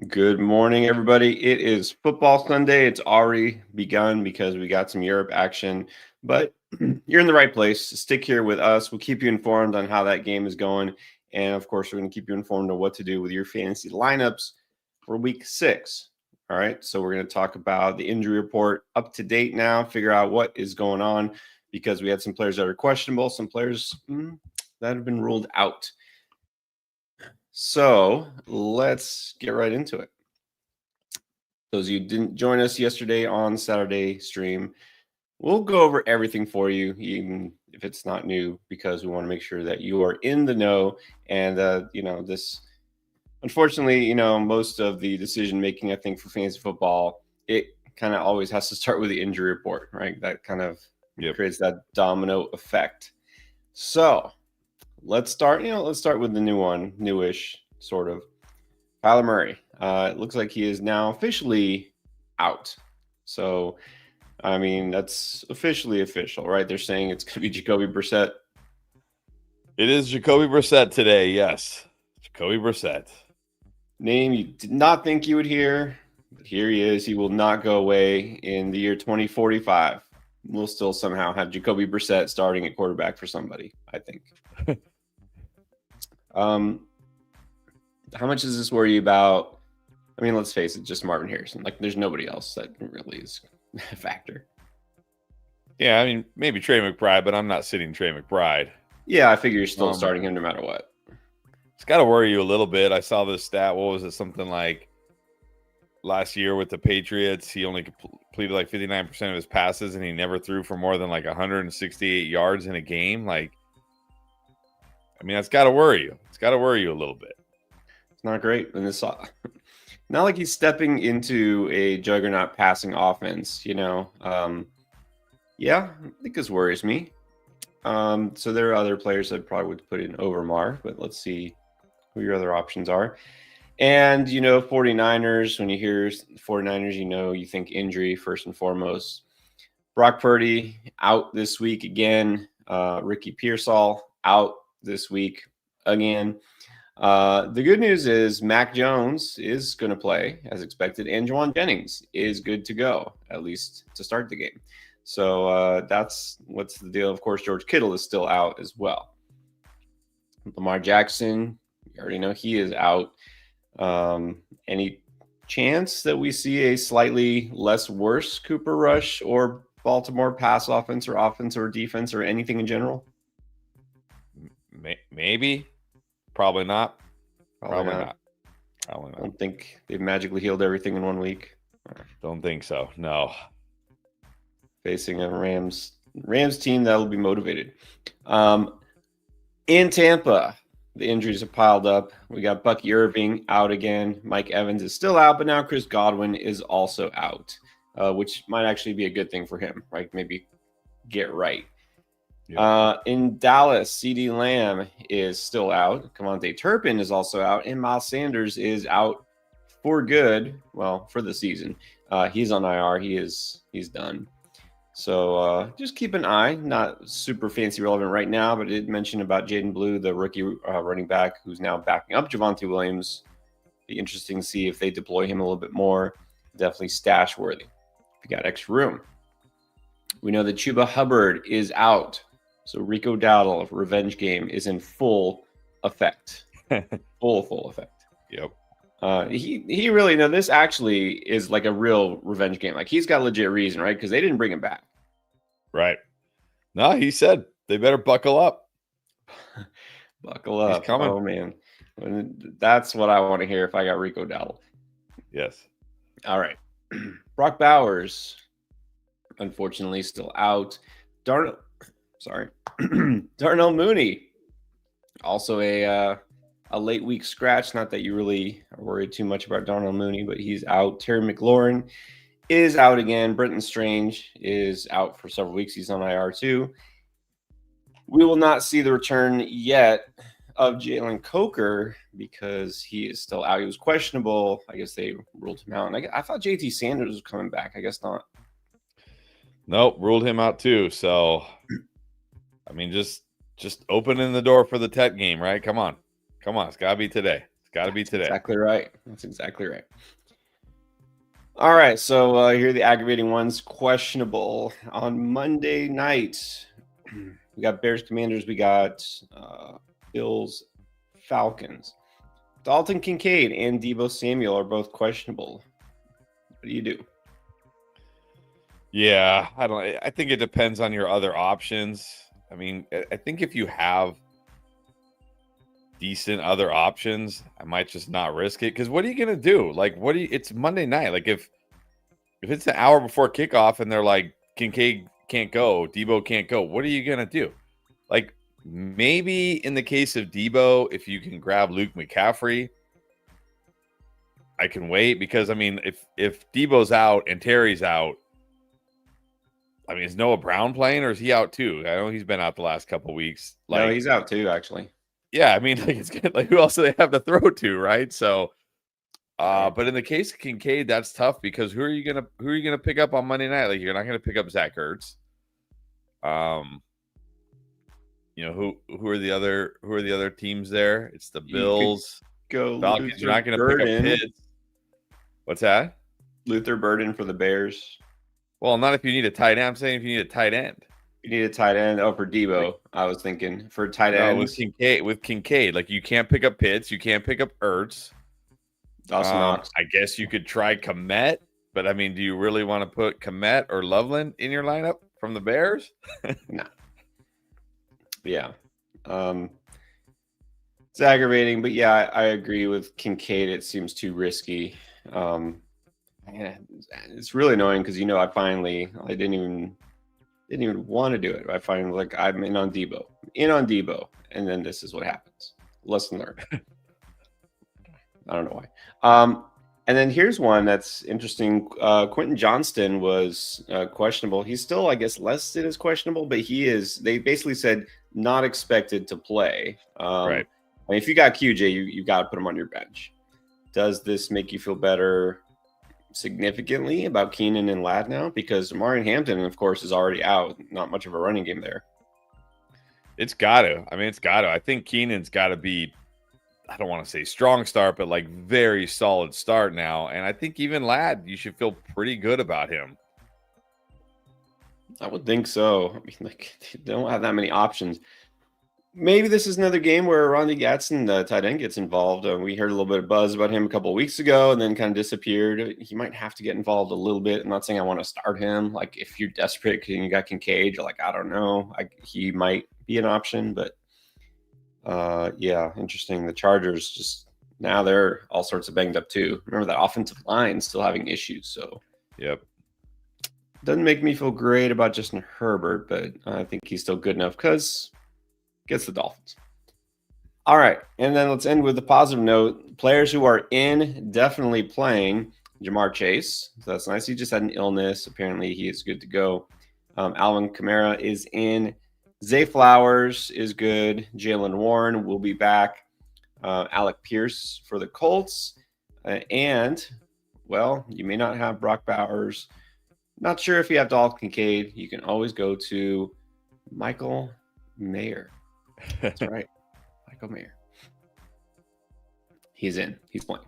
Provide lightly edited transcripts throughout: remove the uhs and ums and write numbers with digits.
Good morning, everybody. It is football Sunday. It's already begun because we got some Europe action, but you're in the right place. Stick here with us. We'll keep you informed on how that game is going. And of course, we're going to keep you informed on what to do with your fantasy lineups for week 6. All right. So, we're going to talk about the injury report up to date now, figure out what is going on because we had some players that are questionable, some players that have been ruled out. So let's get right into it. Those of you who didn't join us yesterday on Saturday stream, we'll go over everything for you, even if it's not new, because we want to make sure that you are in the know. And, this, unfortunately, most of the decision making, I think, for fantasy football, it kind of always has to start with the injury report, right? That kind of creates that domino effect. So let's start with the new one, newish sort of. Kyler Murray. It looks like he is now officially out. So, I mean, that's officially official, right? They're saying it's going to be Jacoby Brissett. It is Jacoby Brissett today, yes. Jacoby Brissett. Name you did not think you would hear, but here he is. He will not go away in the year 2045. We'll still somehow have Jacoby Brissett starting at quarterback for somebody, I think. How much does this worry you about? I mean, let's face it, just Marvin Harrison. Like, there's nobody else that really is a factor. Yeah, I mean, maybe Trey McBride, but I'm not sitting Trey McBride. Yeah, I figure you're still starting him no matter what. It's got to worry you a little bit. I saw this stat. What was it? Something like last year with the Patriots, he only completed like 59% of his passes, and he never threw for more than like 168 yards in a game. Like, I mean, that's got to worry you. It's got to worry you a little bit. It's not great. And it's not like he's stepping into a juggernaut passing offense, Yeah, I think this worries me. So there are other players that probably would put in over Mar, but let's see who your other options are. And, 49ers, when you hear 49ers, you think injury first and foremost. Brock Purdy out this week again. Ricky Pearsall out this week again. The good news is Mac Jones is going to play as expected, and Juwan Jennings is good to go, at least to start the game. So that's what's the deal. Of course, George Kittle is still out as well. Lamar Jackson, you already know he is out. Any chance that we see a slightly less worse Cooper Rush or Baltimore pass offense or defense or anything in general? Maybe. Probably not. Probably not. I don't think they've magically healed everything in 1 week. Don't think so. No. Facing a Rams team that will be motivated. In Tampa, the injuries have piled up. We got Bucky Irving out again. Mike Evans is still out, but now Chris Godwin is also out, which might actually be a good thing for him, right? Maybe get right. Yeah. In Dallas, CeeDee Lamb is still out. KaVontae Turpin is also out, and Miles Sanders is out for good. Well, for the season. He's on IR. He's done. So just keep an eye. Not super fancy relevant right now, but it did mention about Jaden Blue, the rookie running back who's now backing up Javonte Williams. Be interesting to see if they deploy him a little bit more. Definitely stash worthy if you got extra room. We know that Chuba Hubbard is out. So Rico Dowdle, revenge game, is in full effect. full effect. Yep. He really, this actually is like a real revenge game. Like, he's got legit reason, right? Because they didn't bring him back. Right. No, he said they better buckle up. Buckle up. He's coming. Oh, man. That's what I want to hear if I got Rico Dowdle. Yes. All right. Brock Bowers, unfortunately, still out. Darnell Mooney, also a late week scratch. Not that you really are worried too much about Darnell Mooney, but he's out. Terry McLaurin is out again. Brenton Strange is out for several weeks. He's on IR too. We will not see the return yet of Jalen Coker because he is still out. He was questionable. I guess they ruled him out. And I thought JT Sanders was coming back. I guess not. Nope, ruled him out too. So, I mean, just opening the door for the Tet game, right? Come on. It's got to be today. got to be today. Exactly right. That's exactly right. All right, so here are the aggravating ones. Questionable on Monday night. We got Bears Commanders. We got Bills Falcons. Dalton Kincaid and Deebo Samuel are both questionable. What do you do? Yeah, I think it depends on your other options. I mean, I think if you have decent other options, I might just not risk it. Because what are you gonna do? Like, it's Monday night. Like, if it's an hour before kickoff and they're like Kincaid can't go, Deebo can't go, what are you gonna do? Like, maybe in the case of Deebo, if you can grab Luke McCaffrey, I can wait, because I mean, if Debo's out and Terry's out, I mean, is Noah Brown playing, or is he out too? I know he's been out the last couple of weeks. No, he's out too, actually. Yeah, I mean, like, it's good. Like, who else do they have to throw to, right? So, but in the case of Kincaid, that's tough, because who are you gonna pick up on Monday night? Like, you're not gonna pick up Zach Ertz. You know, who are the other teams there? It's the Bills, Falcons. You're not gonna pick up Pitts. What's that? Luther Burden for the Bears. Well, not if you need a tight end. I'm saying if you need a tight end. You need a tight end. Oh, for Deebo, I was thinking for tight ends. With Kincaid, like, you can't pick up Pitts, you can't pick up Ertz. Dawson Knox. I guess you could try Kmet, but I mean, do you really want to put Kmet or Loveland in your lineup from the Bears? No. Yeah. It's aggravating, but yeah, I agree with Kincaid. It seems too risky. It's really annoying because I didn't even want to do it. I find, like, I'm in on Deebo, and then this is what happens. Lesson learned. I don't know why. And then here's one that's interesting. Quentin Johnston was questionable. He's still, I guess, listed as questionable, but they basically said not expected to play. Right. I mean, if you got QJ, you got to put him on your bench. Does this make you feel better significantly about Keenan and Ladd now? Because Marion Hampton, of course, is already out. Not much of a running game there. It's got to. I mean, it's got to. I think Keenan's got to be, I don't want to say strong start, but like very solid start now. And I think even Ladd, you should feel pretty good about him. I would think so. I mean, like, they don't have that many options. Maybe this is another game where Ronnie Gatson, the tight end, gets involved. We heard a little bit of buzz about him a couple of weeks ago and then kind of disappeared. He might have to get involved a little bit. I'm not saying I want to start him. Like, if you're desperate and you got Kincaid, you're like, I don't know. He might be an option, but yeah, interesting. The Chargers just now they're all sorts of banged up too. Remember that offensive line still having issues. So, yep. Doesn't make me feel great about Justin Herbert, but I think he's still good enough because gets the Dolphins. All right, and then let's end with a positive note. Players who are definitely playing. Jamar Chase, so that's nice. He just had an illness. Apparently, he is good to go. Alvin Kamara is in. Zay Flowers is good. Jaylen Warren will be back. Alec Pierce for the Colts. And, well, you may not have Brock Bowers. Not sure if you have Dalton Kincaid. You can always go to Michael Mayer. That's right. Michael Mayer. He's in. He's playing.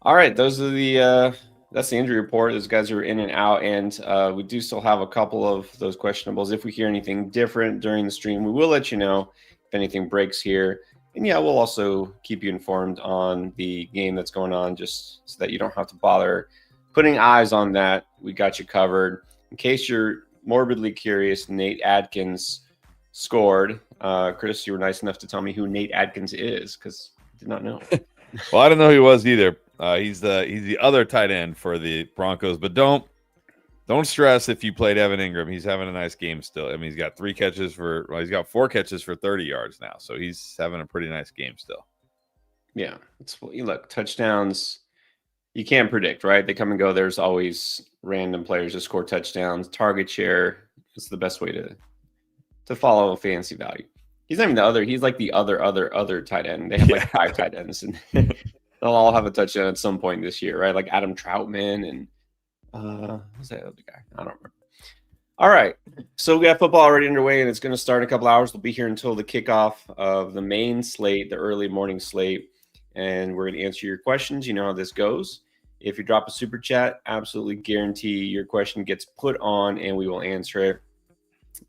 All right. Those are that's the injury report. Those guys are in and out. And we do still have a couple of those questionables. If we hear anything different during the stream, we will let you know if anything breaks here. And yeah, we'll also keep you informed on the game that's going on, just so that you don't have to bother putting eyes on that. We got you covered. In case you're morbidly curious, Nate Adkins scored. Chris, you were nice enough to tell me who Nate Adkins is, because I did not know. Well, I didn't know who he was either. He's the other tight end for the Broncos, but don't stress if you played Evan Ingram. He's having a nice game still. I mean, he's got 4 catches for 30 yards now, so he's having a pretty nice game still. Yeah, look, touchdowns you can't predict, right? They come and go. There's always random players that score touchdowns. Target share is the best way to follow a fantasy value. He's not even the other. He's like the other tight end. They have like 5 tight ends, and they'll all have a touchdown at some point this year, right? Like Adam Troutman and who's that other guy? I don't remember. All right, so we got football already underway, and it's going to start in a couple hours. We'll be here until the kickoff of the main slate, the early morning slate, and we're going to answer your questions. You know how this goes. If you drop a super chat, absolutely guarantee your question gets put on and we will answer it.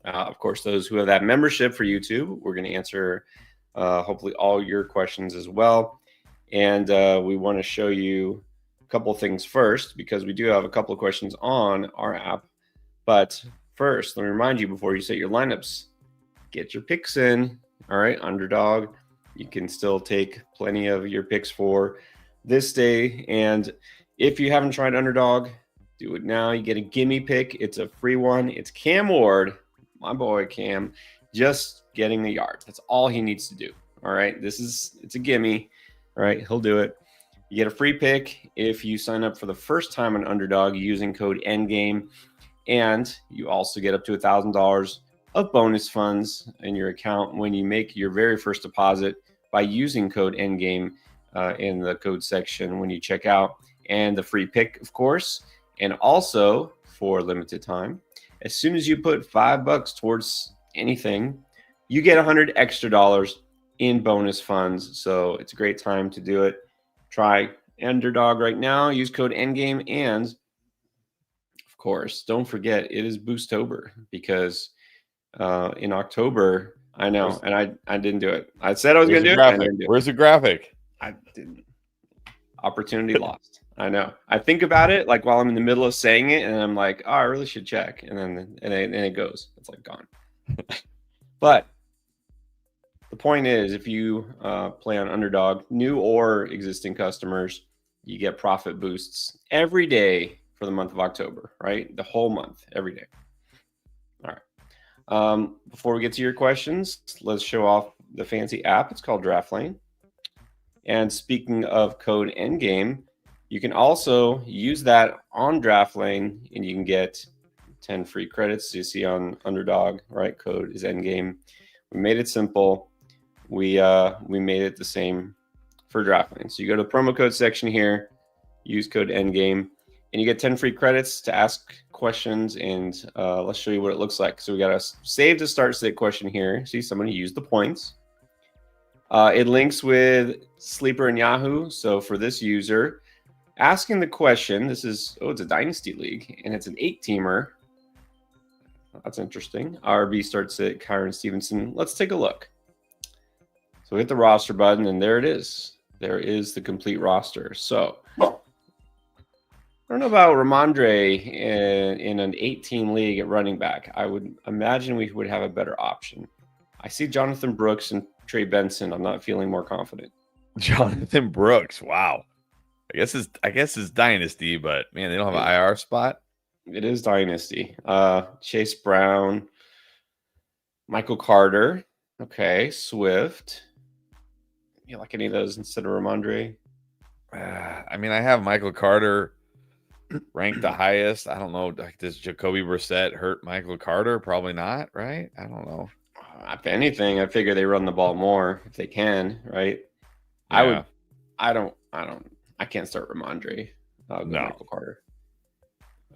Of course, those who have that membership for YouTube, we're going to answer hopefully all your questions as well. And we want to show you a couple things first, because we do have a couple of questions on our app. But first, let me remind you, before you set your lineups, get your picks in. All right, underdog. You can still take plenty of your picks for this day. And if you haven't tried underdog, do it now. You get a gimme pick. It's a free one. It's Cam Ward, my boy Cam, just getting the yards. That's all he needs to do. All right, it's a gimme. All right, he'll do it. You get a free pick if you sign up for the first time on Underdog using code Endgame, and you also get up to $1,000 of bonus funds in your account when you make your very first deposit by using code Endgame in the code section when you check out, and the free pick, of course. And also, for limited time, as soon as you put $5 towards anything, you get $100 extra in bonus funds. So it's a great time to do it. Try Underdog right now. Use code Endgame, and of course, don't forget it is Boostober, because in October, I know, and I didn't do it. I said I was going to do it. I didn't do it. Where's the graphic? I didn't. Opportunity lost. I know. I think about it like while I'm in the middle of saying it, and I'm like, oh, I really should check, and then it goes. It's like gone. But the point is, if you play on Underdog, new or existing customers, you get profit boosts every day for the month of October, right? The whole month, every day. All right. Before we get to your questions, let's show off the fancy app. It's called Draft Lane. And speaking of code Endgame, you can also use that on Draft Lane, and you can get 10 free credits. You see on Underdog, right? Code is Endgame. We made it simple. We made it the same for Draft Lane. So you go to the promo code section here, use code Endgame, and you get 10 free credits to ask questions. And let's show you what it looks like. So we got a save to start sit question here. See, somebody used the points. It links with Sleeper and Yahoo. So for this user, asking the question, this is, it's a Dynasty League, and it's an 8-teamer. That's interesting. RB starts at Kyron Stevenson. Let's take a look. So hit the roster button, and there it is. There is the complete roster. So I don't know about Ramondre in an 8-team league at running back. I would imagine we would have a better option. I see Jonathan Brooks and Trey Benson. I'm not feeling more confident. Jonathan Brooks. Wow. I guess it's Dynasty, but man, they don't have an IR spot. It is Dynasty. Chase Brown, Michael Carter. Okay, Swift. You like any of those instead of Ramondre? I mean, I have Michael Carter ranked the highest. I don't know. Like, does Jacoby Brissett hurt Michael Carter? Probably not, right? I don't know. If anything, I figure they run the ball more if they can, right? Yeah. I can't start Ramondre. No. Michael Carter.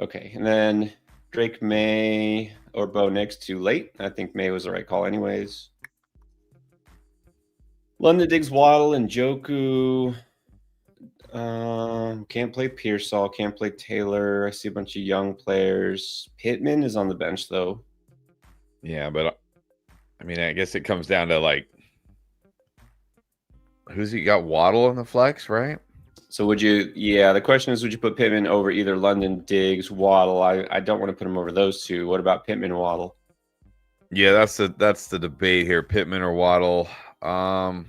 Okay, and then Drake May or Bo Nix too late. I think May was the right call anyways. London Diggs, Waddle, and Joku. Can't play Pearsall. Can't play Taylor. I see a bunch of young players. Pittman is on the bench though. Yeah, but I mean, I guess it comes down to like, who's he got? Waddle in the flex, right? So would you? Yeah, the question is, would you put Pittman over either London, Diggs, Waddle? I don't want to put him over those two. What about Pittman and Waddle? Yeah, that's the debate here. Pittman or Waddle. I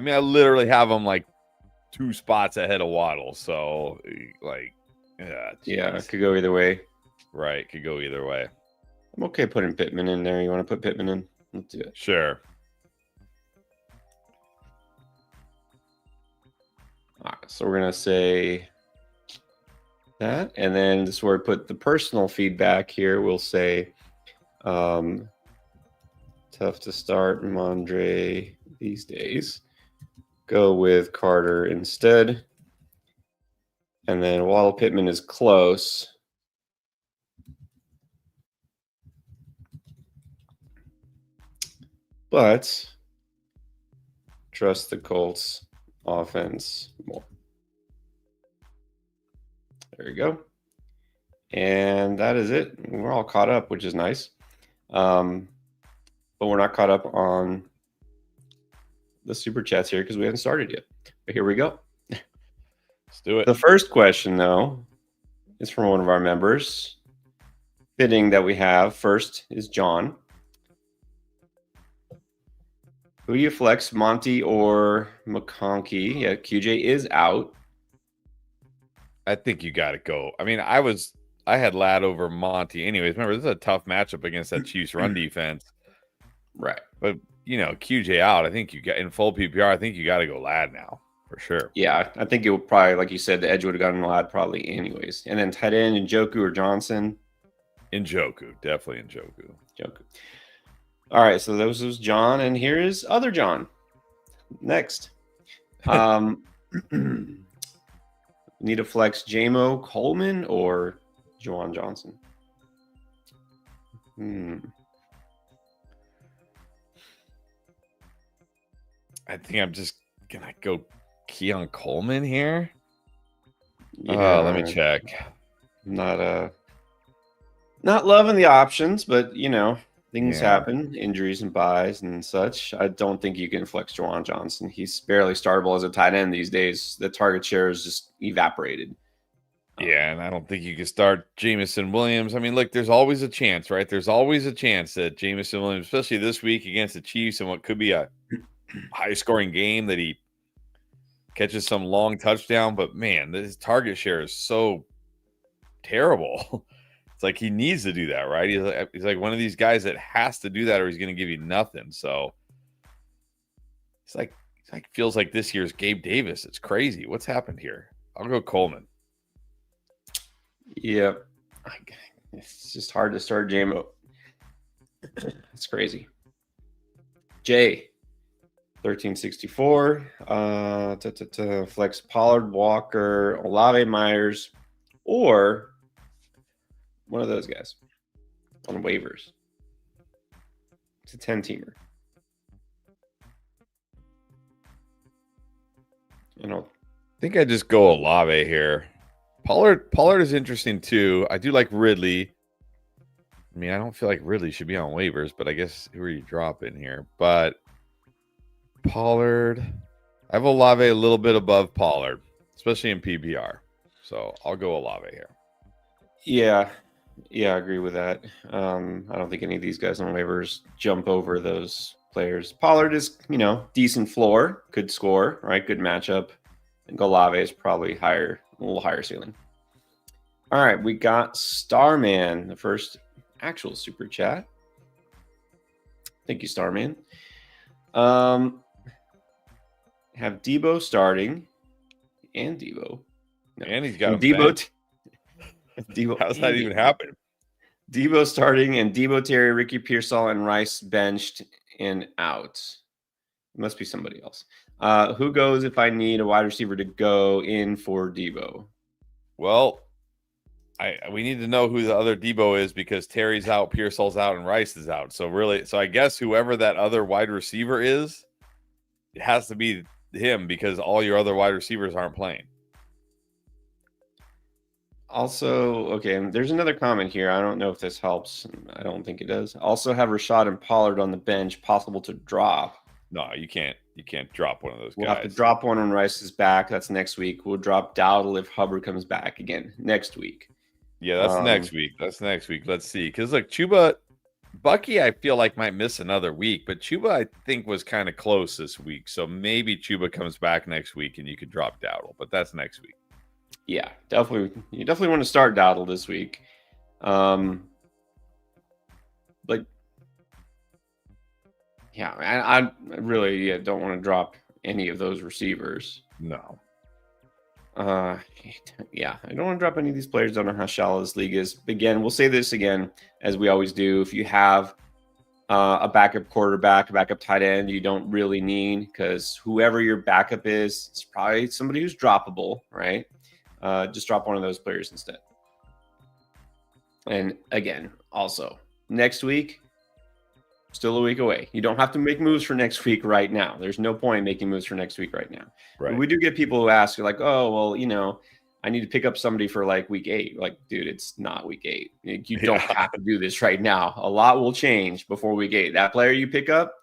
mean, I literally have him like 2 spots ahead of Waddle. So like, yeah, it could go either way. Right, could go either way. I'm okay putting Pittman in there. You want to put Pittman in? Let's do it. Sure. All right, so we're gonna say that, and then this is where we put the personal feedback here. We'll say, tough to start Ramondre these days. Go with Carter instead. And then Waddle Pittman is close. but trust the Colts offense more. There you go. And that is it. We're all caught up, which is nice. But we're not caught up on the super chats here because we haven't started yet. But here we go. Let's do it. The first question, though, is from one of our members. Fitting that we have first is John. Who do you flex, Monty or McConkey? Yeah, QJ is out. I think you got to go. I mean, I had Ladd over Monty. Anyways, remember, this is a tough matchup against that Chiefs run defense. Right. But, QJ out, I think you got in full PPR. I think you got to go Ladd now for sure. Yeah, I think it would probably, like you said, the edge would have gotten Ladd probably anyways. And then tight end, Njoku or Johnson? Njoku, definitely Njoku. All right, so those was John, and here is other John. Next. Need to flex Jamo Coleman or Juwan Johnson? I think I'm just going to go Keon Coleman here. Yeah, let me check. Not loving the options, but things Yeah. happen, injuries and buys and such. I don't think you can flex Juwan Johnson. He's barely startable as a tight end these days. The target share is just evaporated. Yeah, and I don't think you can start Jameson Williams. I mean, look, there's always a chance, right? There's always a chance that Jameson Williams, especially this week against the Chiefs and what could be a high-scoring game, that he catches some long touchdown. But, man, his target share is so terrible. It's like he needs to do that, right? He's like one of these guys that has to do that or he's going to give you nothing. So it's like feels like this year's Gabe Davis. It's crazy. What's happened here? I'll go Coleman. Yeah. It's just hard to start Jamo. It's crazy. Jay, 1364. Flex Pollard, Walker, Olave Myers, or one of those guys on waivers. It's a 10-teamer. I think I just go Olave here. Pollard is interesting too. I do like Ridley. I mean, I don't feel like Ridley should be on waivers, but I guess who are you dropping here? But Pollard, I have Olave a little bit above Pollard, especially in PPR. So I'll go Olave here. Yeah, I agree with that. I don't think any of these guys on waivers jump over those players. Pollard is, decent floor, could score, right? Good matchup. And Olave is probably a little higher ceiling. All right, we got Starman, the first actual super chat. Thank you, Starman. Have Debo starting and Debo. No. And he's got Debo. How's that even happen? Debo starting and Debo, Terry, Ricky Pearsall, and Rice benched and out. It must be somebody else. Who goes if I need a wide receiver to go in for Debo? Well, we need to know who the other Debo is because Terry's out, Pearsall's out, and Rice is out. So I guess whoever that other wide receiver is, it has to be him because all your other wide receivers aren't playing. Also, okay, there's another comment here. I don't know if this helps. I don't think it does. Also have Rashad and Pollard on the bench, possible to drop. No, you can't. You can't drop one of those We'll guys. have to drop one when Rice is back. That's next week. We'll drop Dowdle if Hubbard comes back again next week. Yeah, that's next week. That's next week. Let's see. Because look, Bucky, I feel like might miss another week, but Chuba, I think, was kind of close this week. So maybe Chuba comes back next week and you could drop Dowdle, but that's next week. Yeah, definitely. You definitely want to start Dowdle this week. Yeah, I really don't want to drop any of those receivers. No. Yeah, I don't want to drop any of these players. Don't know how shallow this league is. Again, we'll say this again, as we always do. If you have a backup quarterback, a backup tight end, you don't really need, because whoever your backup is, it's probably somebody who's droppable, right? Just drop one of those players instead. And again, also, next week, Still a week away. You don't have to make moves for next week right now. There's no point in making moves for next week right now. Right. But we do get people who ask, like, oh, well, I need to pick up somebody for like week 8. Like, dude, it's not week 8. You don't have to do this right now. A lot will change before week 8. That player you pick up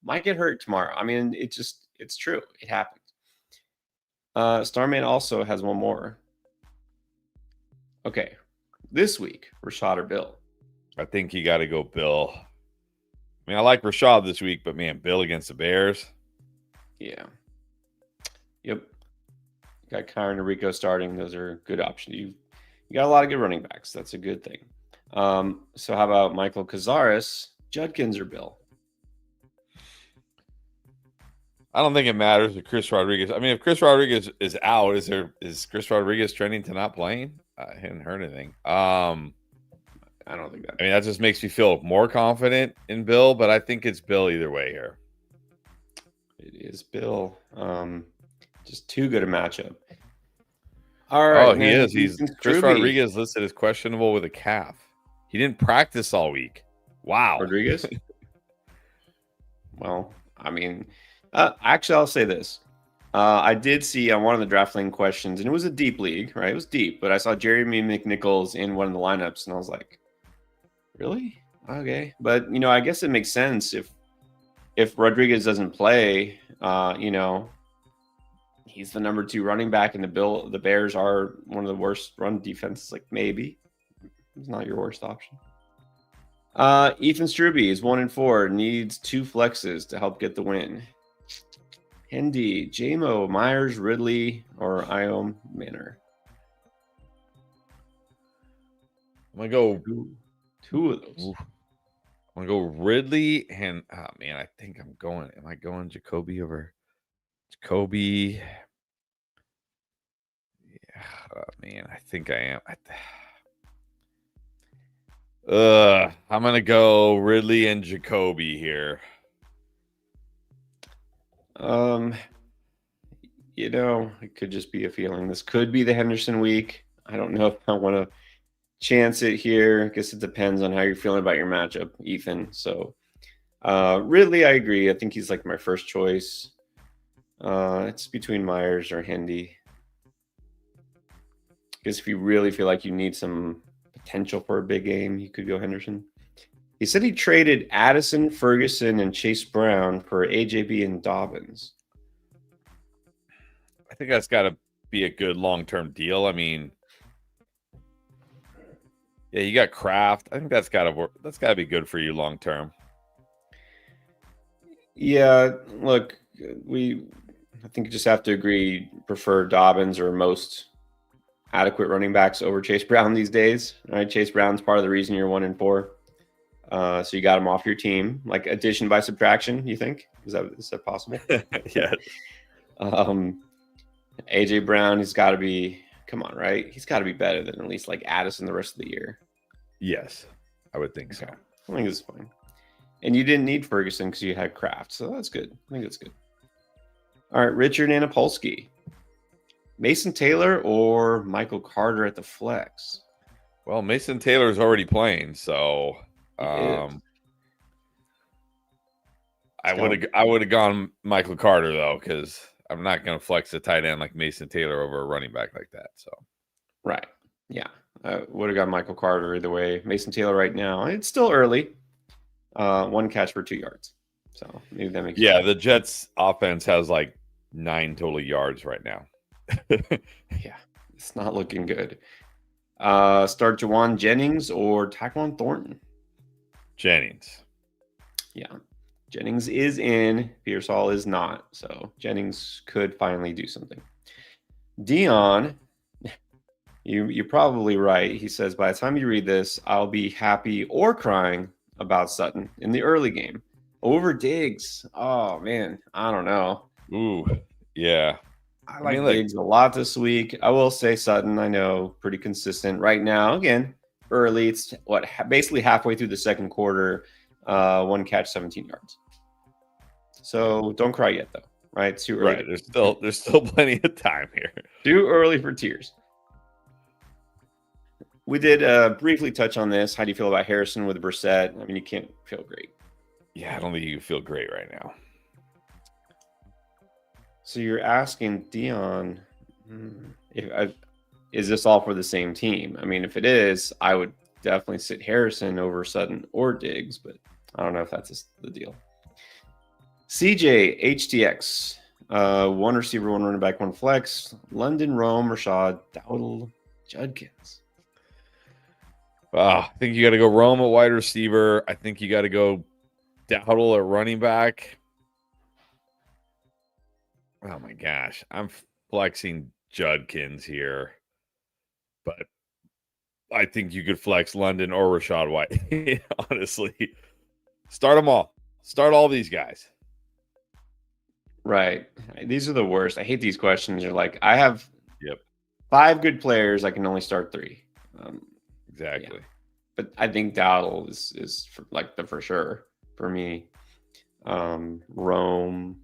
might get hurt tomorrow. I mean, it's true. It happens. Starman also has one more. Okay. This week, Rashad or Bill? I think you got to go Bill. I mean, I like Rashad this week, but man, Bill against the Bears. Yeah. Yep. You got Kyron and Rico starting. Those are good options. You got a lot of good running backs. That's a good thing. So how about Michael Cazares, Judkins, or Bill? I don't think it matters with Chris Rodriguez. I mean, if Chris Rodriguez is out, is Chris Rodriguez trending to not playing? I hadn't heard anything. I don't think that. I mean, that just makes me feel more confident in Bill, but I think it's Bill either way here. It is Bill. Just too good a matchup. All right. Oh, he is. He's Chris Rodriguez listed as questionable with a calf. He didn't practice all week. Wow. Rodriguez? Well, I mean, actually, I'll say this. I did see on one of the draft lane questions, and it was a deep league, right? It was deep, but I saw Jeremy McNichols in one of the lineups, and I was like, really? Okay. But, I guess it makes sense if Rodriguez doesn't play, he's the number 2 running back, and the Bears are one of the worst run defenses. Like, maybe it's not your worst option. Ethan Struby is 1-4, needs 2 flexes to help get the win. Hendy, JMO, Myers, Ridley, or Iom Manor. I'm gonna go two of those. I'm gonna go Ridley and man, I think I'm going. Am I going Jacoby over Jacoby? Yeah, man, I think I am. I'm gonna go Ridley and Jacoby here. It could just be a feeling. This could be the Henderson week. I don't know if I want to chance it here. I guess it depends on how you're feeling about your matchup, Ethan. So, Ridley, I agree. I think he's like my first choice. It's between Myers or Hendy. I guess if you really feel like you need some potential for a big game, you could go Henderson. He said he traded Addison, Ferguson, and Chase Brown for AJB and Dobbins. I think that's got to be a good long-term deal. I mean, yeah, you got Kraft. I think that's got to work. That's got to be good for you long-term. Yeah, look, I think you just have to agree, prefer Dobbins or most adequate running backs over Chase Brown these days. All right, Chase Brown's part of the reason you're 1-4. So you got him off your team, like addition by subtraction. You think is that possible? Yeah. AJ Brown, he's got to be. Come on, right? He's got to be better than at least like Addison the rest of the year. Yes, I would think so. I think it's fine. And you didn't need Ferguson because you had Kraft, so that's good. I think that's good. All right, Richard Anapolsky, Mason Taylor or Michael Carter at the flex? Well, Mason Taylor's already playing, so I would have gone Michael Carter though, because I'm not going to flex a tight end like Mason Taylor over a running back like that. So, right, yeah, I would have got Michael Carter either way. Mason Taylor right now, it's still early. 1 catch for 2 yards, so maybe that makes sense. The Jets offense has like 9 total yards right now. Yeah, it's not looking good. Start Jawan Jennings or Tyquan Thornton? Jennings. Yeah. Jennings is in. Pearsall is not. So Jennings could finally do something. Dion, you're probably right. He says, by the time you read this, I'll be happy or crying about Sutton in the early game. Over Diggs. Oh, man. I don't know. Ooh, yeah. I like Diggs a lot this week. I will say Sutton, I know, pretty consistent right now. Again, early. It's basically halfway through the second quarter. 1 catch, 17 yards. So don't cry yet, though. Right? It's too early. Right. There's still plenty of time here. Too early for tears. We did briefly touch on this. How do you feel about Harrison with Brissett? I mean, you can't feel great. Yeah, I don't think you feel great right now. So you're asking Dion, is this all for the same team? I mean, if it is, I would definitely sit Harrison over Sutton or Diggs, but I don't know if that's the deal. CJ, HTX, one receiver, one running back, one flex. London, Rome, Rashad, Dowdle, Judkins. I think you got to go Rome at wide receiver. I think you got to go Dowdle at running back. Oh my gosh, I'm flexing Judkins here, but I think you could flex London or Rashad White. Honestly, start them all. Start all these guys. Right. These are the worst. I hate these questions. You're like, I have Yep. 5 good players. I can only start 3. Exactly. Yeah. But I think Dowdle is for sure for me. Rome.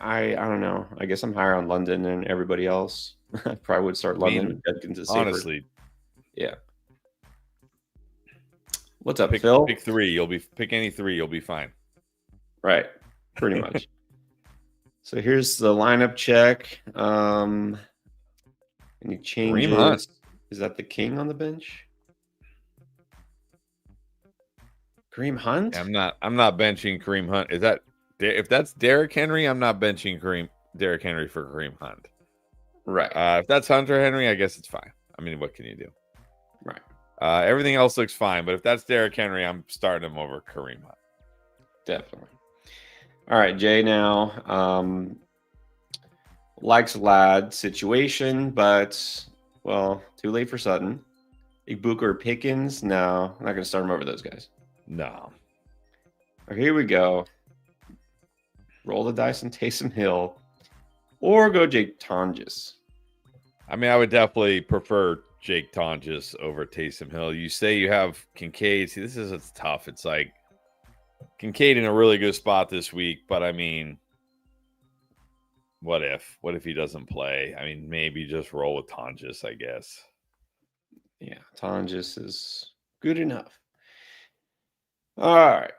I don't know. I guess I'm higher on London than everybody else. I probably would start London. Judkins is safer. Honestly, yeah. What's up, pick, Phil? Pick 3. Pick any 3. You'll be fine. Right. Pretty much. So here's the lineup check. Any changes? Is that the king on the bench? Kareem Hunt? I'm not benching Kareem Hunt. Is that if that's Derrick Henry? I'm not benching Derrick Henry for Kareem Hunt. Right. If that's Hunter Henry, I guess it's fine. I mean, what can you do? Right. Everything else looks fine, but if that's Derrick Henry, I'm starting him over Kareem Hunt. Definitely. All right, Jay. Now, likes lad situation, but well, too late for Sutton. Igbuka or Pickens? No, I'm not going to start him over those guys. No. Here we go. Roll the dice and Taysom Hill, or go Jake Tonges. I mean, I would definitely prefer Jake Tonges over Taysom Hill. You say you have Kincaid. See, it's tough. It's like Kincaid in a really good spot this week, but I mean, what if he doesn't play? I mean, maybe just roll with Tonges, I guess. Yeah, Tonges is good enough. All right.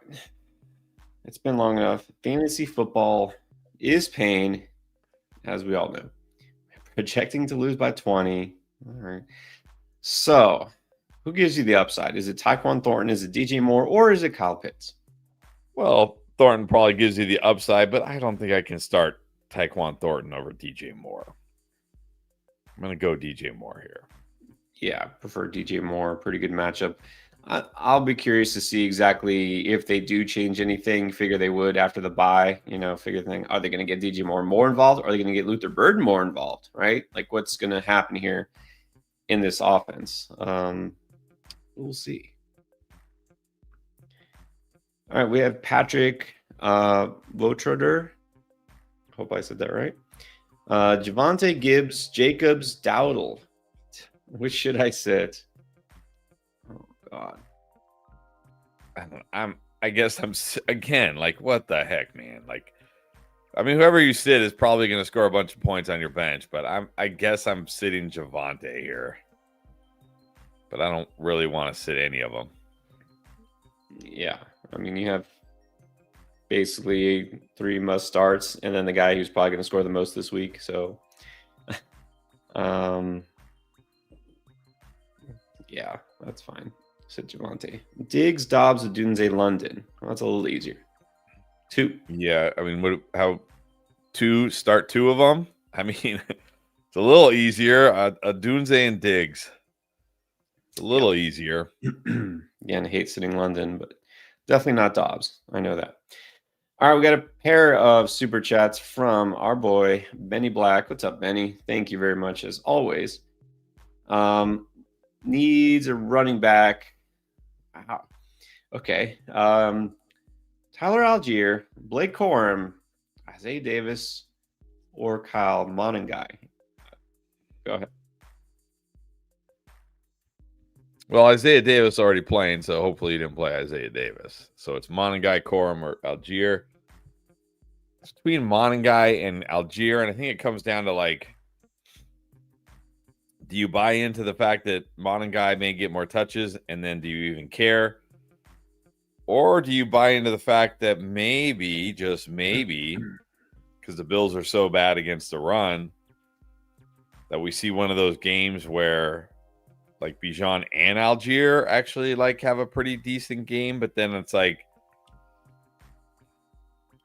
It's been long enough. Fantasy football is pain, as we all know. Projecting to lose by 20. All right. So, who gives you the upside? Is it Tyquan Thornton? Is it DJ Moore? Or is it Kyle Pitts? Well, Thornton probably gives you the upside, but I don't think I can start Tyquan Thornton over DJ Moore. I'm going to go DJ Moore here. Yeah, prefer DJ Moore. Pretty good matchup. I'll be curious to see exactly if they do change anything. Figure they would after the bye. Figure thing. Are they going to get DJ Moore more involved? Or are they going to get Luther Burden more involved? Right? Like, what's going to happen here in this offense? We'll see. All right, we have Patrick Votrader. Hope I said that right. Javonte Gibbs, Jacobs, Dowdle. Which should I sit? Oh God. I guess I'm again like, what the heck, man? Like, I mean, whoever you sit is probably going to score a bunch of points on your bench, but I guess I'm sitting Javonte here. But I don't really want to sit any of them. Yeah, I mean, you have basically 3 must starts, and then the guy who's probably going to score the most this week. So, yeah, that's fine. Sit Javonte. Diggs, Dobbs, Odunze, London. Well, that's a little easier. 2. Yeah, I mean, start 2 of them? I mean, it's a little easier. Odunze and Diggs. It's a little easier. Yeah, and I hate sitting London, but definitely not Dobbs. I know that. All right, we got a pair of super chats from our boy, Benny Black. What's up, Benny? Thank you very much, as always. Needs a running back. Wow. Okay. Tyler Algier, Blake Corum, Isaiah Davis, or Kyle Monangai. Go ahead. Well, Isaiah Davis already playing, so hopefully he didn't play Isaiah Davis. So it's Monangai, Corum, or Algier. It's between Monangai and Algier, and I think it comes down to, like, do you buy into the fact that Monangai may get more touches, and then do you even care? Or do you buy into the fact that maybe, just maybe, because the Bills are so bad against the run, that we see one of those games where like Bijan and Algier actually like have a pretty decent game, but then it's like,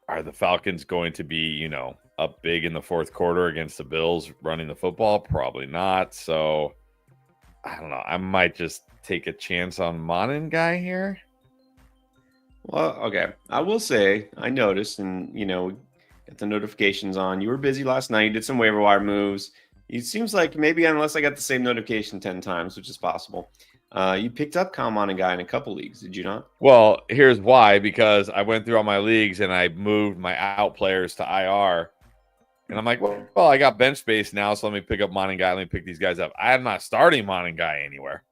are the Falcons going to be, up big in the fourth quarter against the Bills running the football? Probably not. So I don't know. I might just take a chance on Monin guy here. Well, okay. I will say I noticed, and get the notifications on. You were busy last night. You did some waiver wire moves. It seems like maybe unless I got the same notification 10 times, which is possible, you picked up Kalman and guy in a couple leagues, did you not? Well, here's why, because I went through all my leagues and I moved my out players to IR. And I'm like, well, I got bench space now, so let me pick up Mon Guy. Let me pick these guys up. I'm not starting Mon Guy anywhere.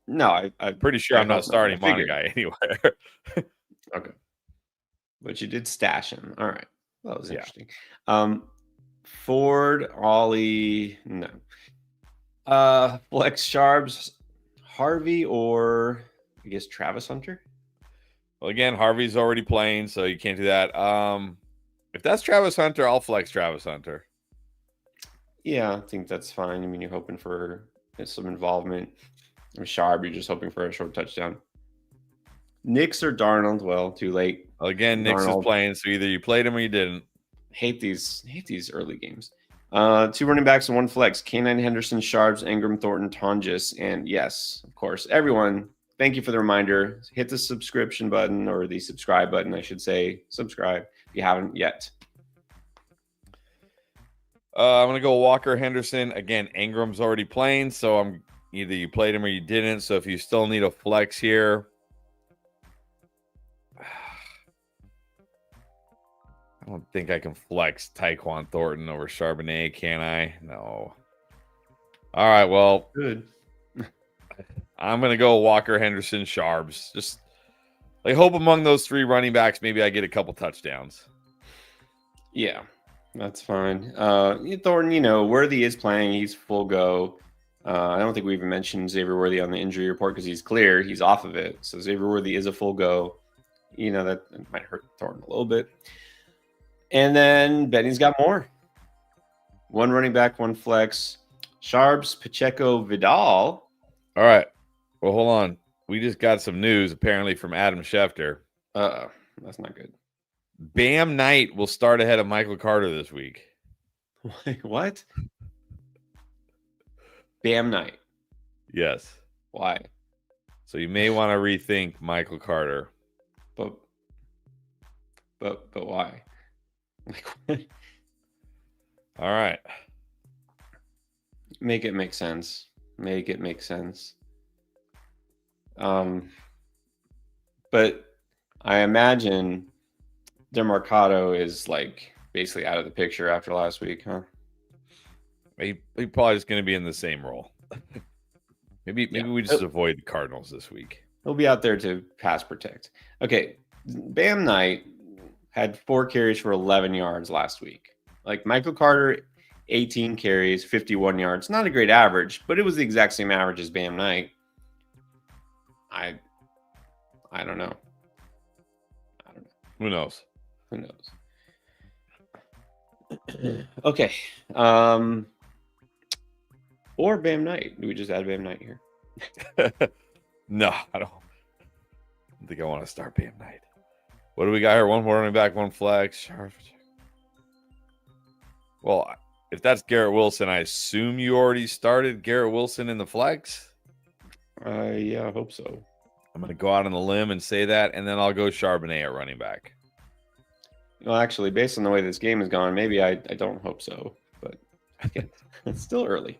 No, I'm pretty sure I'm not starting Mon Guy anywhere. Okay. But you did stash him. All right. That was interesting. Ford, Ollie, no. Flex Sharps, Harvey, or I guess Travis Hunter? Well, again, Harvey's already playing, so you can't do that. If that's Travis Hunter, I'll flex Travis Hunter. Yeah, I think that's fine. I mean, you're hoping for some involvement. With Sharp, you're just hoping for a short touchdown. Nix or Darnold? Well, too late. Well, again, Nix is playing, so either you played him or you didn't. Hate these early games. 2 running backs and 1 flex. K9 Henderson, Sharps, Ingram, Thornton, Tonjes, and yes, of course, everyone. Thank you for the reminder. Hit the subscription button, or the subscribe button, I should say. Subscribe if you haven't yet. I'm gonna go Walker, Henderson. Again, Ingram's already playing, so I'm either you played him or you didn't. So if you still need a flex here, I don't think I can flex Tyquan Thornton over Charbonnet, can I? No. All right, well, good. I'm gonna go Walker, Henderson, Sharps. Just like hope among those 3 running backs, maybe I get a couple touchdowns. Yeah, that's fine. Thornton, Worthy is playing. He's full go. I don't think we even mentioned Xavier Worthy on the injury report because he's clear. He's off of it. So Xavier Worthy is a full go. That might hurt Thornton a little bit. And then Benny's got more. 1 running back, 1 flex. Sharps, Pacheco, Vidal. All right. Well, hold on. We just got some news apparently from Adam Schefter. That's not good. Bam Knight will start ahead of Michael Carter this week. Wait, what? Bam Knight. Yes. Why? So you may want to rethink Michael Carter. But why? All right. Make it make sense. Make it make sense. But I imagine DeMarcado is like basically out of the picture after last week, huh? He probably is going to be in the same role. maybe we just avoid the Cardinals this week. He'll be out there to pass protect. Okay, Bam Knight had 4 carries for 11 yards last week. Like Michael Carter, 18 carries, 51 yards. Not a great average, but it was the exact same average as Bam Knight. I don't know. Who knows? Okay. Or Bam Knight. Do we just add Bam Knight here? No, I don't think I want to start Bam Knight. What do we got here? 1 more running back, 1 flex. Well, if that's Garrett Wilson, I assume you already started Garrett Wilson in the flex? Yeah, I hope so. I'm going to go out on the limb and say that, and then I'll go Charbonnet at running back. Well, actually, based on the way this game has gone, maybe I don't hope so, but it's still early.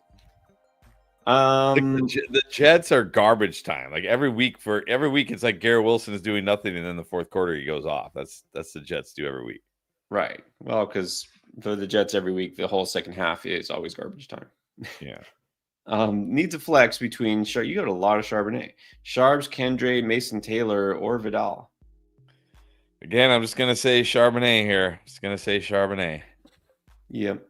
The Jets are garbage time. Like every week, it's like Garrett Wilson is doing nothing, and then the fourth quarter he goes off. That's the Jets do every week. Right. Well, because for the Jets every week, the whole second half is always garbage time. Yeah. Needs a flex between you got a lot of Charbonnet, Sharps, Kendre, Mason Taylor, or Vidal. Again, I'm just gonna say Charbonnet here. Just gonna say Charbonnet. Yep.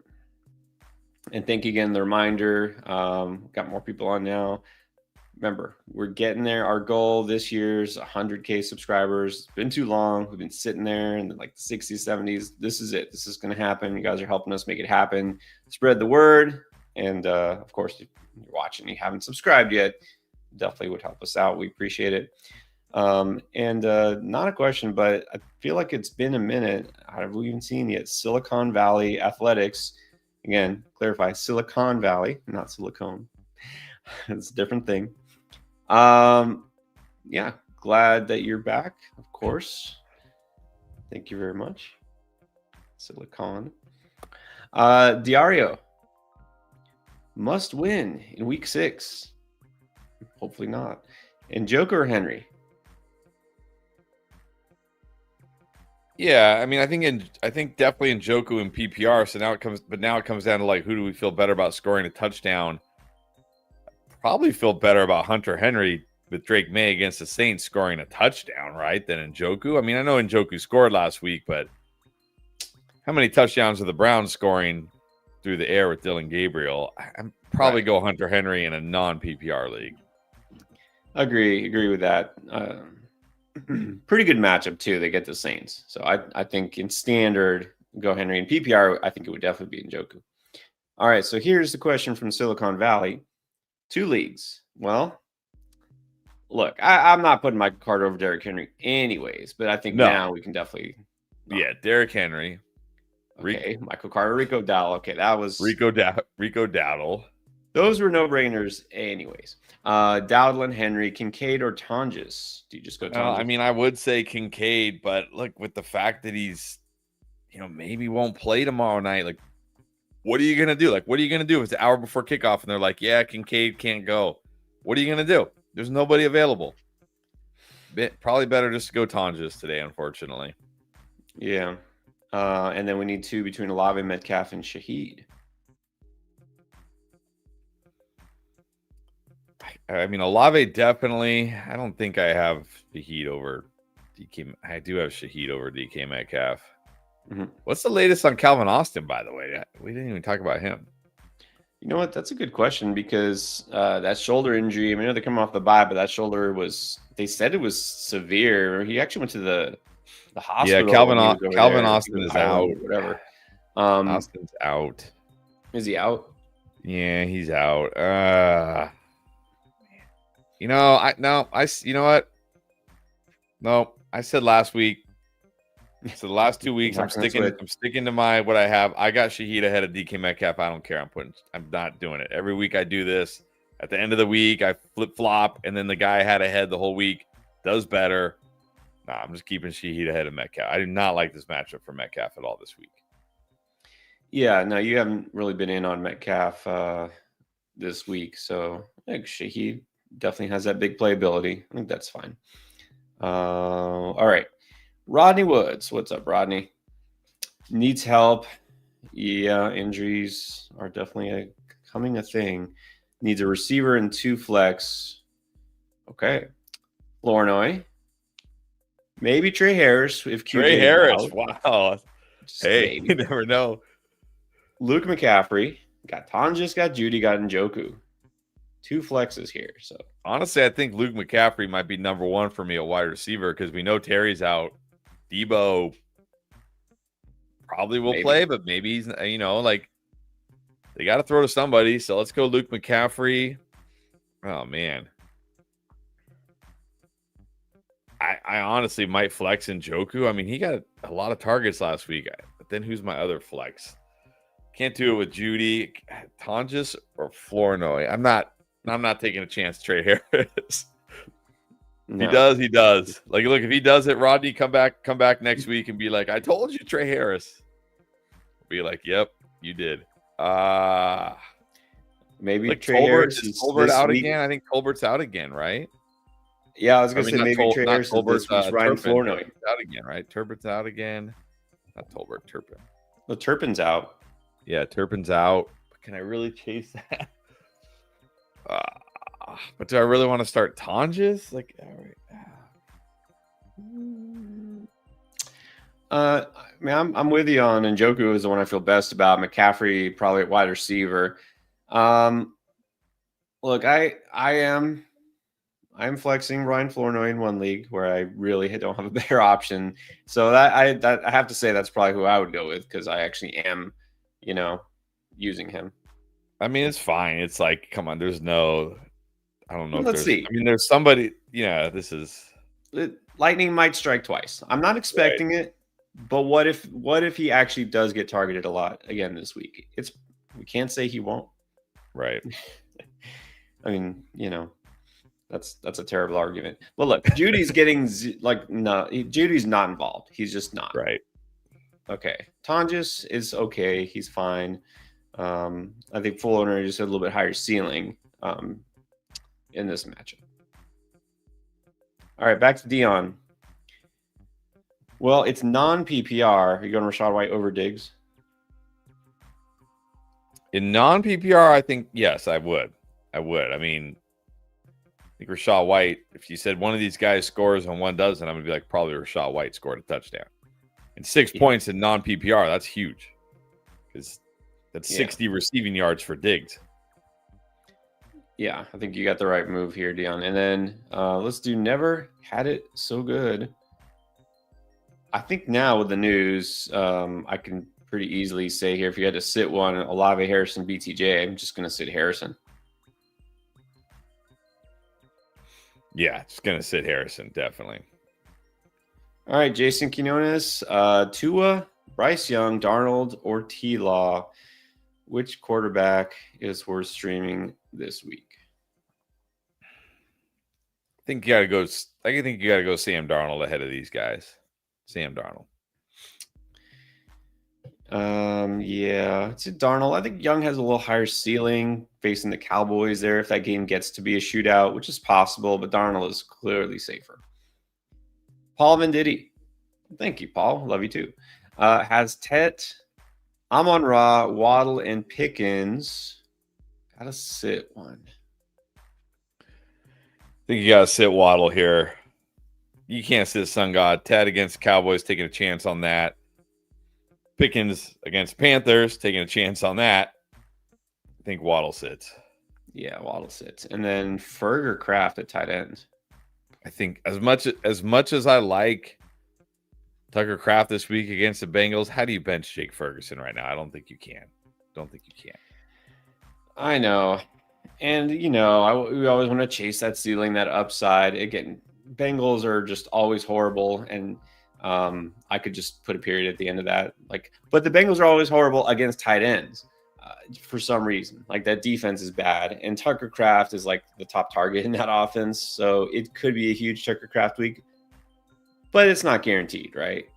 And thank you again. The reminder. Got more people on now. remember, we're getting there. Our goal this year's 100K subscribers. It's been too long. We've been sitting there in like the 60s, 70s. This is it. This is going to happen. You guys are helping us make it happen. Spread the word. And of course, if you're watching, you haven't subscribed yet, definitely would help us out. We appreciate it. And not a question, but I feel like it's been a minute. Have we even seen yet? Silicon Valley Athletics. Again, clarify, Silicon Valley, not silicone. It's a different thing. Yeah, glad that you're back, of course. Thank you very much. Silicon. Diario must win in week 6. Hopefully not. And Joker or Henry? Yeah, I mean, I think definitely in Njoku and PPR. So now it comes down to like, who do we feel better about scoring a touchdown? Probably feel better about Hunter Henry with Drake May against the Saints scoring a touchdown, right? Than Njoku. I mean, I know Njoku scored last week, but how many touchdowns are the Browns scoring through the air with Dylan Gabriel? I'm probably go Hunter Henry in a non-PPR league. Agree with that. Pretty good matchup too. They get the Saints, so I think in standard go Henry. In PPR, I think it would definitely be Njoku. All right, so here's the question from Silicon Valley: 2 leagues. Well, look, I'm not putting Michael Carter over Derrick Henry, anyways, but I think now we can definitely. Yeah, Derrick Henry. Okay, Michael Carter, Rico Dowdle. Okay, that was Rico Dowdle. Those were no-brainers, anyways. Dowdle and Henry, Kincaid or Tonjes? Do you just go Tonjes? I mean, I would say Kincaid, but look, with the fact that he's, maybe won't play tomorrow night, like, what are you going to do? Like, what are you going to do if it's an hour before kickoff and they're like, yeah, Kincaid can't go? What are you going to do? There's nobody available. Probably better just to go Tonjes today, unfortunately. Yeah. And then we need 2 between Olave, Metcalf, and Shaheed. I mean, Olave definitely. I don't think I have Shaheed over DK. I do have Shaheed over DK Metcalf. Mm-hmm. What's the latest on Calvin Austin, by the way? We didn't even talk about him. You know what? That's a good question because that shoulder injury, I mean, they're coming off the bye, but that shoulder they said it was severe. He actually went to the hospital. Yeah, Calvin Austin is out. Whatever. Austin's out. Is he out? Yeah, he's out. You know what? No, I said last week. So the last 2 weeks, I'm sticking to what I have. I got Shaheed ahead of DK Metcalf. I don't care. I'm not doing it. Every week I do this. At the end of the week, I flip-flop, and then the guy I had ahead the whole week does better. Nah, I'm just keeping Shaheed ahead of Metcalf. I do not like this matchup for Metcalf at all this week. Yeah, no, you haven't really been in on Metcalf this week, so I think Shaheed definitely has that big playability. I think that's fine. All right. Rodney Woods. What's up, Rodney? Needs help. Yeah, injuries are definitely becoming a thing. Needs a receiver and 2 flex. Okay. Flournoy. Maybe Trey Harris. If Trey Harris. Wow. Hey, you never know. Luke McCaffrey. Got Tonjes, got Judy, got Njoku. 2 flexes here. So honestly, I think Luke McCaffrey might be number 1 for me at wide receiver because we know Terry's out. Debo probably will play, but maybe he's, they got to throw to somebody. So let's go Luke McCaffrey. Oh, man. I honestly might flex Njoku. I mean, he got a lot of targets last week, but then who's my other flex? Can't do it with Judy, Tonjes, or Flournoy. I'm not taking a chance, Trey Harris. No. He does. Like, look, if he does it, Rodney, come back next week and be like, I told you, Trey Harris. Be like, yep, you did. Maybe like Trey Harris is Tolbert out again. I think Tolbert's out again, right? Yeah, I was gonna say maybe Trey Harris is Ryan Flournoy out again, right? Turpin's out again. Not Tolbert, Turpin. Well, Turpin's out. Yeah, Turpin's out. But can I really chase that? But do I really want to start Tonjes? Like, all right. I mean, I'm with you on Njoku is the one I feel best about. McCaffrey probably at wide receiver. Look, I am I'm flexing Ryan Flournoy in one league where I really don't have a better option. So I have to say that's probably who I would go with because I actually am, using him. I mean, it's fine. It's like, come on, there's no, I don't know if Let's there's, see. I mean, there's somebody, this is. Lightning might strike twice. I'm not expecting it, but what if he actually does get targeted a lot again this week? We can't say he won't. Right. I mean, that's a terrible argument. But look, Judy's getting Judy's not involved. He's just not. Right. Okay. Tonjes is okay. He's fine. I think Full Owner just had a little bit higher ceiling in this matchup. All right, back to Dion. Well, it's non-PPR. Are you going Rachaad White over Diggs? In non-PPR, I think, yes, I would. I mean, I think Rachaad White, if you said one of these guys scores and one doesn't, I'm going to be like, probably Rachaad White scored a touchdown. And 6 points in non-PPR, that's huge. Because that's 60 receiving yards for Diggs. Yeah, I think you got the right move here, Dion. And then let's do Never Had It So Good. I think now with the news, I can pretty easily say here, if you had to sit one, Olave, Harrison, BTJ, I'm just going to sit Harrison. Yeah, it's going to sit Harrison, definitely. All right, Jason Quinones, Tua, Bryce Young, Darnold, or T-Law. Which quarterback is worth streaming this week? I think you got to go Sam Darnold ahead of these guys. Sam Darnold. Yeah, it's a Darnold. I think Young has a little higher ceiling facing the Cowboys there if that game gets to be a shootout, which is possible, but Darnold is clearly safer. Paul Venditti. Thank you, Paul. Love you too. Has Tet, Amon-Ra, Waddle, and Pickens. Gotta sit one. I think you got to sit Waddle here. You can't sit Sun God. Ted against Cowboys, taking a chance on that. Pickens against Panthers, taking a chance on that. I think Waddle sits. Yeah, Waddle sits. And then Ferg or Kraft at tight end. I think as much as I like Tucker Kraft this week against the Bengals, how do you bench Jake Ferguson right now? I don't think you can. I know. And, we always want to chase that ceiling, that upside. Again, Bengals are just always horrible. And I could just put a period at the end of that. But the Bengals are always horrible against tight ends for some reason. That defense is bad. And Tucker Kraft is the top target in that offense. So it could be a huge Tucker Kraft week. But it's not guaranteed, right?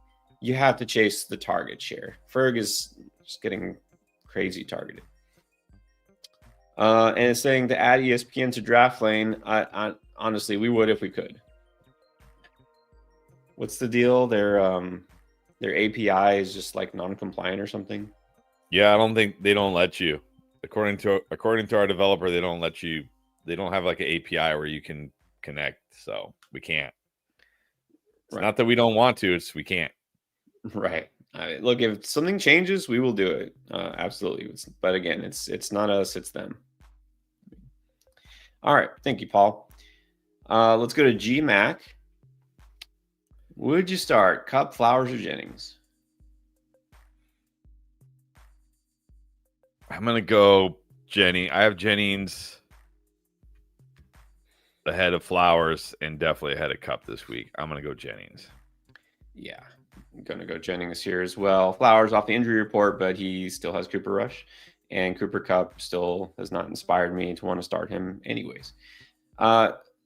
You have to chase the target share. Ferg is just getting crazy targeted. And it's saying to add ESPN to Draft Lane. I honestly, we would if we could. What's the deal? Their API is just non-compliant or something. Yeah, I don't think they don't let you. According to our developer, they don't let you. They don't have an API where you can connect, so we can't. It's not that we don't want to; it's we can't. Right. Look, if something changes, we will do it. Absolutely. But again, it's not us; it's them. All right. Thank you, Paul. Let's go to GMAC. Would you start Kupp, Flowers, or Jennings? I'm gonna go Jenny. I have Jennings ahead of Flowers and definitely ahead of Kupp this week. I'm gonna go Jennings. Yeah, I'm gonna go Jennings here as well. Flowers off the injury report, but he still has Cooper Rush, and Cooper Kupp still has not inspired me to want to start him anyways.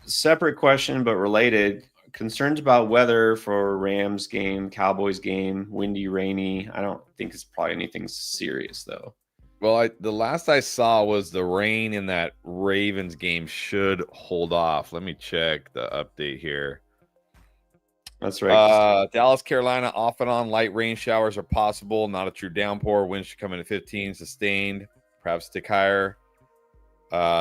Separate question, but related. Concerns about weather for Rams game, Cowboys game, windy, rainy. I don't think it's probably anything serious though. Well, the last I saw was the rain in that Ravens game should hold off. Let me check the update here. That's right. Dallas, Carolina, off and on light rain showers are possible. Not a true downpour. Winds should come in at 15, sustained, perhaps tick higher.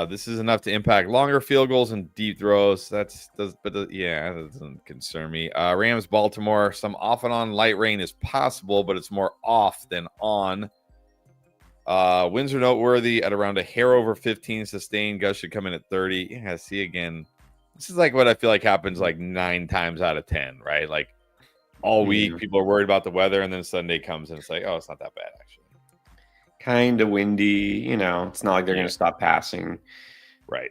This is enough to impact longer field goals and deep throws. That doesn't concern me. Rams, Baltimore, some off and on light rain is possible, but it's more off than on. Winds are noteworthy at around a hair over 15 sustained. Gusts should come in at 30. Yeah, see again. This is like what I feel like happens like 9 times out of 10, right? Like all week, Yeah. people are worried about the weather, and then Sunday comes and it's like, oh, it's not that bad actually. Kind of windy. It's not like they're going Yeah, to stop passing. right.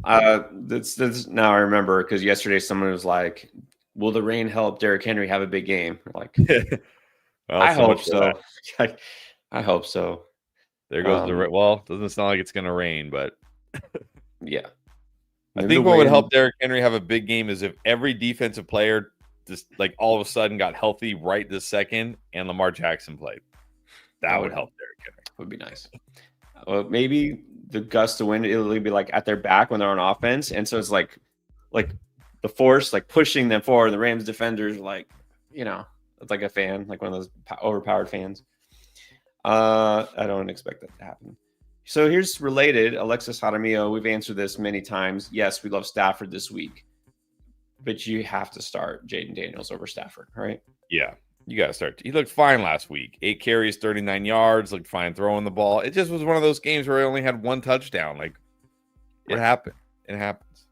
That's now I remember because yesterday someone was like, "Will the rain help Derrick Henry have a big game?" Like, Well, I so much hope for that. so. I hope so. There goes the Um, well. Doesn't sound like it's going to rain, but yeah, I maybe the think what would wind. help Derrick Henry have a big game is if every defensive player just like all of a sudden got healthy right this second, and Lamar Jackson played. That That would help Derrick Henry. would be nice. Maybe the gust of wind it'll be like at their back when they're on offense, and so it's like the force like pushing them forward. The Rams defenders like it's like a fan, like one of those overpowered fans. I don't expect that to happen. So here's related Alexis Jaramillo. We've answered this many times. Yes, we love Stafford this week, but you have to start Jaden Daniels over Stafford, right? Yeah, you got to start. He looked fine last week. 8 carries, 39 yards. Looked fine throwing the ball. It just was one of those games where he only had 1 touchdown. Like it Right. happened. It happens.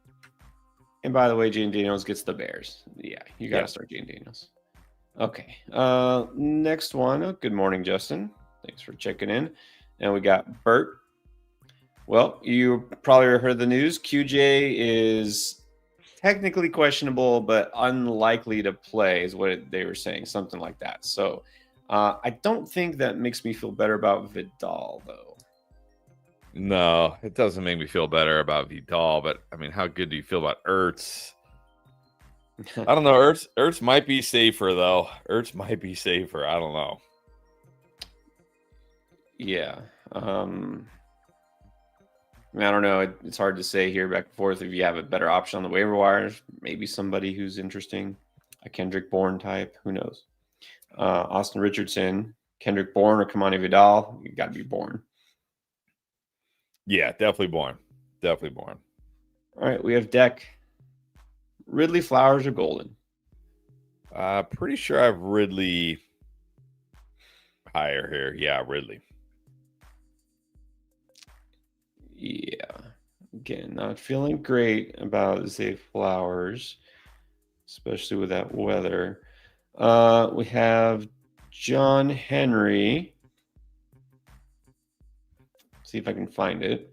And by the way, Jaden Daniels gets the Bears. Yeah, you got to start Jaden Daniels. Okay. Next one. Good morning, Justin. Thanks for checking in. And we got Bert. Well, you probably heard the news. QJ is technically questionable, but unlikely to play, is what they were saying, something like that. So I don't think that makes me feel better about Vidal, though. No, it doesn't make me feel better about Vidal, but I mean, how good do you feel about Ertz? I don't know. Ertz might be safer though. Ertz might be safer. I don't know. Yeah. I don't know. It's hard to say here back and forth. If you have a better option on the waiver wires, maybe somebody who's interesting, a Kendrick Bourne type. Who knows? Austin Richardson, Kendrick Bourne, or Kamani Vidal. You got to be Bourne. Yeah, definitely Bourne. Definitely Bourne. All right, we have Deck. Ridley, Flowers, or Golden? Pretty sure I have Ridley higher here. Yeah, Ridley. Yeah. Again, not feeling great about Zay Flowers, especially with that weather. We have John Henry. See if I can find it.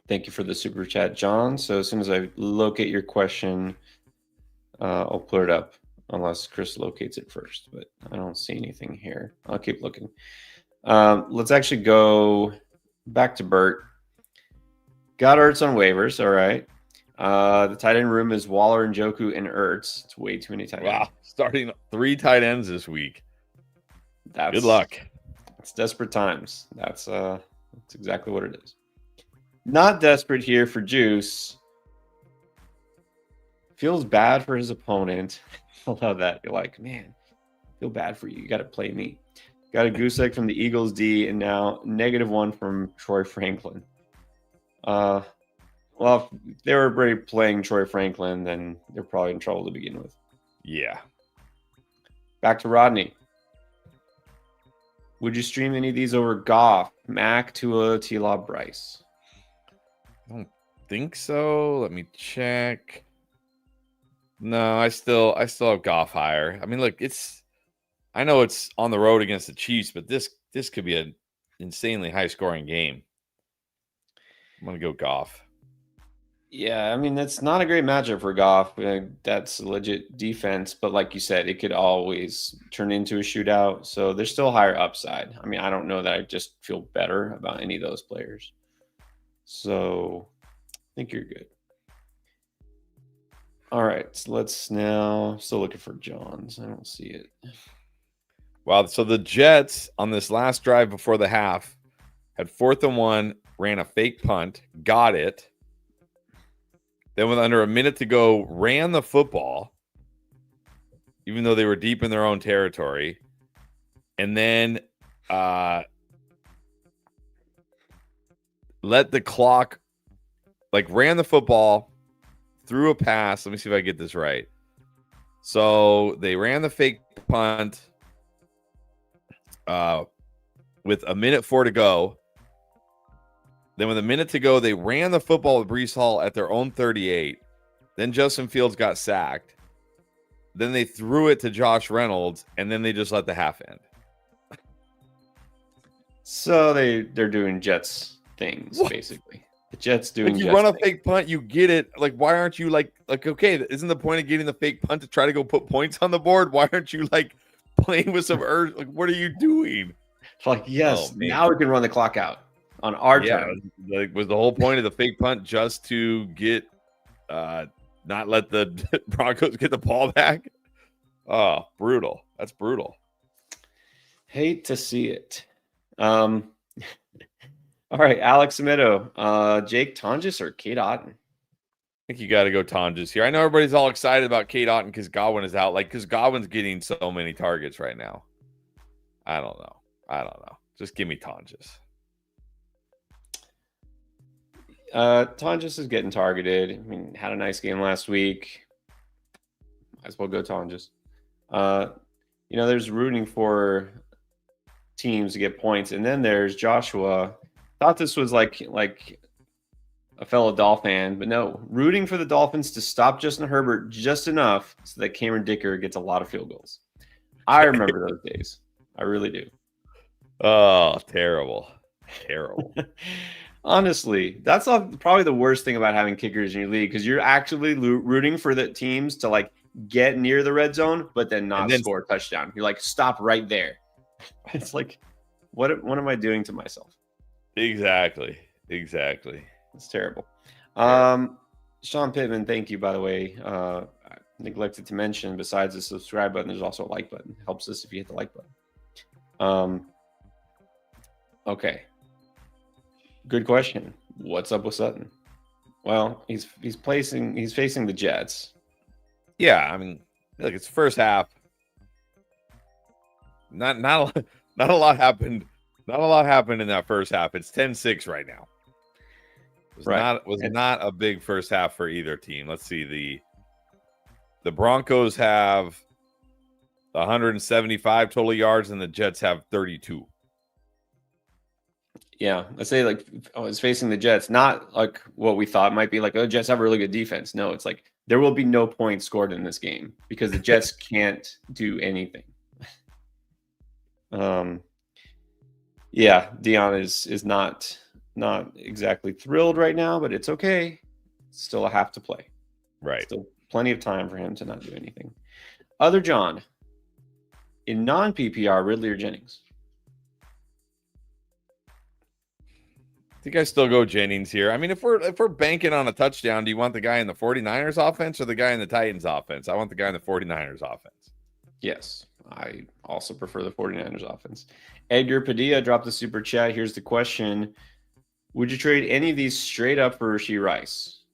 Thank you for the super chat, John. So as soon as I locate your question, I'll put it up, unless Chris locates it first. But I don't see anything here. I'll keep looking. Let's actually go back to Bert. Got Ertz on waivers. All right. The tight end room is Waller, and Njoku, and Ertz. It's way too many tight ends. Wow, starting 3 tight ends this week. Good luck. It's desperate times. That's exactly what it is. Not desperate here for Juice. Feels bad for his opponent. I love that. You're like, man, feel bad for you. You got to play me. Got a goose egg from the Eagles D, and now -1 from Troy Franklin. Well, if they were already playing Troy Franklin, then they're probably in trouble to begin with. Yeah. Back to Rodney. Would you stream any of these over Goff, Mac, Tua, T-Law, Bryce? I don't think so. Let me check. No, I still have Goff higher. I mean, look, I know it's on the road against the Chiefs, but this could be an insanely high scoring game. I'm gonna go Goff. Yeah, I mean, that's not a great matchup for Goff. That's a legit defense, but like you said, it could always turn into a shootout. So there's still higher upside. I mean, I don't know that I just feel better about any of those players. So I think you're good. All right, so let's now still looking for Johns. I don't see it. Wow. So the Jets on this last drive before the half had 4th and 1, ran a fake punt, got it. Then with under a minute to go, ran the football, even though they were deep in their own territory. And then let the clock, ran the football, threw a pass. Let me see if I get this right. So they ran the fake punt with 1:04 to go. Then with a minute to go, they ran the football with Breece Hall at their own 38. Then Justin Fields got sacked. Then they threw it to Josh Reynolds, and then they just let the half end. So they're doing Jets things, basically. The Jets doing. Like you Jets run a things. fake punt, you get it. Like, why aren't you like okay? Isn't the point of getting the fake punt to try to go put points on the board? Why aren't you like playing with some urge? Like, what are you doing? Like, yes, Oh, man. now we can run the clock out on our turn. Like, was the whole point of the fake punt just to get not let the Broncos get the ball back? Oh, brutal. That's brutal. Hate to see it. All right, Alex Meadow, Jake Tonjes or Kate Otten? I think you got to go Tonjes here. I know everybody's all excited about Kate Otten because Godwin is out. Like, because Godwin's getting so many targets right now. I don't know. Just give me Tonjes. Tonjes is getting targeted. I mean, had a nice game last week. Might as well go Tonjes. There's rooting for teams to get points, and then there's Joshua. Thought this was like a fellow Dolphin fan, but no, rooting for the Dolphins to stop Justin Herbert just enough so that Cameron Dicker gets a lot of field goals. I remember those days. I really do. Oh, terrible. Honestly, that's probably the worst thing about having kickers in your league, because you're actually rooting for the teams to like get near the red zone, but then not score a touchdown. You're like, stop right there. It's like, what am I doing to myself? Exactly. It's terrible. Sean Pittman, thank you, by the way. I neglected to mention, besides the subscribe button, there's also a like button. It helps us if you hit the like button. Okay. Good question. What's up with Sutton? Well, he's facing the Jets. Yeah, I mean, look, it's first half. Not a lot happened. Not a lot happened in that first half. It's 10-6 right now. Was not a big first half for either team. Let's see. The Broncos have 175 total yards and the Jets have 32. Yeah, let's say it's facing the Jets, not like what we thought might be like, oh, Jets have a really good defense. No, it's like there will be no points scored in this game because the Jets can't do anything. Yeah, Dion is not exactly thrilled right now, but it's okay. Still a half to play. Right. Still plenty of time for him to not do anything. Other John, in non-PPR, Ridley or Jennings? I think I still go Jennings here. I mean, if we're banking on a touchdown, do you want the guy in the 49ers offense or the guy in the Titans offense? I want the guy in the 49ers offense. Yes, I also prefer the 49ers offense. Edgar Padilla dropped the super chat. Here's the question. Would you trade any of these straight up for Rashee Rice?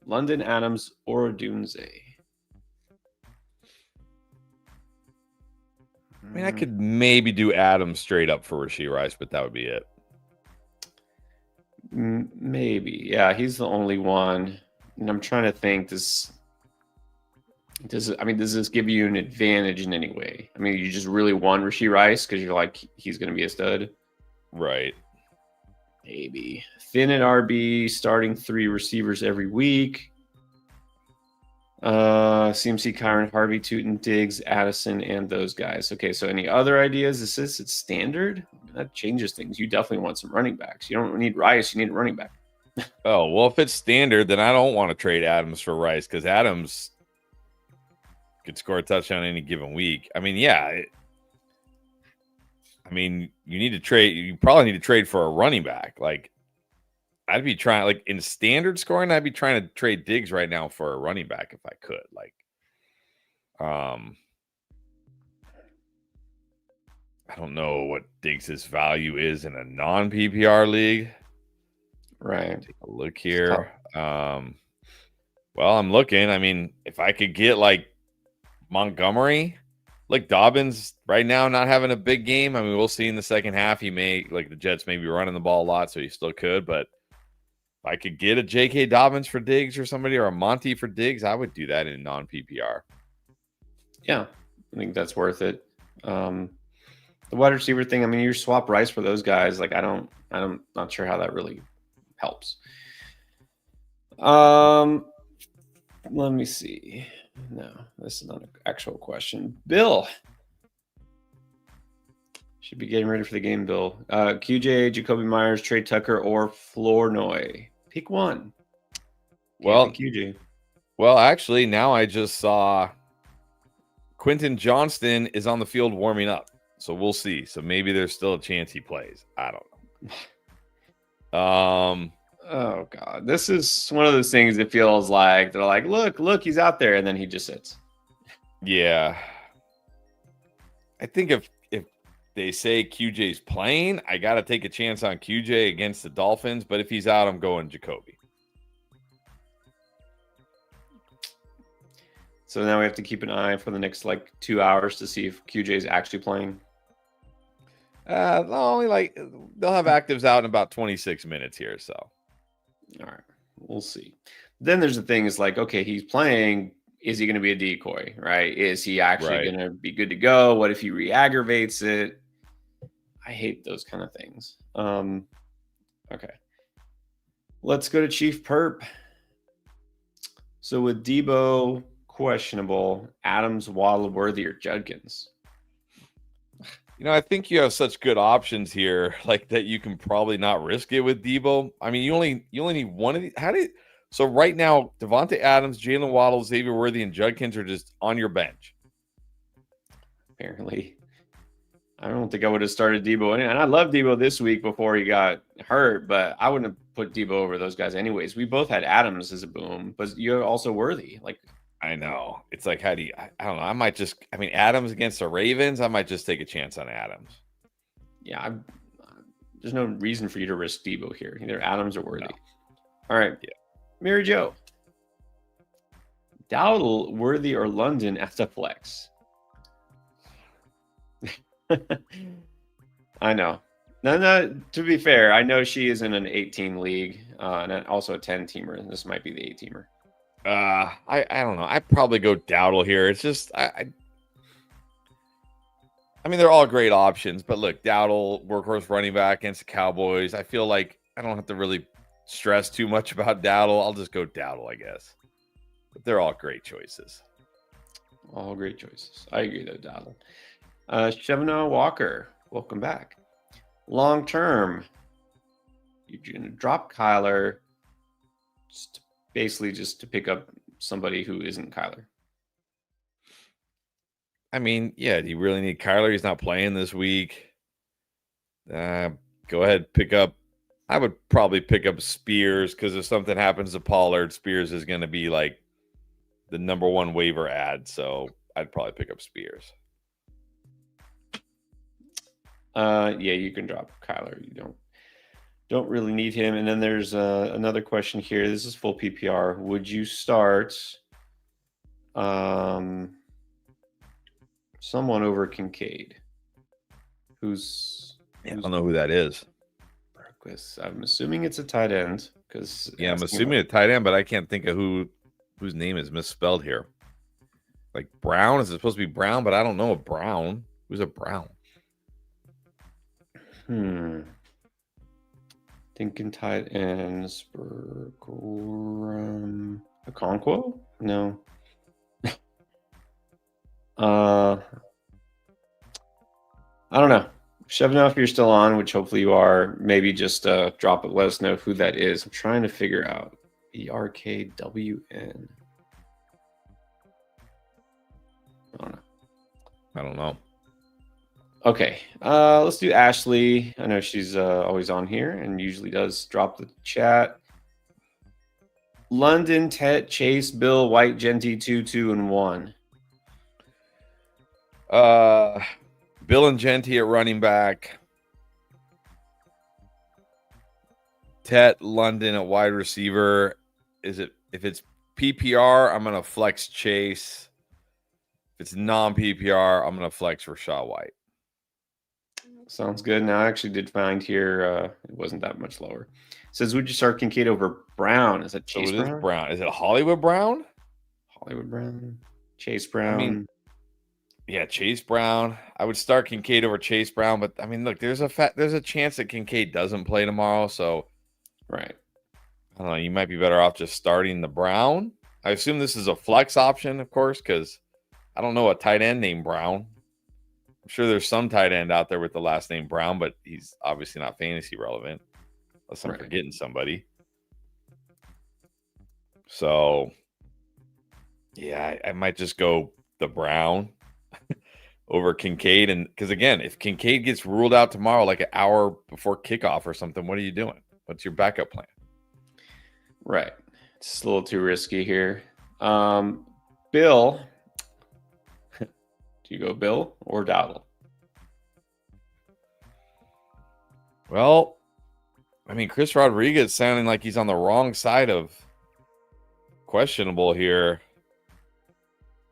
London, Adams, or Dunze? I mean, I could maybe do Adams straight up for Rashee Rice, but that would be it. Maybe. Yeah, he's the only one. And I'm trying to think, does this give you an advantage in any way? I mean, you just really want Rashee Rice because you're like, he's going to be a stud? Right. Maybe. Finn at RB, starting 3 receivers every week. CMC, Kyron, Harvey, Tootin, Diggs, Addison, and those guys. Okay, so any other ideas? It's standard? That changes things. You definitely want some running backs. You don't need Rice, you need a running back. Oh, well, if it's standard, then I don't want to trade Adams for Rice because Adams could score a touchdown any given week. I mean, yeah. You need to trade. You probably need to trade for a running back. Like, I'd be trying, like, in standard scoring, I'd be trying to trade Diggs right now for a running back if I could. Like, I don't know what Diggs' value is in a non-PPR league. Right. Take a look here. Well, I'm looking. I mean, if I could get like Montgomery, like Dobbins right now, not having a big game. I mean, we'll see in the second half. He may, like the Jets may be running the ball a lot, so he still could. But if I could get a J.K. Dobbins for Diggs or somebody, or a Monty for Diggs, I would do that in non-PPR. Yeah, I think that's worth it. The wide receiver thing, I mean, you swap Rice for those guys. Like, I'm not sure how that really helps. Let me see. No, this is not an actual question. Bill. Should be getting ready for the game, Bill. QJ, Jacoby Myers, Trey Tucker, or Flournoy. Pick one. Well, QJ. Well, actually, now I just saw Quentin Johnston is on the field warming up. So we'll see. So maybe there's still a chance he plays. I don't know. Oh God, this is one of those things. It feels like they're like, look, he's out there, and then he just sits. Yeah, I think if they say QJ's playing, I got to take a chance on QJ against the Dolphins. But if he's out, I'm going Jacoby. So now we have to keep an eye for the next 2 hours to see if QJ is actually playing. Only they'll have actives out in about 26 minutes here. So, all right, we'll see. Then there's the thing is okay, he's playing. Is he going to be a decoy, right? Is he actually going to be good to go? What if he re-aggravates it? I hate those kind of things. Okay. Let's go to Chief Perp. So with Debo questionable, Adams, Waddle, Worthy, or Judkins? I think you have such good options here, that you can probably not risk it with Debo. I mean, you only need one of these. So right now, Devontae Adams, Jalen Waddle, Xavier Worthy, and Judkins are just on your bench. Apparently. I don't think I would have started Debo. And I love Debo this week before he got hurt, but I wouldn't have put Debo over those guys anyways. We both had Adams as a boom, but you're also Worthy. I know. It's how do you – I don't know. Adams against the Ravens, I might just take a chance on Adams. Yeah, there's no reason for you to risk Debo here. Either Adams or Worthy. No. All right. Yeah. Mary Jo. Dowdle, Worthy, or London as a flex? I know. No, to be fair, I know she is in an 18 league and also a 10-teamer. This might be the 8-teamer. I don't know. I'd probably go Dowdle here. It's just I mean, they're all great options, but look, Dowdle, workhorse running back against the Cowboys. I feel like I don't have to really stress too much about Dowdle. I'll just go Dowdle, I guess. But they're all great choices. All great choices. I agree, though, Dowdle. Shevna Walker, welcome back. Long term, you're going to drop Kyler basically just to pick up somebody who isn't Kyler. I mean, yeah, do you really need Kyler? He's not playing this week. Go ahead, pick up. I would probably pick up Spears because if something happens to Pollard, Spears is going to be the number one waiver ad. So I'd probably pick up Spears. Yeah, you can drop Kyler. You don't really need him. And then there's another question here. This is full PPR. Would you start someone over Kincaid? I don't know who that is. I'm assuming it's a tight end because I'm assuming a tight end, but I can't think of whose name is misspelled here. Brown, is it supposed to be Brown? But I don't know a Brown. Who's a Brown? Thinking tight ends. Okonkwo? No. I don't know. Shevna, if you're still on, which hopefully you are, maybe just drop it. Let us know who that is. I'm trying to figure out. ERKWN. I don't know. Okay, let's do Ashley. I know she's always on here and usually does drop the chat. London, Tet, Chase, Bill, White, Genty, 2, 2, and 1. Bill and Genty at running back. Tet, London at wide receiver. If it's PPR, I'm gonna flex Chase. If it's non-PPR, I'm gonna flex Rachaad White. Sounds good. Now, I actually did find here it wasn't that much lower. It says, would you start Kincaid over Brown? Is that Chase Brown? Is Brown. Is it Hollywood Brown? Hollywood Brown. Chase Brown. I mean, yeah, Chase Brown. I would start Kincaid over Chase Brown, but I mean, look, there's a chance that Kincaid doesn't play tomorrow, so right. I don't know. You might be better off just starting the Brown. I assume this is a flex option, of course, because I don't know a tight end named Brown. I'm sure there's some tight end out there with the last name Brown, but he's obviously not fantasy relevant unless I'm forgetting somebody. So, yeah, I might just go the Brown over Kincaid. And because, again, if Kincaid gets ruled out tomorrow, like an hour before kickoff or something, what are you doing? What's your backup plan? Right. It's a little too risky here. Bill, do you go Bill or Dowdle? Well, I mean, Chris Rodriguez sounding like he's on the wrong side of questionable here.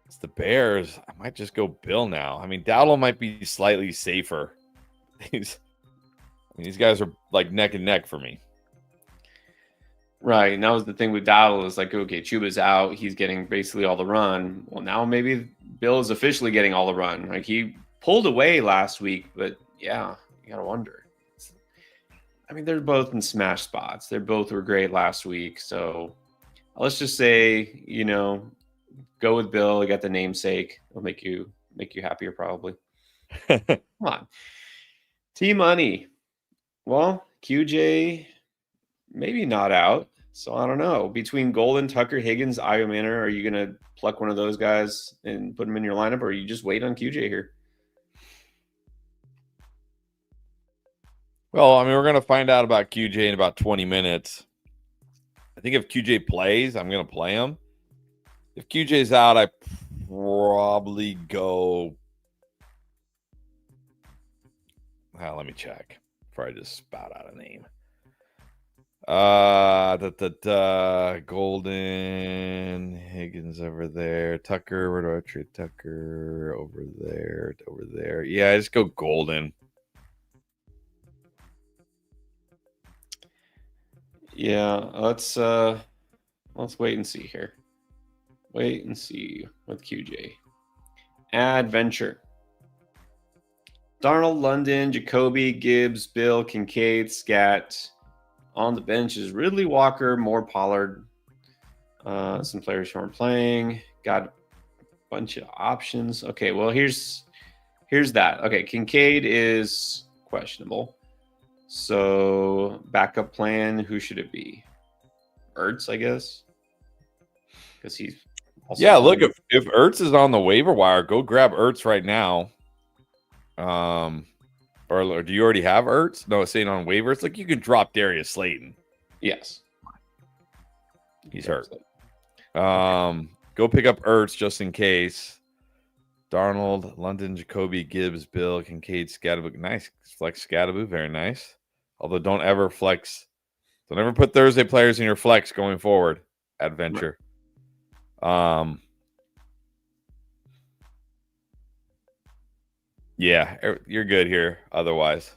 It's the Bears. I might just go Bill now. I mean, Dowdle might be slightly safer. These guys are like neck and neck for me. Right. And that was the thing with Dowdle is like, okay, Chuba's out. He's getting basically all the run. Well, now maybe Bill is officially getting all the run. Like he pulled away last week, but yeah, you got to wonder. I mean, they're both in smash spots. They both were great last week. So let's just say, go with Bill. You got the namesake. It'll make you happier probably. Come on. T-Money. Well, QJ maybe not out. So I don't know. Between Golden, Tucker, Higgins, Io Manor, are you going to pluck one of those guys and put them in your lineup, or you just wait on QJ here? Well, I mean, we're going to find out about QJ in about 20 minutes. I think if QJ plays, I'm going to play him. If QJ's out, I probably go. Let me check before I just spout out a name. Golden, Higgins over there. Tucker, where do I trade Tucker? Over there. Yeah, I just go Golden. Yeah, let's wait and see here. Wait and see with QJ. Adventure. Darnold, London, Jacoby, Gibbs, Bill, Kincaid, Scat. On the bench is Ridley, Walker, Moore, Pollard. Some players who aren't playing. Got a bunch of options. Okay, well here's that. Okay, Kincaid is questionable. So backup plan, who should it be? Ertz, I guess, because he's also look, if Ertz is on the waiver wire, go grab Ertz right now. Or do you already have Ertz? No, it's saying on waivers. Like you can drop Darius Slayton. Yes, he's hurt. Go pick up Ertz just in case. Darnold, London, Jacoby, Gibbs, Bill, Kincaid, Scatterbook. Nice. Flex Scatterbook. Very nice. Although don't ever put Thursday players in your flex going forward. Adventure. Yeah, you're good here otherwise.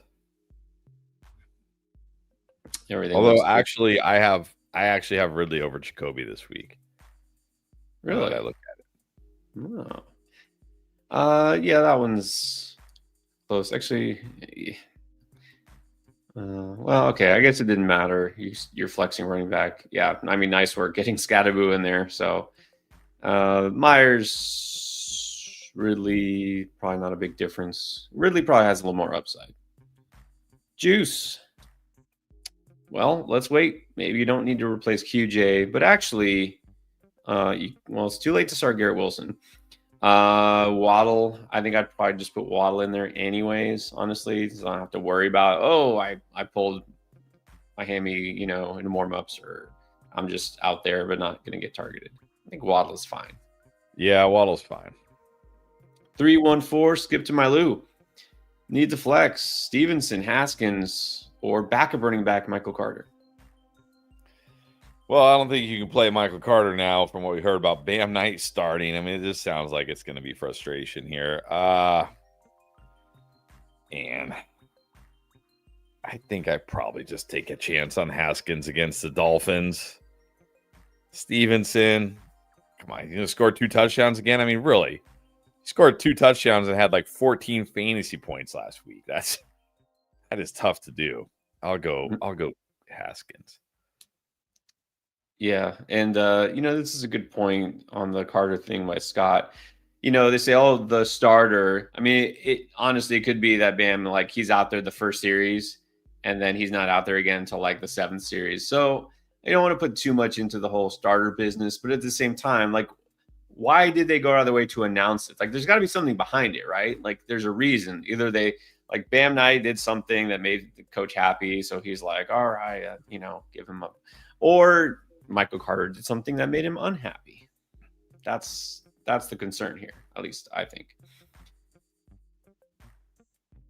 Everything. Although actually I actually have Ridley over Jacoby this week. Really? I look at it. Oh. Yeah, that one's close. Actually, well, okay. I guess it didn't matter. You're flexing running back. Yeah, I mean, nice work getting Scatterbo in there. So Myers, Ridley, probably not a big difference. Ridley probably has a little more upside. Juice. Well, let's wait. Maybe you don't need to replace QJ, but actually, it's too late to start Garrett Wilson. Waddle, I think I'd probably just put Waddle in there anyways, honestly, so I don't have to worry about, I pulled my hammy, in warm-ups, or I'm just out there but not going to get targeted. I think Waddle is fine. Yeah, Waddle's fine. 314, skip to my Lou. Need to flex. Stevenson, Haskins, or backup running back Michael Carter. Well, I don't think you can play Michael Carter now from what we heard about Bam Knight starting. I mean, it just sounds like it's going to be frustration here. And I think I probably just take a chance on Haskins against the Dolphins. Stevenson, come on, he's going to score 2 touchdowns again? I mean, really? He scored 2 touchdowns and had like 14 fantasy points last week. That is tough to do. I'll go Haskins. Yeah, and this is a good point on the Carter thing by Scott. They say, "Oh, the starter." I mean, it honestly it could be that Bam, like he's out there the first series, and then he's not out there again until like the seventh series. So I don't want to put too much into the whole starter business, but at the same time, like, why did they go out of their way to announce it? Like, there's got to be something behind it, right? Like, there's a reason. Either they like Bam Knight did something that made the coach happy, so he's like, "All right, give him up," or Michael Carter did something that made him unhappy. That's the concern here, at least I think.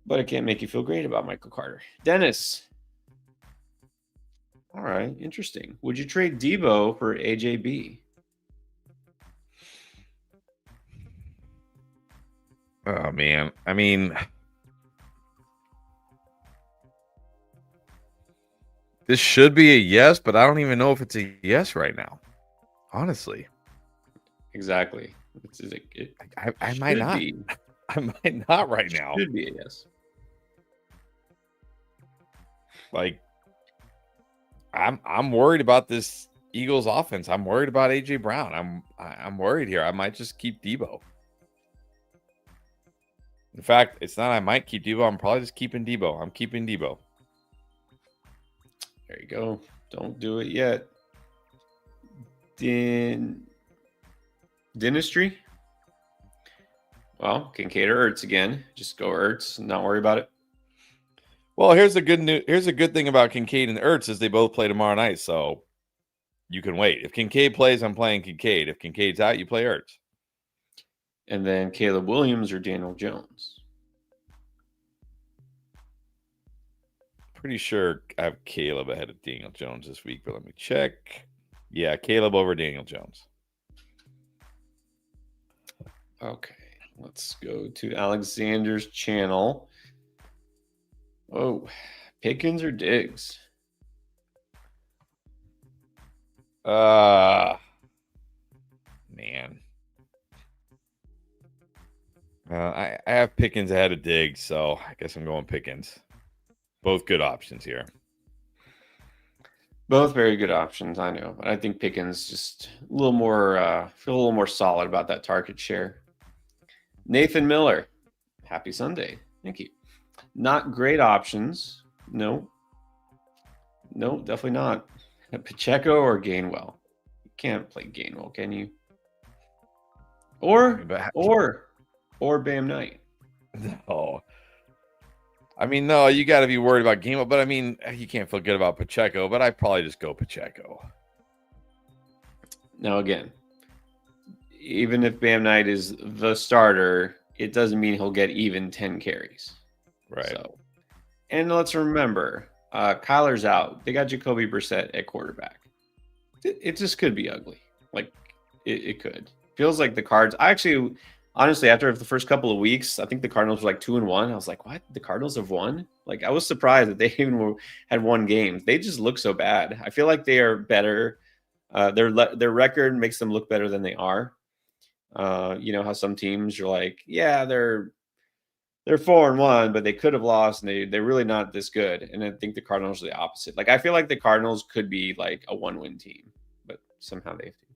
But it can't make you feel great about Michael Carter. Dennis. All right, interesting. Would you trade Debo for AJB? Oh man, I mean, this should be a yes, but I don't even know if it's a yes right now. Honestly, Exactly. I might not. Be. I might not right now. Should be a yes. Like, I'm worried about this Eagles offense. I'm worried about AJ Brown. I'm worried here. I might just keep Debo. In fact, it's not I might keep Debo. I'm probably just keeping Debo. I'm keeping Debo. There you go. Don't do it yet. Dentistry? Well, Kincaid or Ertz again. Just go Ertz and not worry about it. Well, here's a good thing about Kincaid and Ertz is they both play tomorrow night, so you can wait. If Kincaid plays, I'm playing Kincaid. If Kincaid's out, you play Ertz. And then Caleb Williams or Daniel Jones? Pretty sure I have Caleb ahead of Daniel Jones this week, but let me check. Yeah, Caleb over Daniel Jones. Okay, let's go to Alexander's channel. Oh, Pickens or Diggs? Man. I have Pickens ahead of Diggs, so I guess I'm going Pickens. Both good options here. Both very good options, I know, but I think Pickens just a little more feel a little more solid about that target share. Nathan Miller, happy Sunday. Thank you. Not great options. No, definitely not. Pacheco or Gainwell? You can't play Gainwell, can you? Or Bam Knight. No. I mean, no, you got to be worried about Gainwell, but I mean, you can't feel good about Pacheco, but I'd probably just go Pacheco. Now, again, even if Bam Knight is the starter, it doesn't mean he'll get even 10 carries. Right. So, and let's remember, Kyler's out. They got Jacoby Brissett at quarterback. It just could be ugly. Like, it could. Feels like the Cards. Honestly, after the first couple of weeks, I think the Cardinals were like 2-1. I was like, what? The Cardinals have won? Like, I was surprised that they even had won games. They just look so bad. I feel like they are better. Their record makes them look better than they are. You know how some teams are like, yeah, they're 4-1, but they could have lost, and they're really not this good. And I think the Cardinals are the opposite. Like, I feel like the Cardinals could be like a 1-win team, but somehow they have to.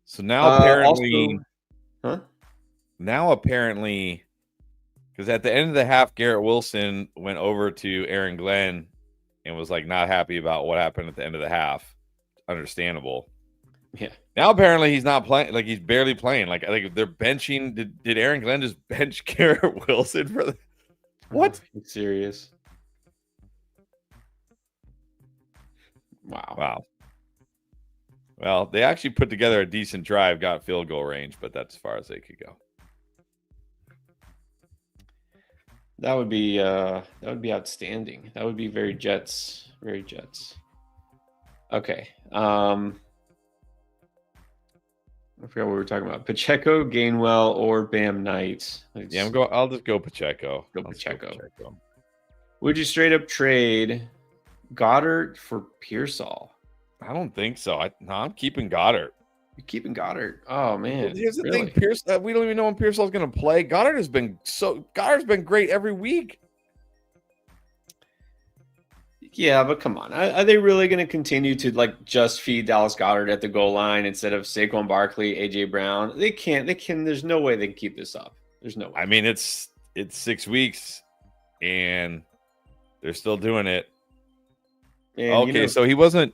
So now apparently, because at the end of the half, Garrett Wilson went over to Aaron Glenn and was like not happy about what happened at the end of the half. Understandable. Yeah. Now apparently he's not playing. Like, he's barely playing. Like, I think they're benching. Did Aaron Glenn just bench Garrett Wilson for the what? It's serious. Wow. Well, they actually put together a decent drive, got field goal range, but that's as far as they could go. That would be outstanding. That would be very Jets. Very Jets. Okay. I forgot what we were talking about. Pacheco, Gainwell, or Bam Knight. I'll just go Pacheco. Pacheco. Would you straight up trade Goddard for Pearsall? I don't think so. I'm keeping Goddard. You're keeping Goddard. Oh man. Here's the thing, we don't even know when Pearsall's going to play. Goddard's been great every week. Yeah, but come on. Are they really going to continue to like just feed Dallas Goddard at the goal line instead of Saquon Barkley, AJ Brown? They can't. They can. There's no way they can keep this up. There's no way. I mean, it's 6 weeks, and they're still doing it. And, okay, so he wasn't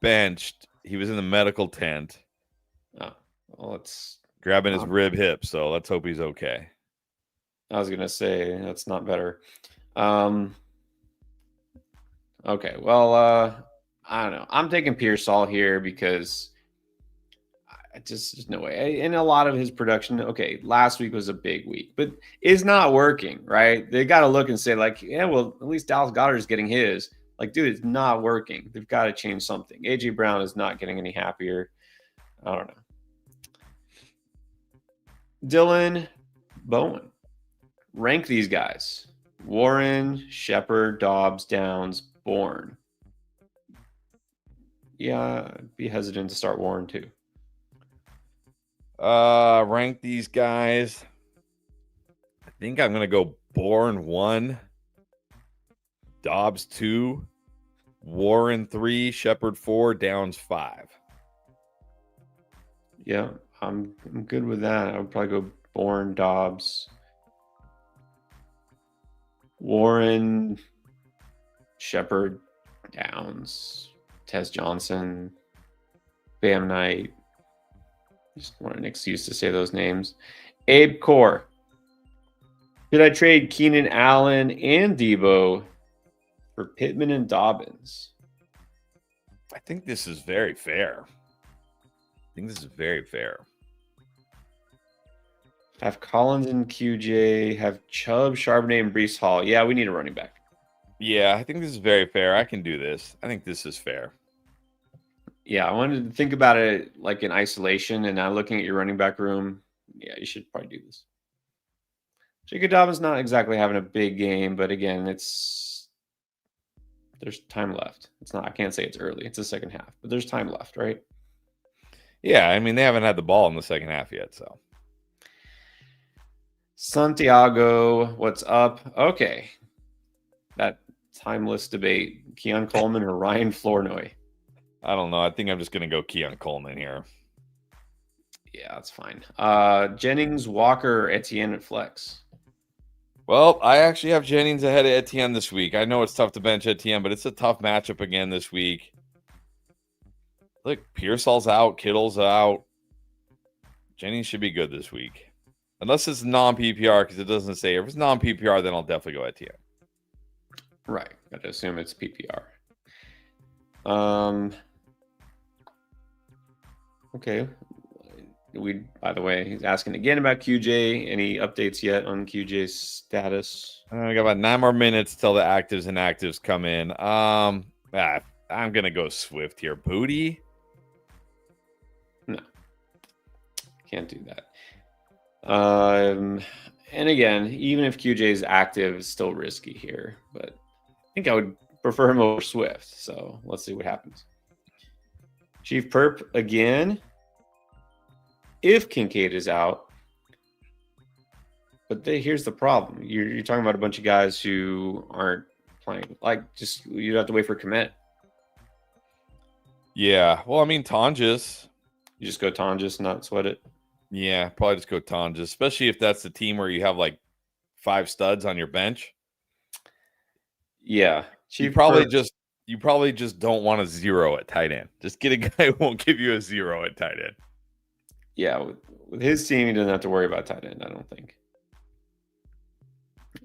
benched. He was in the medical tent. Oh, well, it's grabbing his rib hip. So let's hope he's okay. I was gonna say that's not better. Okay, well, I don't know. I'm taking Pearsall here because there's no way. And a lot of his production, okay, last week was a big week, but it's not working, right? They got to look and say, like, yeah, well, at least Dallas Goddard is getting his. Like, dude, it's not working. They've got to change something. AJ Brown is not getting any happier. I don't know. Dylan Bowen. Rank these guys. Warren, Shepard, Dobbs, Downs, Bourne. Yeah, I'd be hesitant to start Warren too. Rank these guys. I think I'm gonna go Bourne 1, Dobbs 2, Warren 3, Shepard 4, Downs 5. Yeah, I'm good with that. I would probably go Bourne, Dobbs, Warren, Shepard, Downs, Tez Johnson, Bam Knight. Just want an excuse to say those names. Abe Core. Did I trade Keenan Allen and Debo for Pittman and Dobbins? I think this is very fair. Have Collins and QJ, have Chubb, Charbonnet, and Brees Hall. Yeah, we need a running back. Yeah, I think this is very fair. I can do this. I think this is fair. Yeah, I wanted to think about it like in isolation and now looking at your running back room. Yeah, you should probably do this. J.K. Dobbins not exactly having a big game, but again, there's time left. It's not, I can't say it's early. It's the second half, but there's time left, right? Yeah, I mean, they haven't had the ball in the second half yet, so. Santiago, what's up? Okay. That timeless debate. Keon Coleman or Ryan Flournoy? I don't know. I think I'm just going to go Keon Coleman here. Yeah, that's fine. Jennings, Walker, Etienne at flex. Well, I actually have Jennings ahead of Etienne this week. I know it's tough to bench Etienne, but it's a tough matchup again this week. Look, Pearsall's out. Kittle's out. Jennings should be good this week. Unless it's non-PPR, because it doesn't say. If it's non-PPR, then I'll definitely go Etienne. Right. Got to assume it's PPR. Okay. By the way, he's asking again about QJ. Any updates yet on QJ's status? I got about 9 more minutes till the actives and inactives come in. I'm gonna go Swift here. Booty? No, can't do that. And again, even if QJ is active, it's still risky here. But I think I would prefer him over Swift. So let's see what happens. Chief Perp again. If Kincaid is out, but here's the problem: you're talking about a bunch of guys who aren't playing. Like, just you have to wait for commit. Yeah, well, I mean, Tonjes. You just go Tonjes, not sweat it. Yeah, probably just go Tonjes, especially if that's the team where you have like 5 studs on your bench. Yeah, you probably just don't want a 0 at tight end. Just get a guy who won't give you a 0 at tight end. Yeah, with his team, he doesn't have to worry about tight end, I don't think.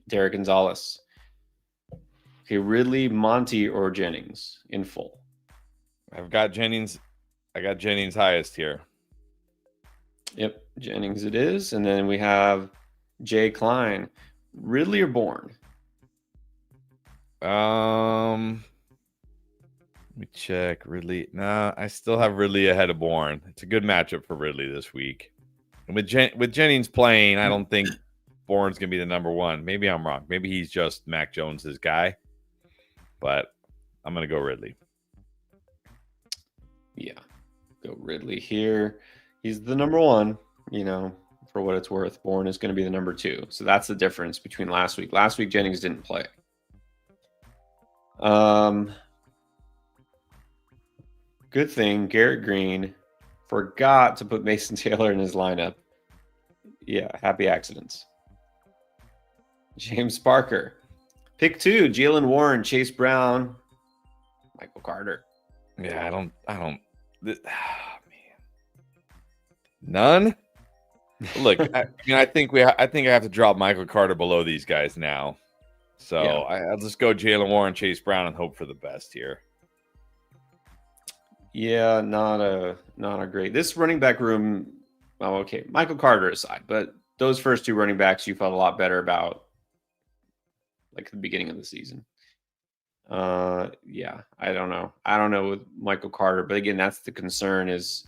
Derek Gonzalez. Okay, Ridley, Monty, or Jennings in full. I got Jennings highest here. Yep, Jennings it is. And then we have Jay Klein. Ridley or Bourne? Let me check. Ridley. Nah, I still have Ridley ahead of Bourne. It's a good matchup for Ridley this week. And with Jennings playing, I don't think Bourne's going to be the number 1. Maybe I'm wrong. Maybe he's just Mac Jones's guy. But I'm going to go Ridley. Yeah, go Ridley here. He's the number 1, for what it's worth. Bourne is going to be the number 2. So that's the difference between last week. Last week, Jennings didn't play. Good thing Garrett Green forgot to put Mason Taylor in his lineup. Yeah, happy accidents. James Parker. Pick 2, Jalen Warren, Chase Brown, Michael Carter. Yeah, I don't. Man. None. Look, I think I have to drop Michael Carter below these guys now. So Yeah. I'll just go Jalen Warren, Chase Brown, and hope for the best here. Yeah, not a great. This running back room. Oh, okay, Michael Carter aside, but those first 2 running backs you felt a lot better about, like the beginning of the season. Yeah, I don't know with Michael Carter, but again, that's the concern is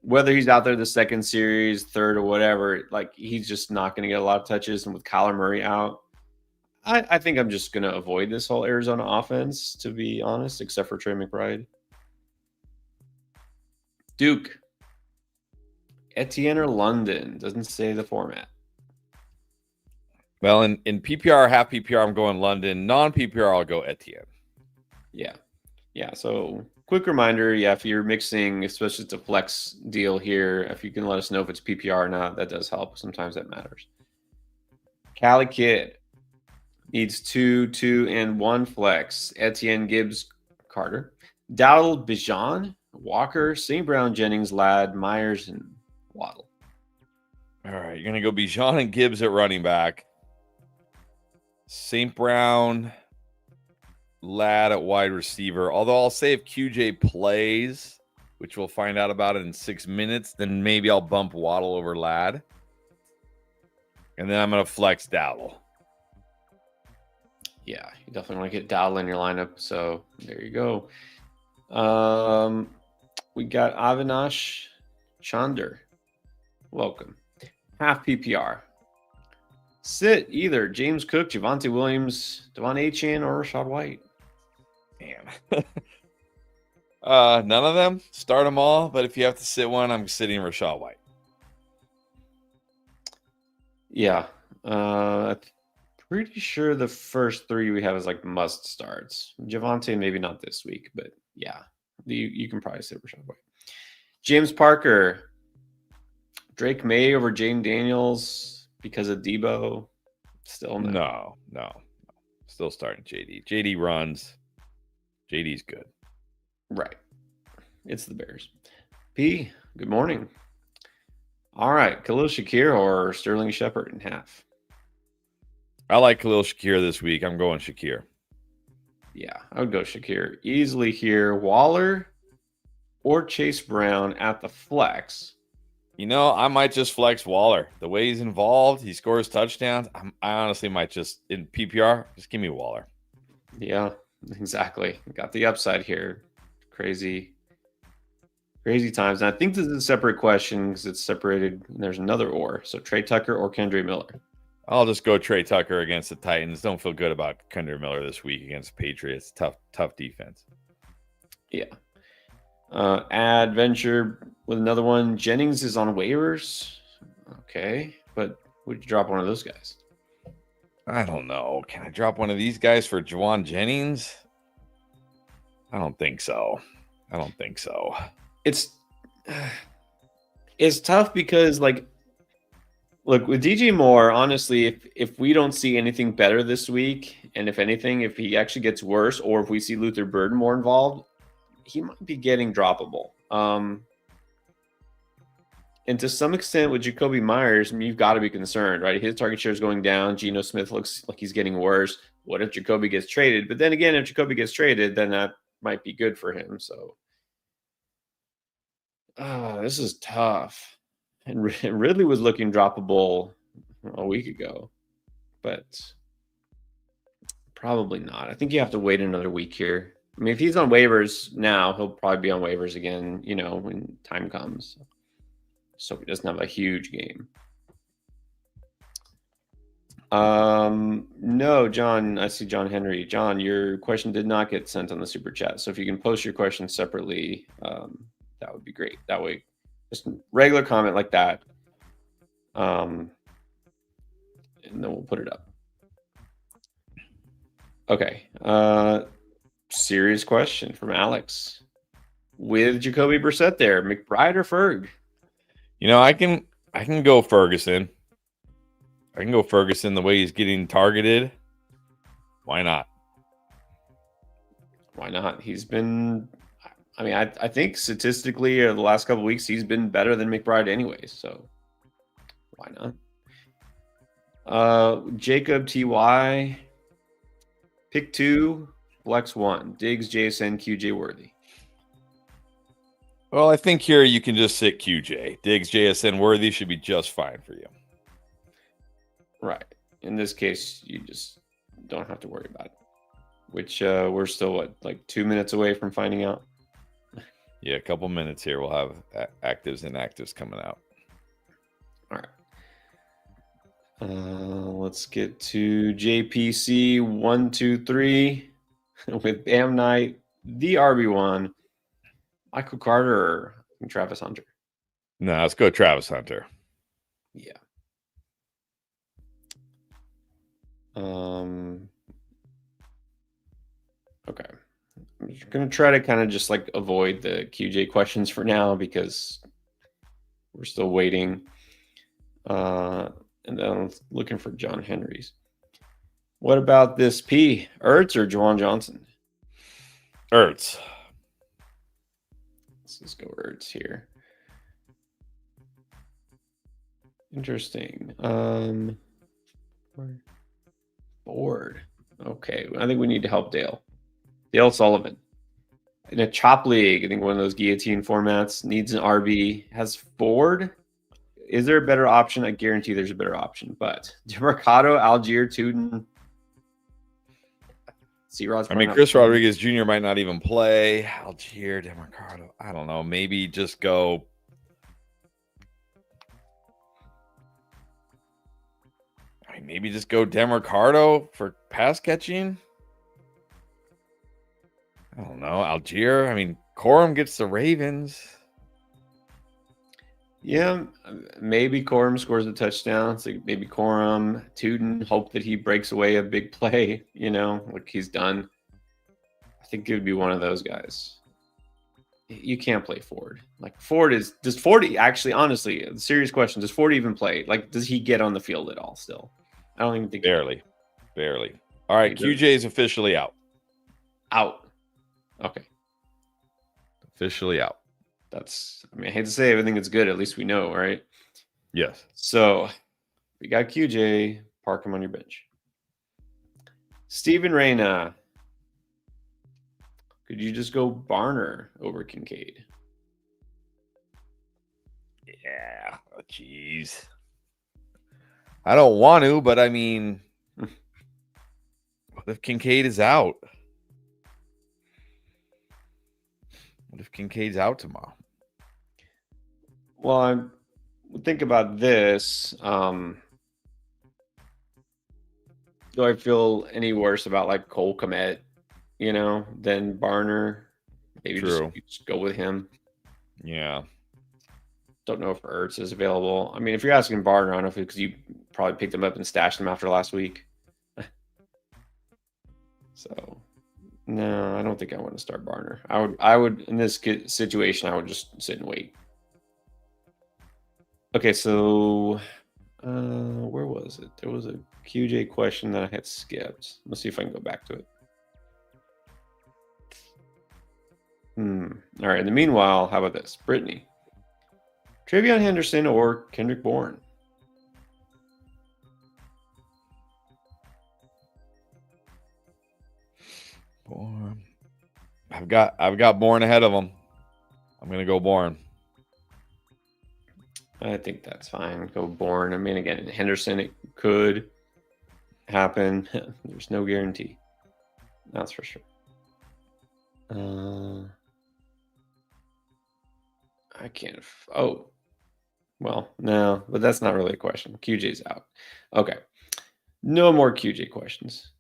whether he's out there the second series, third, or whatever. Like he's just not going to get a lot of touches, and with Kyler Murray out, I think I'm just going to avoid this whole Arizona offense, to be honest, except for Trey McBride. Duke. Etienne or London. Doesn't say the format. Well, in PPR, half PPR, I'm going London. Non-PPR, I'll go Etienne. Yeah. Yeah. So quick reminder, if you're mixing, especially it's a flex deal here, if you can let us know if it's PPR or not, that does help. Sometimes that matters. Cali Kid needs 2, 2, and 1 flex. Etienne, Gibbs, Carter. Dowdle, Bijan, Walker, St. Brown, Jennings, Ladd, Myers, and Waddle. All right, you're going to go Bijan and Gibbs at running back. St. Brown, Ladd at wide receiver. Although I'll say if QJ plays, which we'll find out about in 6 minutes, then maybe I'll bump Waddle over Ladd. And then I'm going to flex Dowdle. Yeah, you definitely want to get Dowdle in your lineup. So there you go. We got Avinash Chander. Welcome. Half PPR. Sit either James Cook, Javonte Williams, Devon Achane, or Rashad White. Man. None of them. Start them all. But if you have to sit one, I'm sitting Rashad White. Yeah. Pretty sure the first 3 we have is like must starts. Javonte, maybe not this week, but yeah. You can probably sit Rashad White. James Parker. Drake May over Jaden Daniels because of Debo. Still no. Still starting JD. JD runs. JD's good. Right. It's the Bears. P, good morning. All right. Khalil Shakir or Sterling Shepard in half? I like Khalil Shakir this week. I'm going Shakir. Yeah, I would go Shakir easily here. Waller or Chase Brown at the flex. You know, I might just flex Waller. The way he's involved, he scores touchdowns. I honestly might just, in PPR, just give me Waller. Yeah, exactly. Got the upside here. Crazy times. And I think this is a separate question because it's separated. There's another or. So Trey Tucker or Kendre Miller. I'll just go Trey Tucker against the Titans. Don't feel good about Kendre Miller this week against Patriots. Tough defense. Yeah. Adventure with another one. Jennings is on waivers. Okay. But would you drop one of those guys? I don't know. Can I drop one of these guys for Juwan Jennings? I don't think so. It's tough because, like, look, with DJ Moore, honestly, if we don't see anything better this week, and if anything, if he actually gets worse, or if we see Luther Burden more involved, he might be getting droppable. And to some extent with Jacoby Myers, I mean, you've got to be concerned, right? His target share is going down. Geno Smith looks like he's getting worse. What if Jacoby gets traded? But then again, if Jacoby gets traded, then that might be good for him. So this is tough. And Ridley was looking droppable a week ago, but probably not. I think you have to wait another week here. I mean, if he's on waivers now, he'll probably be on waivers again, when time comes. So he doesn't have a huge game. No, John, I see John Henry. John, your question did not get sent on the super chat. So if you can post your question separately, that would be great. That way, just a regular comment like that. And then we'll put it up. Okay. Serious question from Alex. With Jacoby Brissett there, McBride or Ferg? I can go Ferguson. I can go Ferguson the way he's getting targeted. Why not? Why not? He's been. I mean, I think statistically, the last couple of weeks, he's been better than McBride anyways. So why not? Jacob Ty, pick 2, flex 1, Diggs, JSN, QJ Worthy. Well, I think here you can just sit QJ. Diggs, JSN, Worthy should be just fine for you. Right. In this case, you just don't have to worry about it. Which we're still, like 2 minutes away from finding out? Yeah, a couple minutes here. We'll have actives and inactives coming out. All right. Let's get to JPC 123 with Bam Knight, the RB1, Michael Carter, and Travis Hunter. No, let's go Travis Hunter. Yeah. Okay. I'm just gonna try to kind of just like avoid the QJ questions for now because we're still waiting. And then I'm looking for John Henry's. What about this P? Ertz or Juwan Johnson? Ertz. Let's just go Ertz here. Interesting. Board. Okay. I think we need to help Dale. Dale Sullivan. In a chop league, I think one of those guillotine formats needs an RB. Has Ford. Is there a better option? I guarantee there's a better option. But DeMarcado, Algier, Tuden. I mean, Chris Rodriguez Jr. might not even play. Algier, DeMarcado. I don't know. Maybe just go. I mean, maybe just go DeMarcado for pass catching. I don't know. Algier. I mean, Corum gets the Ravens. Yeah, maybe Corum scores a touchdown. So maybe Corum, Tuden, hope that he breaks away a big play, like he's done. I think it would be one of those guys. You can't play Ford. Like does Ford actually, honestly, serious question, does Ford even play? Like, does he get on the field at all still? I don't even think. Barely. All right, QJ is officially out. Out. Okay. Officially out. I hate to say everything that's good. At least we know, right? Yes. So we got QJ. Park him on your bench. Steven Reyna. Could you just go Barner over Kincaid? Yeah. Oh, jeez. I don't want to, but I mean, what if Kincaid is out? What if Kincaid's out tomorrow? Well, I think about this. Do I feel any worse about like Cole Kmet, than Barner? Maybe just go with him. Yeah. Don't know if Ertz is available. I mean, if you're asking Barner, I don't know if it's because you probably picked him up and stashed him after last week. So, no, I don't think I want to start Barner. I would in this situation, I would just sit and wait. Okay, so where was it? There was a QJ question that I had skipped. Let's see if I can go back to it. All right. In the meanwhile, how about this? Brittany. Travion Henderson or Kendrick Bourne? Bourne. I've got Bourne ahead of him. I'm gonna go Bourne. I think that's fine. Go Bourne. I mean, again, Henderson, it could happen. There's no guarantee. That's for sure. I can't. Oh, well, no, but that's not really a question. QJ's out. Okay. No more QJ questions.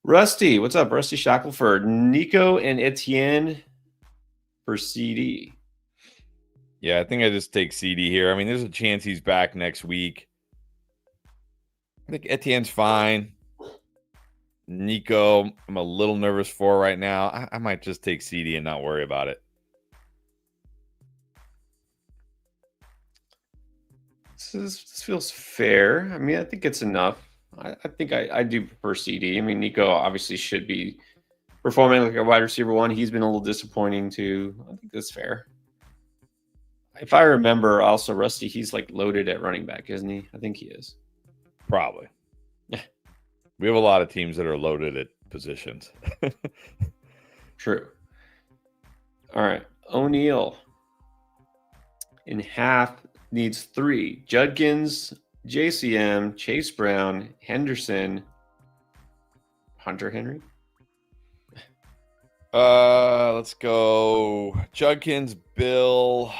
Rusty, what's up? Rusty Shackelford. Nico and Etienne for CD. Yeah, I think I just take CD here. I mean, there's a chance he's back next week. I think Etienne's fine. Nico, I'm a little nervous for right now. I might just take CD and not worry about it. This feels fair. I mean, I think it's enough. I think I do prefer CD. I mean, Nico obviously should be performing like a wide receiver one. He's been a little disappointing too. I think that's fair. If I remember, also Rusty, he's like loaded at running back, isn't he? I think he is. Probably. Yeah. We have a lot of teams that are loaded at positions. True. All right. O'Neal in half needs 3. Judkins, JCM, Chase Brown, Henderson, Hunter Henry. Let's go Judkins, Bill.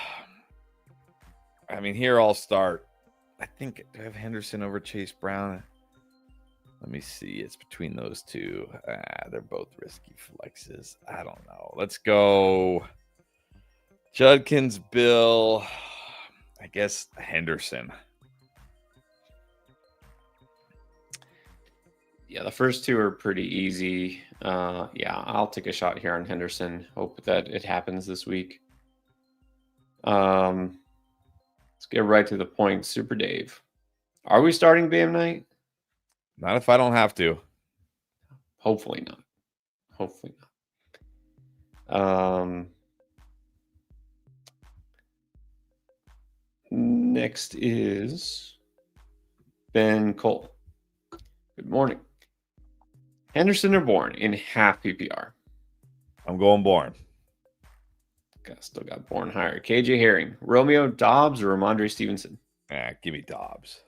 I mean, here I'll start. I think do I have Henderson over Chase Brown. Let me see. It's between those two. They're both risky flexes. I don't know. Let's go Judkins, Bill. I guess Henderson. Yeah, the first two are pretty easy. Yeah, I'll take a shot here on Henderson. Hope that it happens this week. Let's get right to the point. Super Dave. Are we starting Bam Knight? Not if I don't have to. Hopefully not. Hopefully not. Next is Ben Cole. Good morning. Henderson or Bourne in half PPR? I'm going Bourne. Still got Bourne higher. KJ Herring, Romeo Dobbs or Ramondre Stevenson? Give me Dobbs.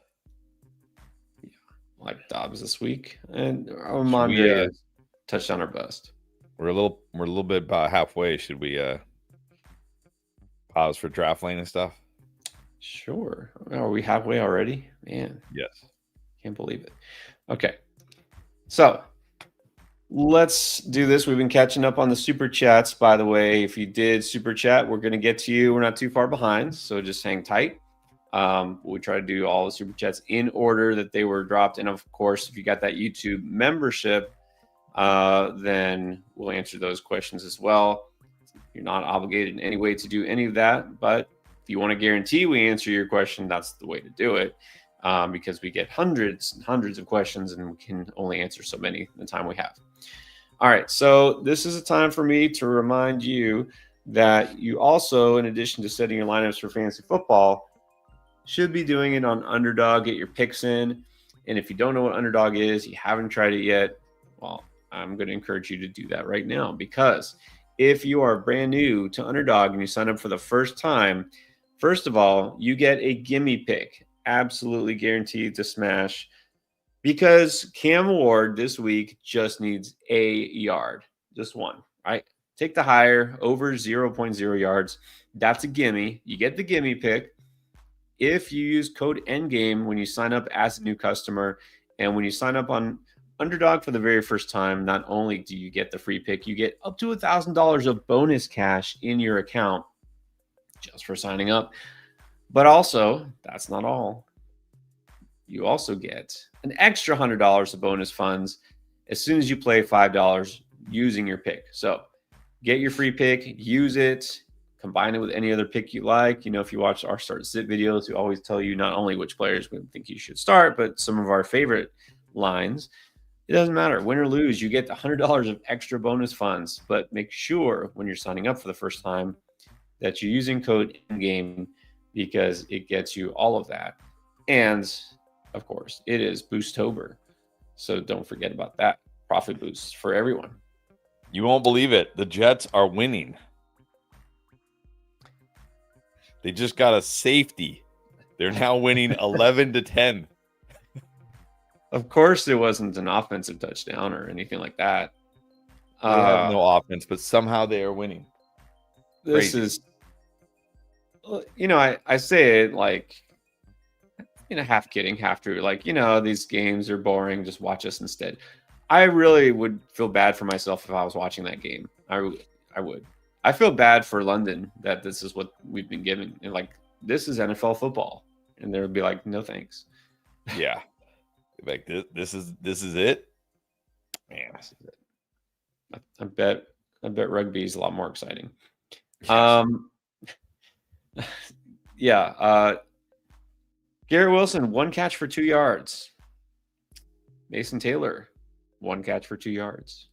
Yeah, I like Dobbs this week, and Ramondre is touchdown or bust. We're a little bit about halfway. Should we pause for draft lane and stuff? Sure. Are we halfway already? Man. Yes. Can't believe it. Okay. So let's do this. We've been catching up on the super chats. By the way, if you did super chat, we're going to get to you. We're not too far behind, so just hang tight. We try to do all the super chats in order that they were dropped. And of course, if you got that YouTube membership, then we'll answer those questions as well. You're not obligated in any way to do any of that, but if you want to guarantee we answer your question, that's the way to do it. Because we get hundreds and hundreds of questions and we can only answer so many in the time we have. All right, so this is a time for me to remind you that you also, in addition to setting your lineups for fantasy football, should be doing it on Underdog. Get your picks in. And if you don't know what Underdog is, you haven't tried it yet, well, I'm going to encourage you to do that right now, because if you are brand new to Underdog and you sign up for the first time, first of all, you get a gimme pick. Absolutely guaranteed to smash, because Cam Ward this week just needs a yard, just one, right? Take the higher, over 0.0 yards. That's a gimme. You get the gimme pick if you use code ENDGAME when you sign up as a new customer. And when you sign up on Underdog for the very first time, not only do you get the free pick, you get up to $1,000 of bonus cash in your account just for signing up. But also, that's not all. You also get an extra $100 of bonus funds as soon as you play $5 using your pick. So get your free pick, use it, combine it with any other pick you like. You know, if you watch our start sit videos, we always tell you not only which players we think you should start, but some of our favorite lines. It doesn't matter, win or lose, you get the $100 of extra bonus funds. But make sure when you're signing up for the first time that you're using code ENDGAME, because it gets you all of that. And of course, it is Boosttober, so don't forget about that. Profit boosts for everyone. You won't believe it. The Jets are winning. They just got a safety. They're now winning 11-10. Of course, it wasn't an offensive touchdown or anything like that. They have no offense, but somehow they are winning. This Crazy. is, you know, I say it like, you know, half kidding, half true. Like, you know, these games are boring. Just watch us instead. I really would feel bad for myself if I was watching that game. I would. I feel bad for London that this is what we've been given. And like, this is NFL football, and they would be like, no thanks. Yeah, like this is it. Man, I bet rugby is a lot more exciting. yes. Yeah. Garrett Wilson, 1 catch for 2 yards. Mason Taylor, 1 catch for 2 yards.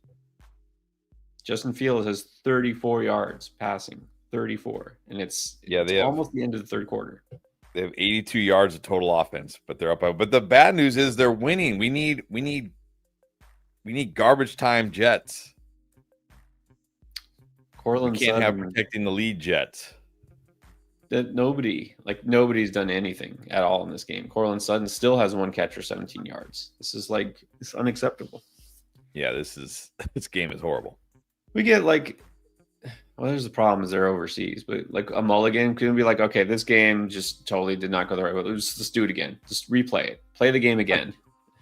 Justin Fields has 34 yards passing, 34, and it's almost the end of the third quarter. They have 82 yards of total offense, but they're up. But the bad news is they're winning. We need garbage time Jets. Cortland we can't have Sutton, protecting the lead Jets. That nobody's done anything at all in this game. Cortland Sutton still has 1 catch for 17 yards. It's unacceptable. Yeah, this game is horrible. We get there's the problem is they're overseas, but like a mulligan could be like, okay, this game just totally did not go the right way. Let's do it again. Just replay it. Play the game again.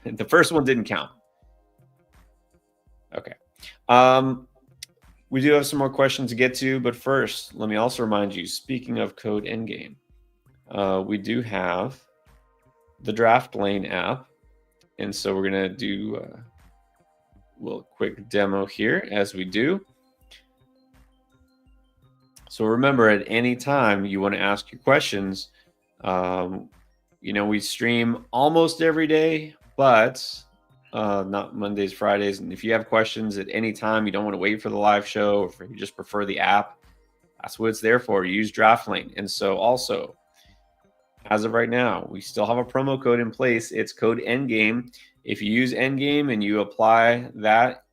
The first one didn't count. Okay. We do have some more questions to get to, but first, let me also remind you, speaking of Code Endgame, we do have the Draft Lane app. And so we're going to do a little quick demo here as we do. So remember, at any time you want to ask your questions, we stream almost every day, but not Mondays, Fridays. And if you have questions at any time, you don't want to wait for the live show, or if you just prefer the app, that's what it's there for. Use Draft Lane. And so also, as of right now, we still have a promo code in place. It's code Endgame. If you use Endgame and you apply that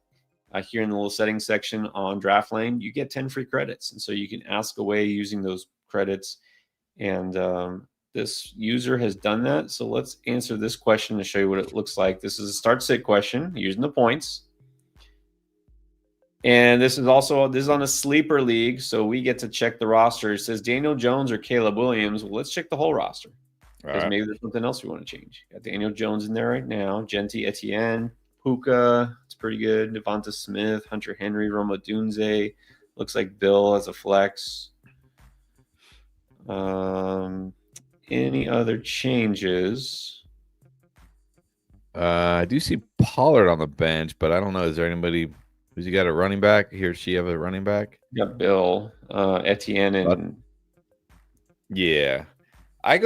here in the little settings section on Draft Lane, you get 10 free credits. And so you can ask away using those credits. And this user has done that. So let's answer this question to show you what it looks like. This is a start-sit question using the points. And this is on a sleeper league, so we get to check the roster. It says Daniel Jones or Caleb Williams. Well, let's check the whole roster, because maybe there's something else we want to change. Got Daniel Jones in there right now. Genty Etienne, Puka, it's pretty good. Devonta Smith, Hunter Henry, Roma Dunze. Looks like Bill as a flex. Any other changes? I do see Pollard on the bench, but I don't know. Is there anybody? Who's he got a running back? He or she have a running back? Got Bill, Etienne, and yeah. I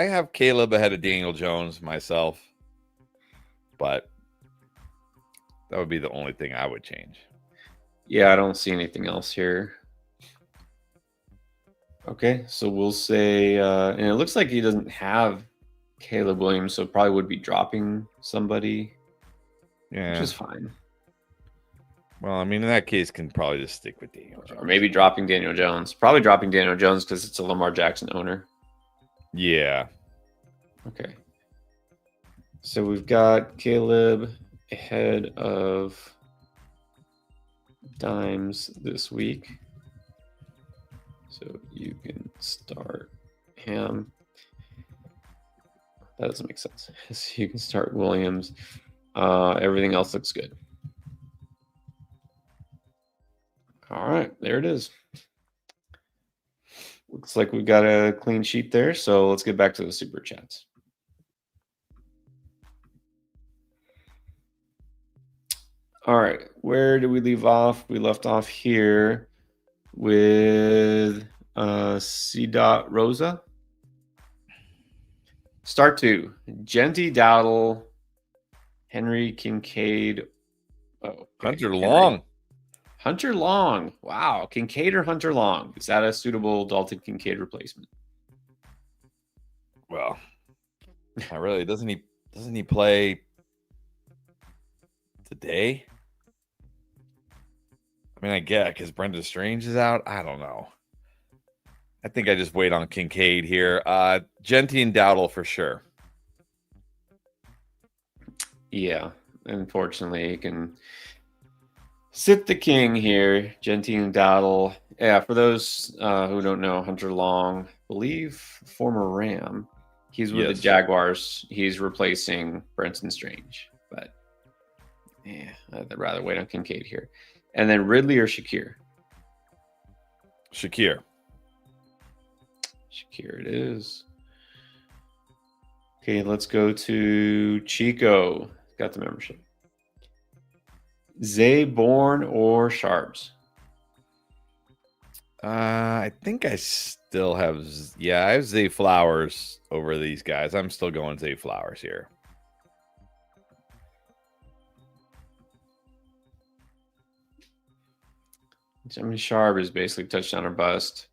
have Caleb ahead of Daniel Jones myself, but that would be the only thing I would change. Yeah, I don't see anything else here. Okay, so we'll say, and it looks like he doesn't have Caleb Williams, so probably would be dropping somebody, which is fine. Well, I mean, in that case, can probably just stick with Daniel Jones. Or maybe dropping Daniel Jones. Probably dropping Daniel Jones because it's a Lamar Jackson owner. Yeah. Okay. So we've got Caleb ahead of Dimes this week. So you can start him. That doesn't make sense. So you can start Williams. Everything else looks good. All right, there it is. Looks like we've got a clean sheet there. So let's get back to the super chats. All right, where did we leave off? We left off here with C. Rosa. Start 2. Genty Dowdle, Henry Kincaid. Okay. Hunter Long. Hunter Long. Wow. Kincaid or Hunter Long? Is that a suitable Dalton Kincaid replacement? Well, not really. Doesn't he play today? I mean, I get because Brendan Strange is out. I don't know. I think I just wait on Kincaid here. Genty and Dowdle for sure. Yeah. Unfortunately, he can sit the king here. Genty and Dowdle. Yeah, for those who don't know, Hunter Long, I believe former Ram. He's with the Jaguars. He's replacing Brenton Strange. But yeah, I'd rather wait on Kincaid here. And then Ridley or Shakir? Shakir. Shakir it is. Okay, let's go to Chico. Got the membership. Zay Bourne or Sharps? I think I still have, I have Zay Flowers over these guys. I'm still going Zay Flowers here. Jimmy Sharp is basically touchdown or bust.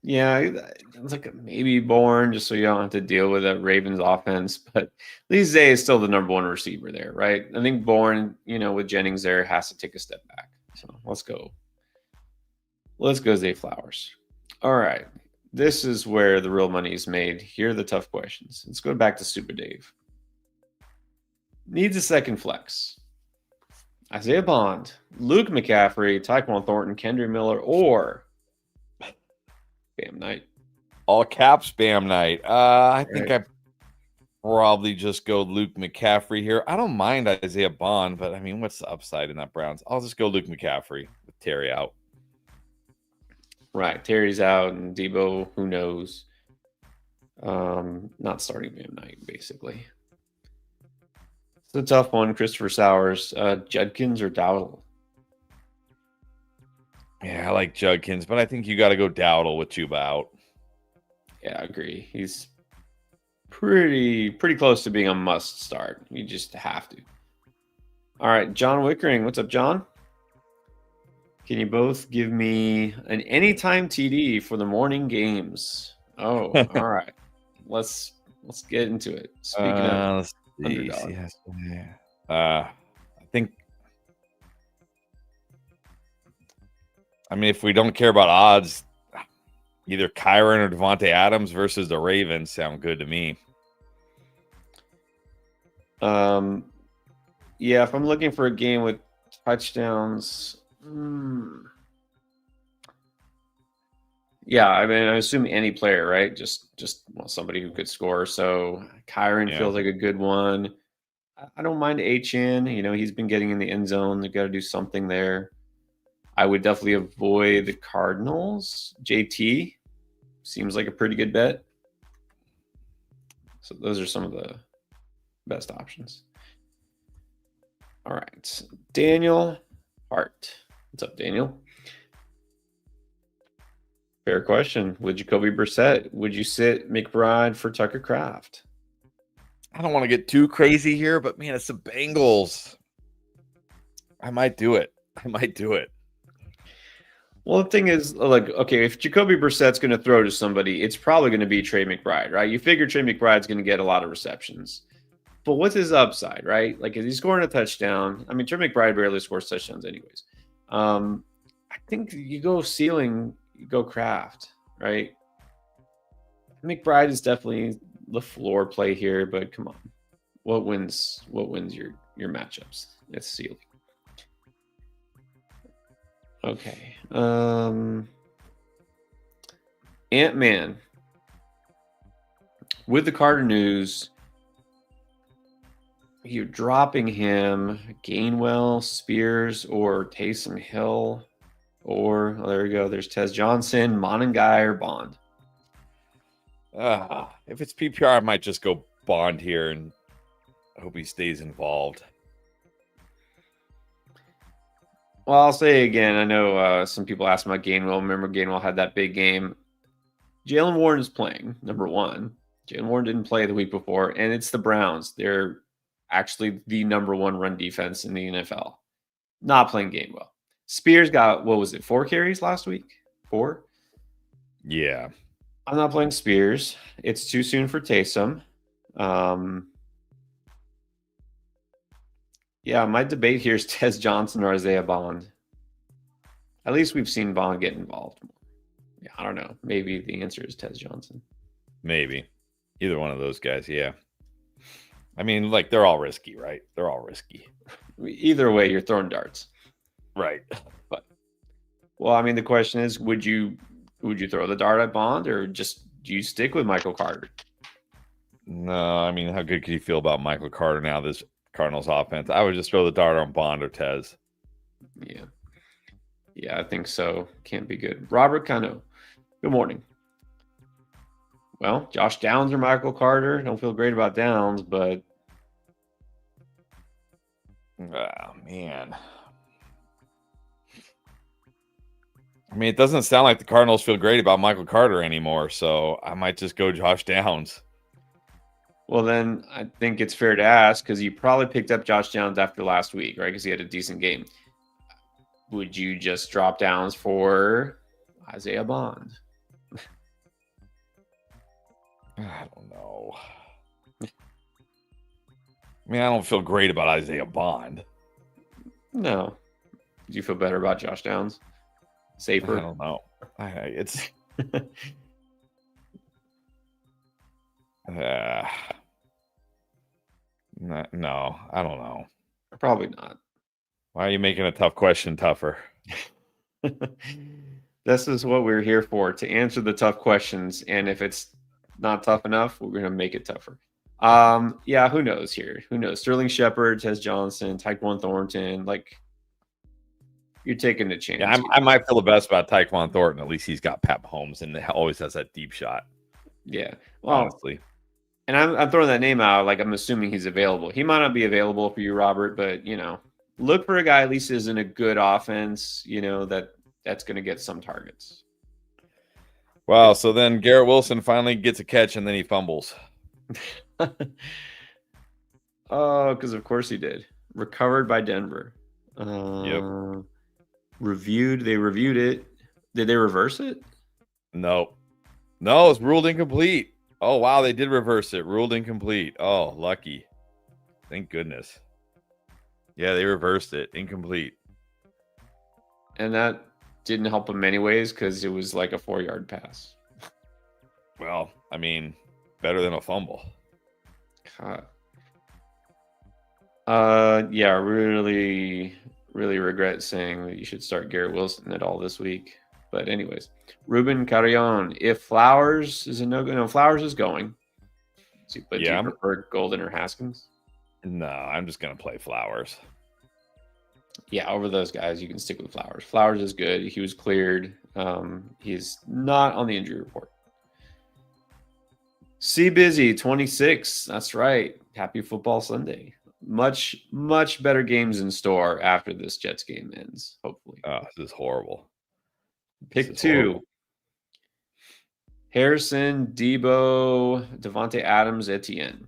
Yeah, it's like maybe Bourne, just so you don't have to deal with that Ravens offense. But at least Zay is still the number one receiver there, right? I think Bourne, with Jennings there, has to take a step back. So let's go. Let's go Zay Flowers. All right. This is where the real money is made. Here are the tough questions. Let's go back to Super Dave. Needs a second flex. Isaiah Bond, Luke McCaffrey, Tyquan Thornton, Kendra Miller, or Bam Knight. All caps Bam Knight. I think I probably just go Luke McCaffrey here. I don't mind Isaiah Bond, but I mean, what's the upside in that Browns? I'll just go Luke McCaffrey with Terry out. Right. Terry's out and Debo, who knows? Not starting Bam Knight, basically. It's a tough one. Christopher Sowers, Judkins or Dowdle? Yeah, I like Judkins, but I think you got to go Dowdle with Chuba out. Yeah, I agree. He's pretty close to being a must start. You just have to. All right, John Wickering. What's up, John? Can you both give me an anytime TD for the morning games? Oh, all right. Let's get into it. Speaking of underdog. Yes. I think. I mean, if we don't care about odds, either Kyron or Devontae Adams versus the Ravens sound good to me. Yeah, if I'm looking for a game with touchdowns, yeah, I mean, I assume any player, right? Just somebody who could score. So Kyron feels like a good one. I don't mind HN. He's been getting in the end zone. They've got to do something there. I would definitely avoid the Cardinals. JT seems like a pretty good bet. So those are some of the best options. All right. Daniel Hart. What's up, Daniel? Fair question. Would Jacoby Brissett? Would you sit McBride for Tucker Kraft? I don't want to get too crazy here, but man, it's the Bengals. I might do it. Well, the thing is, okay, if Jacoby Brissett's going to throw to somebody, it's probably going to be Trey McBride, right? You figure Trey McBride's going to get a lot of receptions. But what's his upside, right? Like, is he scoring a touchdown? I mean, Trey McBride barely scores touchdowns anyways. I think you go ceiling, you go Kraft, right? McBride is definitely the floor play here, but come on. What wins your matchups? It's ceiling. Okay. Ant-Man. With the Carter news, you're dropping him, Gainwell, Spears, or Taysom Hill, or there we go. There's Tez Johnson, Monangai, or Bond. If it's PPR, I might just go Bond here and I hope he stays involved. Well, I'll say again, I know some people asked about Gainwell. Remember, Gainwell had that big game. Jaylen Warren is playing, number one. Jaylen Warren didn't play the week before, and it's the Browns. They're actually the number one run defense in the NFL. Not playing Gainwell. Spears got, 4 carries last week? 4? Yeah. I'm not playing Spears. It's too soon for Taysom. Yeah, my debate here is Tez Johnson or Isaiah Bond. At least we've seen Bond get involved more. Yeah, I don't know. Maybe the answer is Tez Johnson. Maybe. Either one of those guys, yeah. I mean, they're all risky, right? They're all risky. Either way, you're throwing darts. Right. But, I mean, the question is, would you throw the dart at Bond or just do you stick with Michael Carter? No, I mean, how good could you feel about Michael Carter now, this Cardinals offense? I would just throw the dart on Bond or Tez. Yeah, I think so. Can't be good. Robert Cano, good morning. Well, Josh Downs or Michael Carter. Don't feel great about Downs, but oh man, I mean, it doesn't sound like the Cardinals feel great about Michael Carter anymore, so I might just go Josh Downs. Well, then I think it's fair to ask because you probably picked up Josh Downs after last week, right? Because he had a decent game. Would you just drop Downs for Isaiah Bond? I don't know. I mean, I don't feel great about Isaiah Bond. No. Do you feel better about Josh Downs? Safer? I don't know. It's no, I don't know. Probably not. Why are you making a tough question tougher? This is what we're here for, to answer the tough questions. And if it's not tough enough, we're going to make it tougher. Yeah, who knows here? Who knows? Sterling Shepard, Tez Johnson, Tyquan Thornton. Like, you're taking a chance. Yeah, I might feel the best about Tyquan Thornton. At least he's got Pat Mahomes and always has that deep shot. Yeah. Well, honestly. And I'm throwing that name out like I'm assuming he's available. He might not be available for you, Robert, but, look for a guy at least is in a good offense, that's going to get some targets. Wow. So then Garrett Wilson finally gets a catch and then he fumbles. Oh, because of course he did. Recovered by Denver. Yep. They reviewed it. Did they reverse it? No, it's ruled incomplete. Oh, wow. They did reverse it. Ruled incomplete. Oh, lucky. Thank goodness. Yeah, they reversed it. Incomplete. And that didn't help him anyways because it was like a 4-yard pass. Well, I mean, better than a fumble. Yeah, really, really regret saying that you should start Garrett Wilson at all this week. But anyways, Ruben Carrion. If Flowers is a no-go, no, Flowers is going. But do you prefer Golden or Haskins? No, I'm just going to play Flowers. Yeah, over those guys, you can stick with Flowers. Flowers is good. He was cleared. He's not on the injury report. C Busy 26. That's right. Happy Football Sunday. Much, much better games in store after this Jets game ends, hopefully. Oh, this is horrible. Pick 2. Harrison, Debo, Devontae Adams, Etienne.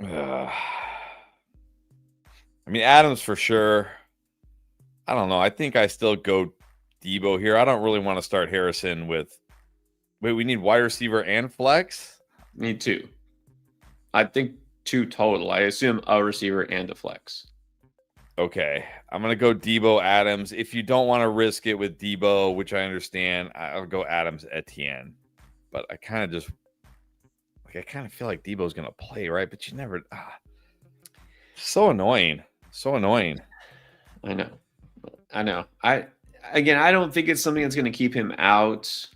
I mean, Adams for sure. I don't know. I think I still go Debo here. I don't really want to start Harrison with. Wait, we need wide receiver and flex? Need 2. I think 2 total. I assume a receiver and a flex. Okay. I'm going to go Debo Adams. If you don't want to risk it with Debo, which I understand, I'll go Adams Etienne. But I kind of feel like Debo's going to play, right? But you never. So annoying. So annoying. I know. I don't think it's something that's going to keep him out.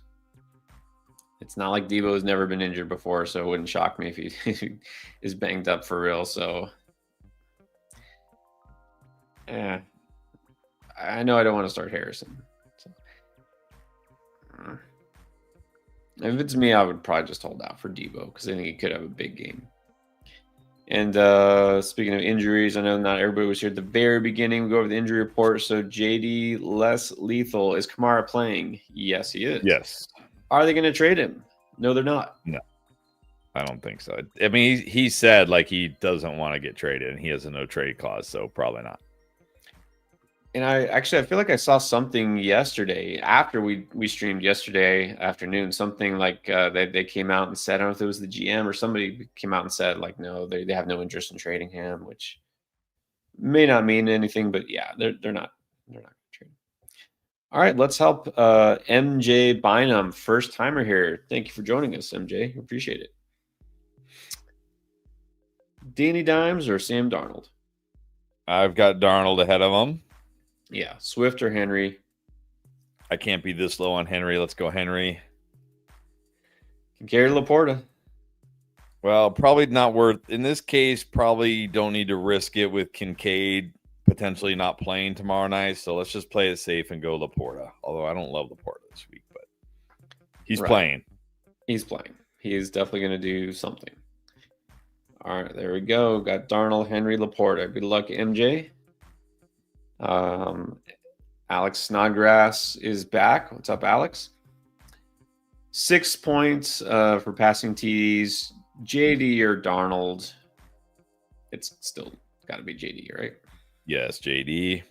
It's not like Debo has never been injured before, so it wouldn't shock me if he is banged up for real. So, yeah, I know I don't want to start Harrison. So, if it's me, I would probably just hold out for Debo because I think he could have a big game. And speaking of injuries, I know not everybody was here at the very beginning. We go over the injury report. So JD less lethal. Is Kamara playing? Yes, he is. Yes. Are they going to trade him? No, they're not. No, I don't think so. I mean, he said like he doesn't want to get traded and he has a no trade clause, so probably not. And I feel like I saw something yesterday after we streamed yesterday afternoon, something like they came out and said, I don't know if it was the GM or somebody came out and said like, no, they have no interest in trading him, which may not mean anything, but yeah, they're not going to trade him. All right, let's help MJ Bynum, first timer here. Thank you for joining us, MJ. Appreciate it. Danny Dimes or Sam Darnold? I've got Darnold ahead of him. Yeah, Swift or Henry? I can't be this low on Henry. Let's go Henry. Gary Laporta. Well, probably not worth. In this case, probably don't need to risk it with Kincaid potentially not playing tomorrow night. So let's just play it safe and go Laporta. Although I don't love Laporta this week, but he's playing. He's playing. He is definitely going to do something. All right, there we go. Got Darnold, Henry, Laporta. Good luck, MJ. Alex Snodgrass is back. What's up, Alex? 6 points for passing TDs. JD or Darnold? It's still got to be JD, right? Yes, JD.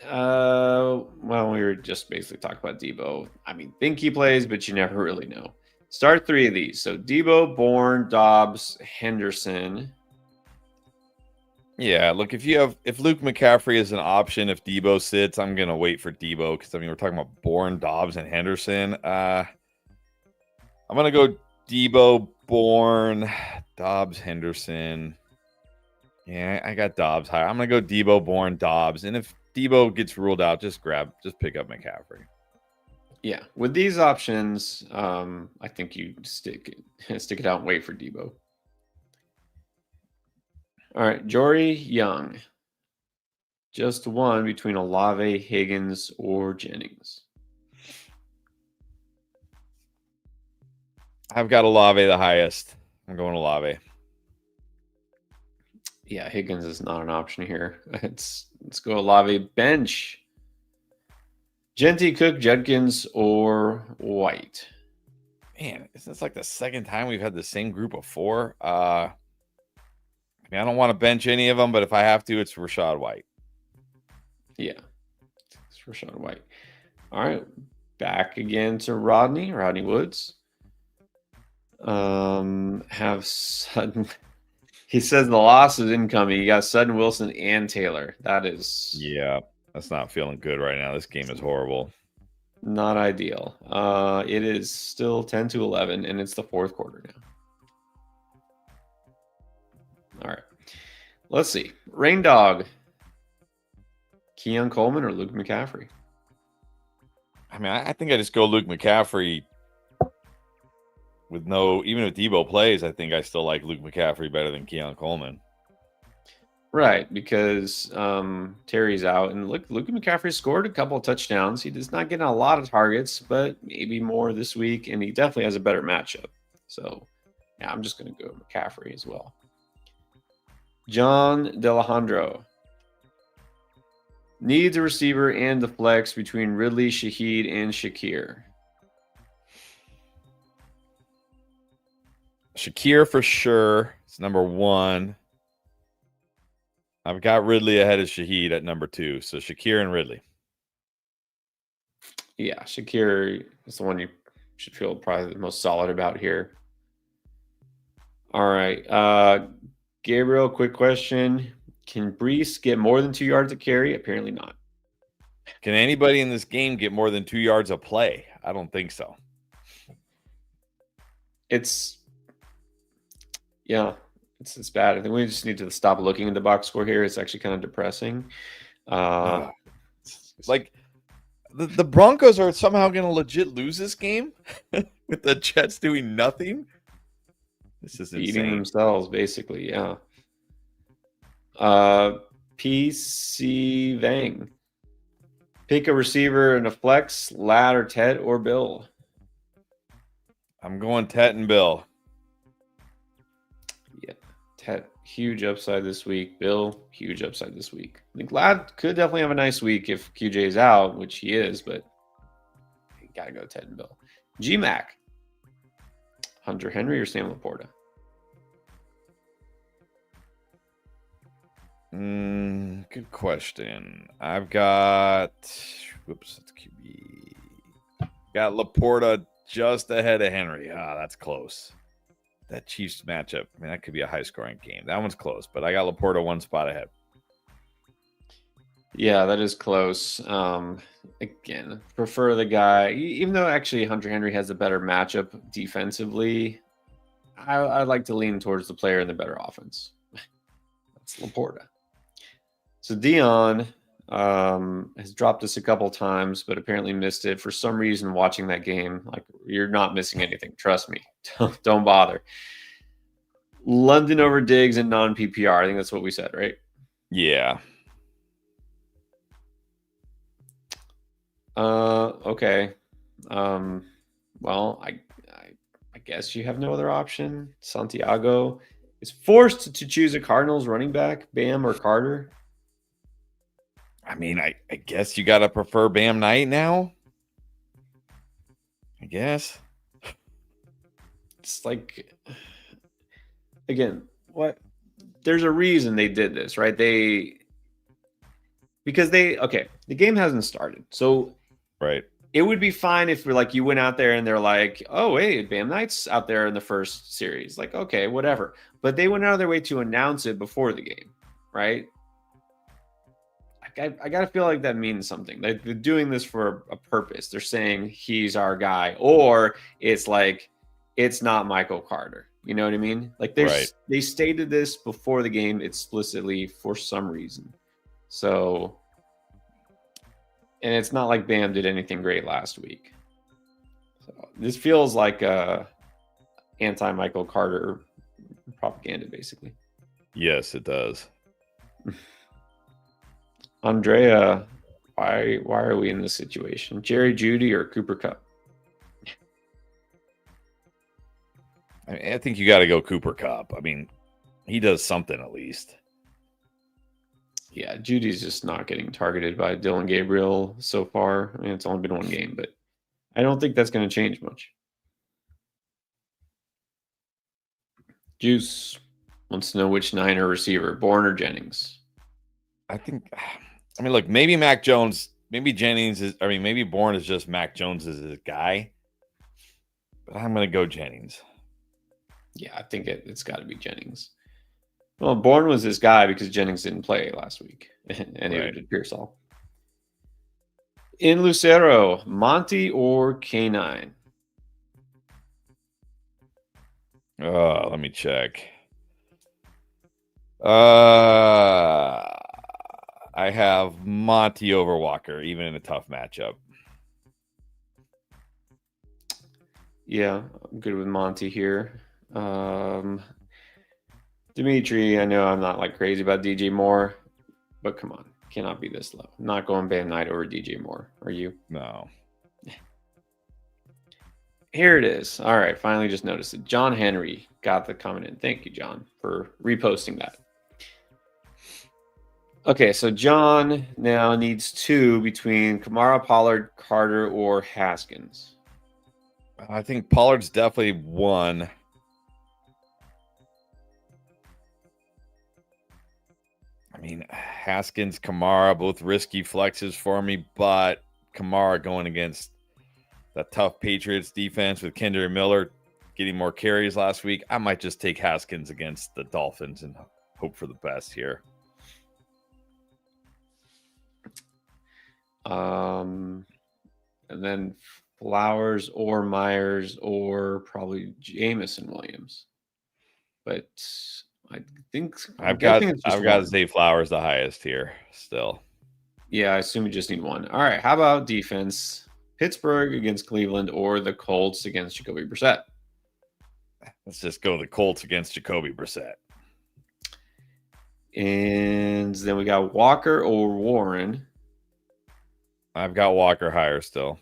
Well, we were just basically talking about Debo. I mean, think he plays, but you never really know. Start 3 of these. So Debo, Bourne, Dobbs, Henderson. Yeah, look, if Luke McCaffrey is an option, if Debo sits, I'm gonna wait for Debo because I mean we're talking about Bourne, Dobbs, and Henderson. I'm gonna go Debo, Bourne, Dobbs, Henderson. Yeah, I got Dobbs higher. I'm gonna go Debo, Bourne, Dobbs, and if Debo gets ruled out, just pick up McCaffrey. Yeah, with these options, I think you stick it out and wait for Debo. All right, Jory Young. Just one between Olave, Higgins, or Jennings. I've got Olave the highest. I'm going Olave. Yeah, Higgins is not an option here. Let's go Olave. Bench. Genty, Cook, Judkins, or White. Man, isn't this like the second time we've had the same group of 4? I mean, I don't want to bench any of them, but if I have to, it's Rachaad White. Yeah, it's Rachaad White. All right, back again to Rodney Woods. Have Sutton. He says the loss is incoming. You got Sutton, Wilson, and Taylor. That is... Yeah, that's not feeling good right now. This game is horrible. Not ideal. It is still 10-11, and it's the fourth quarter now. All right. Let's see. Rain Dog. Keon Coleman or Luke McCaffrey? I mean, I think I just go Luke McCaffrey with even if Debo plays, I think I still like Luke McCaffrey better than Keon Coleman. Right, because Terry's out, and Luke McCaffrey scored a couple of touchdowns. He does not get a lot of targets, but maybe more this week, and he definitely has a better matchup. So, yeah, I'm just going to go McCaffrey as well. John Delejandro. Needs a receiver and the flex between Ridley, Shaheed, and Shakir. Shakir for sure. It's number 1. I've got Ridley ahead of Shaheed at number 2. So Shakir and Ridley. Yeah, Shakir is the one you should feel probably the most solid about here. All right. Gabriel, quick question. Can Brees get more than 2 yards a carry? Apparently not. Can anybody in this game get more than 2 yards a play? I don't think so. It's bad. I think we just need to stop looking at the box score here. It's actually kind of depressing. Like the Broncos are somehow going to legit lose this game with the Jets doing nothing. This is eating insane. Themselves, basically. Yeah. PC Vang. Pick a receiver and a flex, Lad or Ted or Bill. I'm going Ted and Bill. Yeah, Ted, huge upside this week. Bill, huge upside this week. I think Lad could definitely have a nice week if QJ is out, which he is, but you got to go Ted and Bill. GMAC. Hunter Henry or Sam Laporta? Good question. I've got that's QB. Got Laporta just ahead of Henry. That's close. That Chiefs matchup, I mean, that could be a high-scoring game. That one's close, but I got Laporta 1 spot ahead. Yeah, that is close. Again, prefer the guy, even though actually Hunter Henry has a better matchup defensively. I'd like to lean towards the player in the better offense. That's Laporta. So Dion has dropped us a couple times, but apparently missed it for some reason. Watching that game, like, you're not missing anything. Trust me. Don't bother. London over Diggs and non PPR. I think that's what we said, right? Yeah. Okay. Well, I guess you have no other option. Santiago is forced to choose a Cardinals running back, Bam or Carter. I mean, I guess you got to prefer Bam Knight now. I guess. It's like, again, what? There's a reason they did this, right? The game hasn't started. So Right. it would be fine if like you went out there and they're like, oh, hey, Bam Knight's out there in the first series. Like, okay, whatever. But they went out of their way to announce it before the game, right? I got to feel like that means something. They're doing this for a purpose. They're saying he's our guy, or it's like, it's not Michael Carter. You know what I mean? Like they stated this before the game explicitly for some reason. So, and it's not like Bam did anything great last week. So this feels like anti-Michael Carter propaganda, basically. Yes, it does. Andrea, why are we in this situation? Jerry Jeudy or Cooper Kupp? I think you got to go Cooper Kupp. I mean, he does something at least. Yeah, Judy's just not getting targeted by Dylan Gabriel so far. I mean, it's only been one game, but I don't think that's going to change much. Juice wants to know which Niner receiver, Bourne or Jennings. Look, maybe Mac Jones, maybe Jennings is, maybe Bourne is just Mac Jones is his guy. But I'm going to go Jennings. Yeah, I think it's got to be Jennings. Well, Bourne was his guy because Jennings didn't play last week, and neither did Pearsall. In Lucero, Monty or K9? Let me check. I have Monty over Walker, even in a tough matchup. Yeah, I'm good with Monty here. Dimitri, I know I'm not like crazy about DJ Moore, but come on, cannot be this low. I'm not going Bam Knight over DJ Moore. Are you? No. Here it is. All right, finally just noticed it. John Henry got the comment in. Thank you, John, for reposting that. Okay, so John now needs two between Kamara, Pollard, Carter, or Haskins. I think Pollard's definitely one. I mean, Haskins, Kamara, both risky flexes for me, but Kamara going against that tough Patriots defense with Kendre Miller getting more carries last week. I might just take Haskins against the Dolphins and hope for the best here. And then Flowers or Myers or probably Jameson Williams. But I think I've got Zay Flowers the highest here still. Yeah, I assume you just need one. All right, how about defense? Pittsburgh against Cleveland or the Colts against Jacoby Brissett? Let's just go the Colts against Jacoby Brissett. And then we got Walker or Warren. I've got Walker higher still.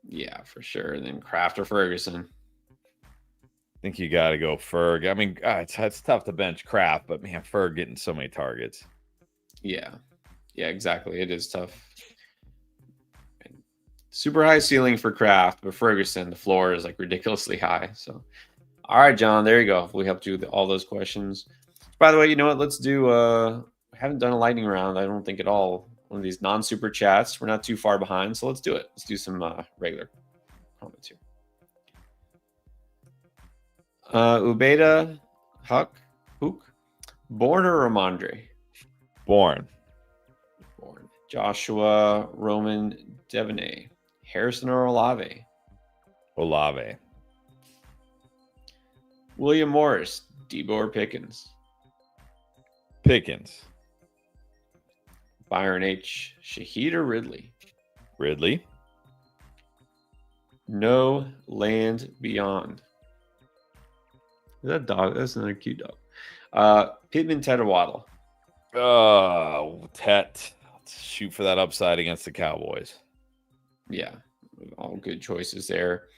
Yeah, for sure. And then Kraft or Ferguson. I think you got to go Ferg. I mean, it's tough to bench Kraft, but man, Ferg getting so many targets. Yeah, exactly. It is tough. Super high ceiling for Kraft, but Ferguson, the floor is like ridiculously high. So, all right, John, there you go. We helped you with all those questions. By the way, you know what? Let's do. We haven't done a lightning round, I don't think at all. One of these non-super chats. We're not too far behind, so let's do it. Let's do some regular comments here. Ubeda, Hook, Bourne or Ramondre? Bourne. Joshua, Roman, Devaney, Harrison or Olave? William Morris, Debo or Pickens? Pickens. Byron H, Shaheed or Ridley? No Land Beyond. Is that dog? That's another cute dog. Pittman, Ted, or Waddle? Tet. Let's shoot for that upside against the Cowboys. Yeah, all good choices there.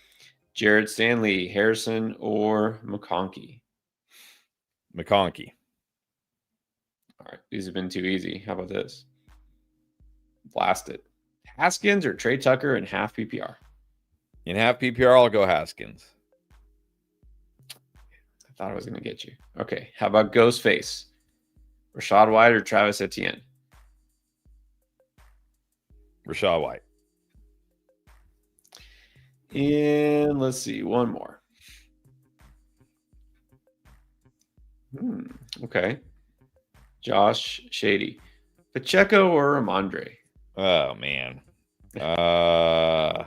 Jared Stanley, Harrison, or McConkey? McConkey. All right, these have been too easy. How about this? Blast it. Haskins or Trey Tucker in half PPR? In half PPR, I'll go Haskins. I thought I was going to get you. Okay, how about Ghostface? Rashad White or Travis Etienne? Rachaad White. And let's see, one more. Okay. Josh Shady. Pacheco or Ramondre? Oh, man. I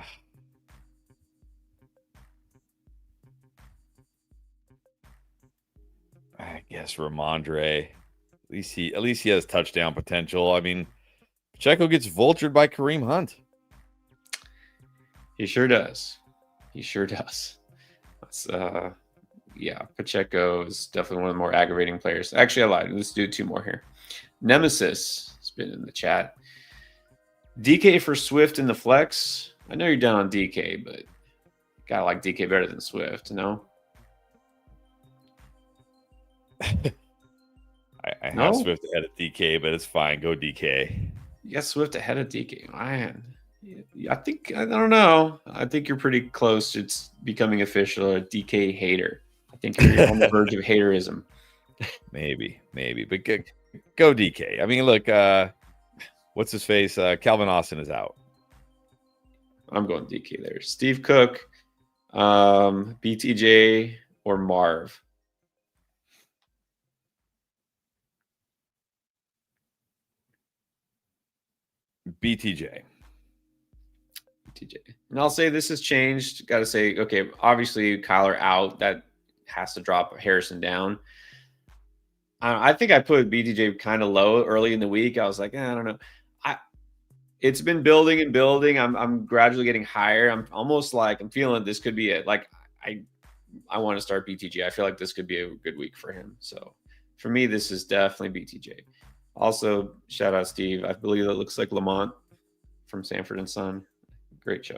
guess Ramondre. At least he has touchdown potential. I mean, Pacheco gets vultured by Kareem Hunt. He sure does. He sure does. That's, yeah, Pacheco is definitely one of the more aggravating players. Actually, I lied. Let's do two more here. Nemesis has been in the chat. DK for Swift in the flex. I know you're down on DK, but gotta like DK better than Swift, no? I have Swift ahead of DK, but it's fine. Go DK. You got Swift ahead of DK. Man, I don't know. I think you're pretty close. It's becoming official. A DK hater. I think you're on the verge of haterism. Maybe. But go DK. I mean, look, what's his face? Calvin Austin is out. I'm going DK there. Steve Cook, BTJ, or Marv? BTJ. And I'll say this has changed. Got to say, okay, obviously Kyler out. That has to drop Harrison down. I think I put BTJ kind of low early in the week. I was like, I don't know. It's been building and building. I'm gradually getting higher. I'm almost like I'm feeling this could be it. Like I want to start BTJ. I feel like this could be a good week for him. So for me, this is definitely BTJ. Also, shout out Steve. I believe it looks like Lamont from Sanford and Son. Great show.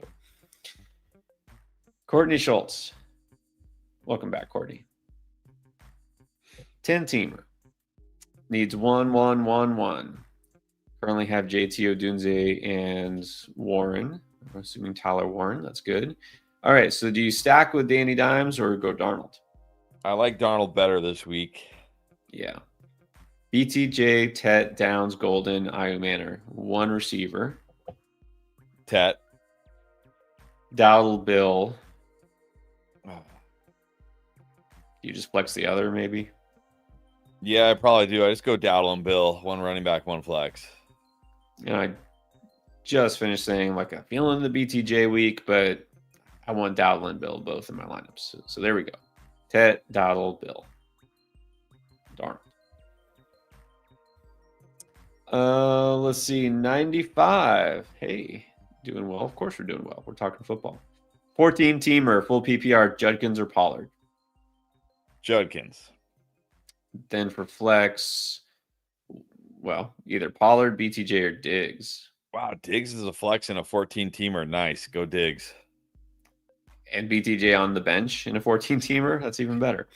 Courtney Schultz. Welcome back, Courtney. 10-teamer. Needs 1-1-1-1. Currently have JT Odunze and Warren. I'm assuming Tyler Warren. That's good. All right. So do you stack with Danny Dimes or go Darnold? I like Darnold better this week. Yeah. BTJ, Tet, Downs, Golden, Ayu Manor. One receiver. Tet. Dowdle, Bill. You just flex the other, maybe? Yeah, I probably do. I just go Dowdle and Bill. One running back, one flex. I just finished saying, like, I'm feeling the BTJ week, but I want Dowdle and Bill both in my lineups. So there we go. Tet, Dowdle, Bill. Darn. Let's see. 95. Hey, doing well. Of course we're doing well. We're talking football. 14-teamer, full PPR, Judkins or Pollard? Judkins. Then for flex, well, either Pollard, BTJ, or Diggs. Wow, Diggs is a flex in a 14-teamer. Nice. Go Diggs. And BTJ on the bench in a 14-teamer. That's even better.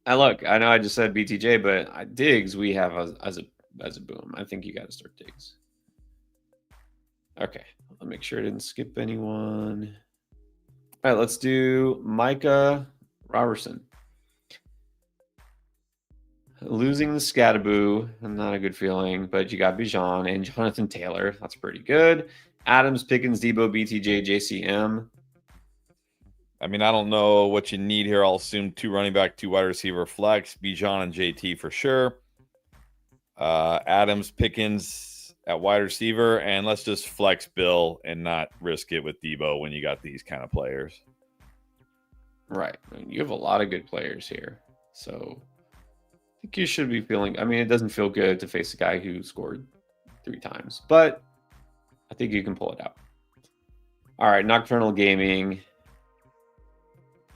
And look, I know I just said BTJ, but Diggs we have as a boom. I think you got to start Diggs. Okay, I'll make sure I didn't skip anyone. All right, let's do Micah Robertson. Losing the Scattaboo, not a good feeling, but you got Bijan and Jonathan Taylor. That's pretty good. Adams, Pickens, Debo, BTJ, JCM. I mean, I don't know what you need here. I'll assume 2 running back, 2 wide receiver flex, Bijan and JT for sure. Adams, Pickens at wide receiver, and let's just flex Bill and not risk it with Debo when you got these kind of players. Right. I mean, you have a lot of good players here. So I think you should be feeling, I mean, it doesn't feel good to face a guy who scored 3 times, but I think you can pull it out. All right. Nocturnal Gaming.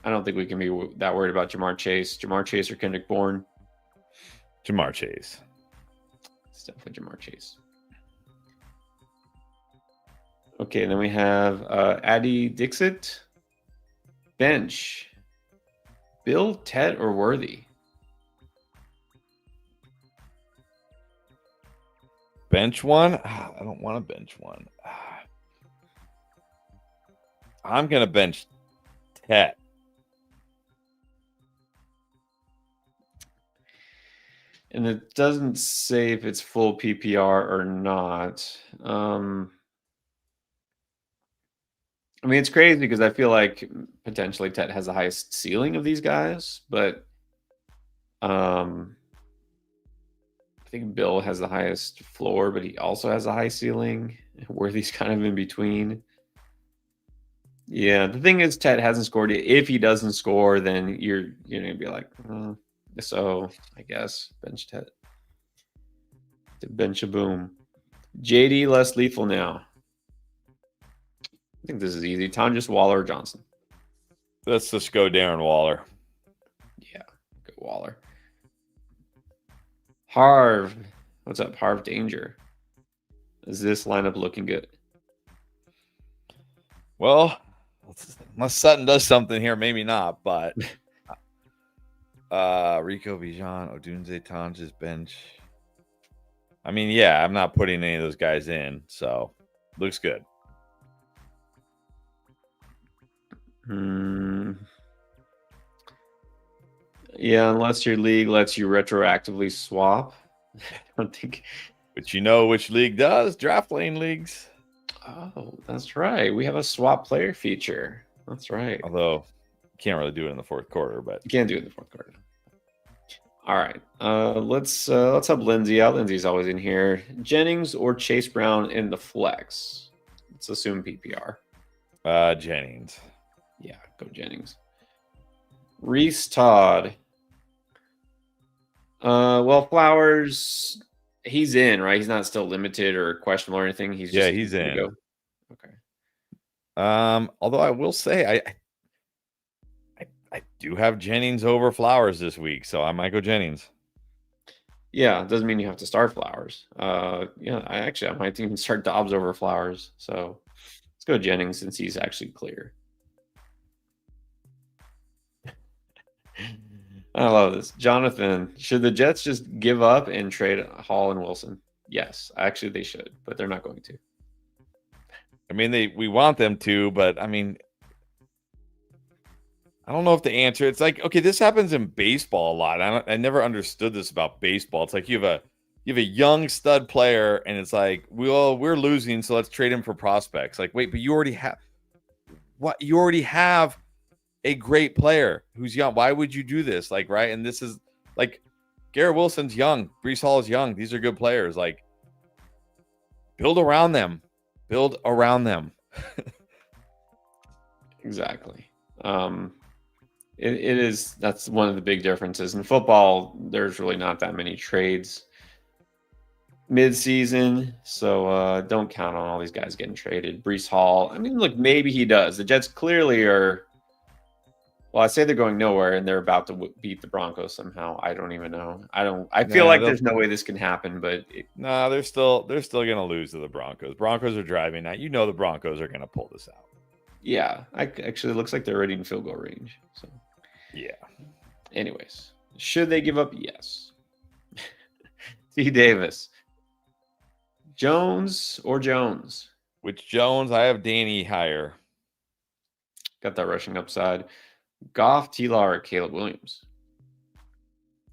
I don't think we can be that worried about Jamar Chase. Jamar Chase or Kendrick Bourne? Jamar Chase. It's definitely Jamar Chase. Okay, then we have Addy Dixit Bench. Bill, Ted, or Worthy? Bench one? I don't want to bench one. I'm going to bench Ted. And it doesn't say if it's full PPR or not. I mean, it's crazy because I feel like potentially Ted has the highest ceiling of these guys, but I think Bill has the highest floor, but he also has a high ceiling. Worthy's kind of in between. Yeah, the thing is, Ted hasn't scored yet. If he doesn't score, then you're gonna be like, so I guess bench Ted. To bench a boom. JD less lethal now. I think this is easy. Tonjes, Waller, or Johnson. Let's just go Darren Waller. Yeah, go Waller. Harv. What's up, Harv Danger? Is this lineup looking good? Well, unless Sutton does something here, maybe not, but Rico Bijan, Odunze, Tonjes, bench. I mean, yeah, I'm not putting any of those guys in, so looks good. Yeah, unless your league lets you retroactively swap. I don't think. But you know which league does? Draft lane leagues. Oh, that's right. We have a swap player feature. That's right. Although you can't really do it in the fourth quarter, but you can't do it in the fourth quarter. All right. Let's help Lindsay out. Lindsay's always in here. Jennings or Chase Brown in the flex. Let's assume PPR. Jennings. Yeah, go Jennings. Reese Todd. Well, Flowers, he's in, right? He's not still limited or questionable or anything. He's in. Go. Okay. Although I will say I do have Jennings over Flowers this week, so I might go Jennings. Yeah, it doesn't mean you have to start Flowers. Yeah, I might even start Dobbs over Flowers. So let's go Jennings since he's actually clear. I love this. Jonathan, should the Jets just give up and trade Hall and Wilson? Yes, actually they should, but they're not going to. I mean, we want them to, but I mean, I don't know if the answer. It's like, okay, this happens in baseball a lot. I never understood this about baseball. It's like you have a young stud player, and it's like, we're losing, so let's trade him for prospects. Like, wait, but you already have what? You already have a great player who's young. Why would you do this? Like, right? And this is like Garrett Wilson's young, Breece Hall is young. These are good players. Like, build around them. Build around them. Exactly. It is. That's one of the big differences in football. There's really not that many trades mid-season, so don't count on all these guys getting traded. Breece Hall. I mean, look, maybe he does. The Jets clearly are. Well, I say they're going nowhere, and they're about to beat the Broncos somehow. I don't even know. I feel like there's no way this can happen, but they're still going to lose to the Broncos. Broncos are driving that. You know the Broncos are going to pull this out. Yeah, actually, it looks like they're already in field goal range. So, yeah. Anyways, should they give up? Yes. T. Davis, Jones or Jones? Which Jones? I have Danny higher. Got that rushing upside. Goff, T-Law, or Caleb Williams?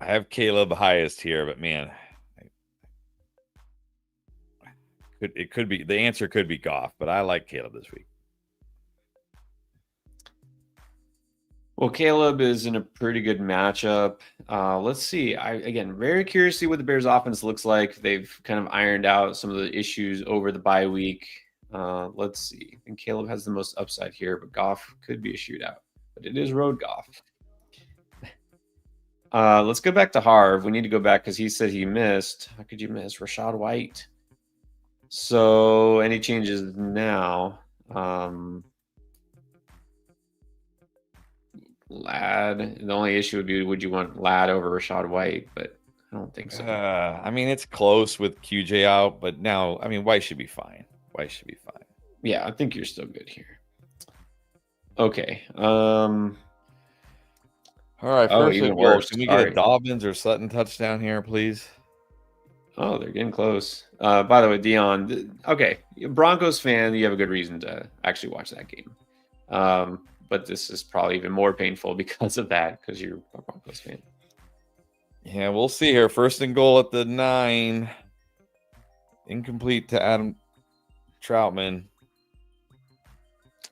I have Caleb highest here, but man, it could be the answer could be Goff, but I like Caleb this week. Well, Caleb is in a pretty good matchup. Let's see. Again, very curious to see what the Bears offense looks like. They've kind of ironed out some of the issues over the bye week. Let's see. I think Caleb has the most upside here, but Goff could be a shootout. But it is road Goff. Let's go back to Harv. We need to go back because he said he missed. How could you miss Rachaad White? So any changes now? Ladd. The only issue would be, would you want Ladd over Rachaad White? But I don't think so. I mean, it's close with QJ out, but now, I mean, White should be fine. Yeah, I think you're still good here. Okay. All right, Oh, first even and goal. worse. Can we get a Sorry. Dobbins or Sutton touchdown here, please? Oh, they're getting close. By the way, Dion. Okay, Broncos fan, you have a good reason to actually watch that game. But this is probably even more painful because of that, because you're a Broncos fan. Yeah, we'll see here. First and goal at the 9. Incomplete to Adam Troutman.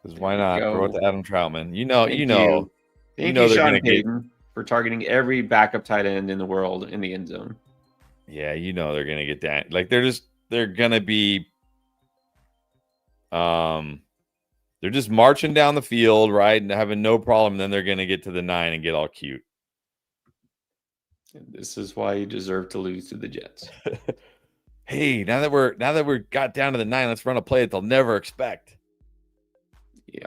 Because why not throw it Go. to Adam Troutman? Thank you. Thank you, They're Sean gonna get. Payton, for targeting every backup tight end in the world in the end zone. Yeah, they're gonna get that. Like they're gonna be. They're just marching down the field, right, and having no problem. Then they're gonna get to the 9 and get all cute. And this is why you deserve to lose to the Jets. Hey, now that we're got down to the 9, let's run a play that they'll never expect. Yeah.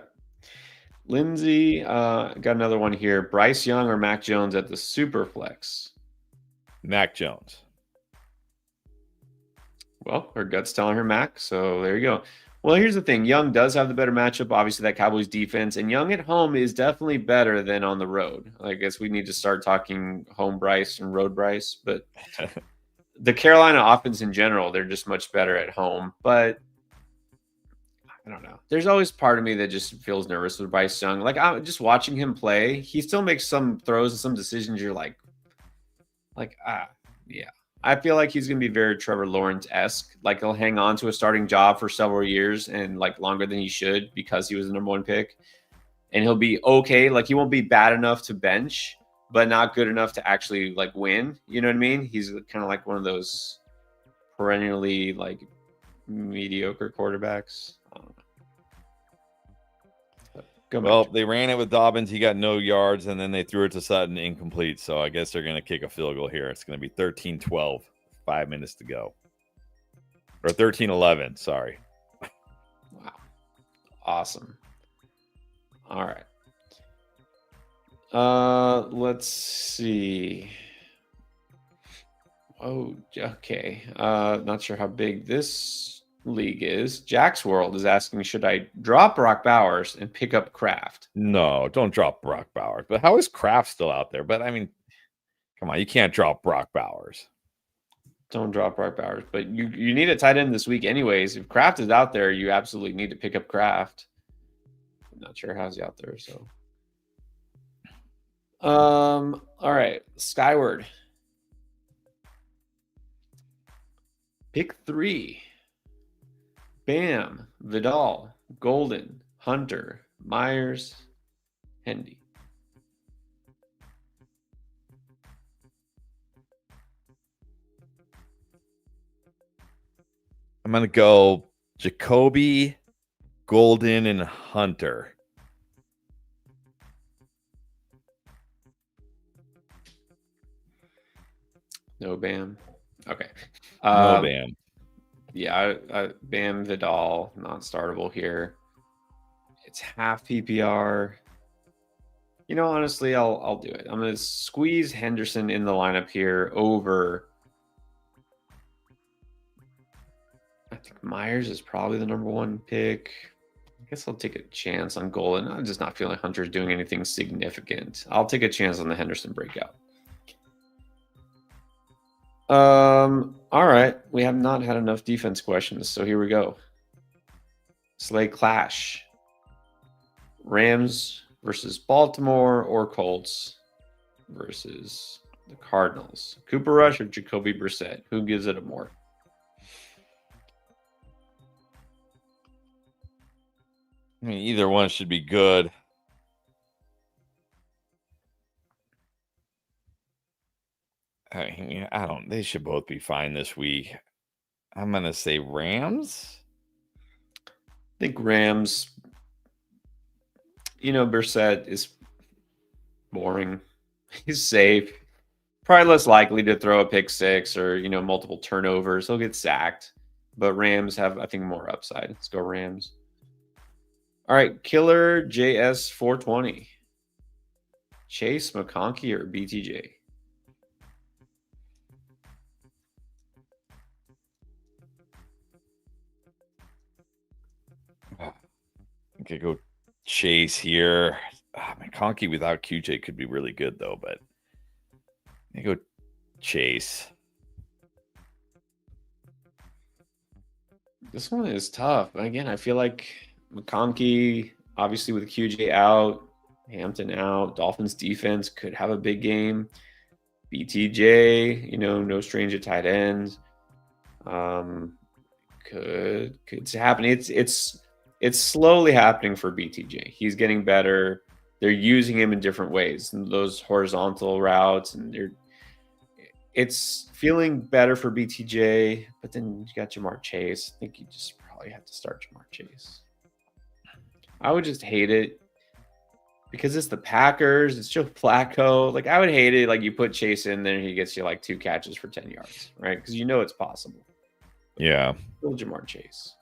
Lindsay got another one here. Bryce Young or Mac Jones at the super flex? Mac Jones. Well, her gut's telling her Mac, so there you go. Well, here's the thing. Young does have the better matchup, obviously, that Cowboys defense, and Young at home is definitely better than on the road. I guess we need to start talking home Bryce and road Bryce, but the Carolina offense in general, they're just much better at home. But I don't know. There's always part of me that just feels nervous with Bryce Young. Like, I'm just watching him play. He still makes some throws and some decisions. You're like, yeah. I feel like he's going to be very Trevor Lawrence esque. Like he'll hang on to a starting job for several years and like longer than he should because he was the number one pick. And he'll be okay. Like he won't be bad enough to bench, but not good enough to actually like win. You know what I mean? He's kind of like one of those perennially like mediocre quarterbacks. I don't know. Well, they ran it with Dobbins. He got no yards, and then they threw it to Sutton, incomplete. So I guess they're going to kick a field goal here. It's going to be 13-12, 5 minutes to go. Or 13-11, sorry. Wow. Awesome. All right. Let's see. Oh, okay. Not sure how big this league is. Jack's World is asking, should I drop Brock Bowers and pick up Kraft? No, don't drop Brock Bowers. But how is Kraft still out there? But I mean, come on, you can't drop Brock Bowers. Don't drop Brock Bowers, but you need a tight end this week anyways. If Kraft is out there, you absolutely need to pick up Kraft. I'm not sure how's he out there, so. All right, Skyward. Pick 3. Bam, Vidal, Golden, Hunter, Myers, Hendy. I'm going to go Jacoby, Golden, and Hunter. No Bam. Okay. No Bam. Yeah, Bam, Vidal, not startable here. It's half PPR. You know, honestly, I'll do it. I'm going to squeeze Henderson in the lineup here over. I think Myers is probably the number 1 pick. I guess I'll take a chance on Golden. I'm just not feeling Hunter's doing anything significant. I'll take a chance on the Henderson breakout. All right. We have not had enough defense questions, so here we go. Slay Clash. Rams versus Baltimore or Colts versus the Cardinals. Cooper Rush or Jacoby Brissett? Who gives it a more? I mean, either one should be good. I don't. They should both be fine this week. I'm going to say Rams. I think Rams. You know, Brissett is boring. He's safe. Probably less likely to throw a pick 6 or, you know, multiple turnovers. He'll get sacked. But Rams have, I think, more upside. Let's go Rams. All right, Killer JS 420. Chase McConkey or BTJ? Okay, go Chase here. McConkey without QJ could be really good though, but I go Chase. This one is tough. Again, I feel like McConkey, obviously with QJ out, Hampton out, Dolphins defense could have a big game. BTJ, no stranger tight ends. Could happen. It's slowly happening for BTJ. He's getting better. They're using him in different ways. Those horizontal routes, and it's feeling better for BTJ. But then you got Jamar Chase. I think you just probably have to start Jamar Chase. I would just hate it because it's the Packers. It's Joe Flacco. Like, I would hate it. Like, you put Chase in there, and he gets you like 2 catches for 10 yards, right? Because it's possible. Yeah. Still Jamar Chase.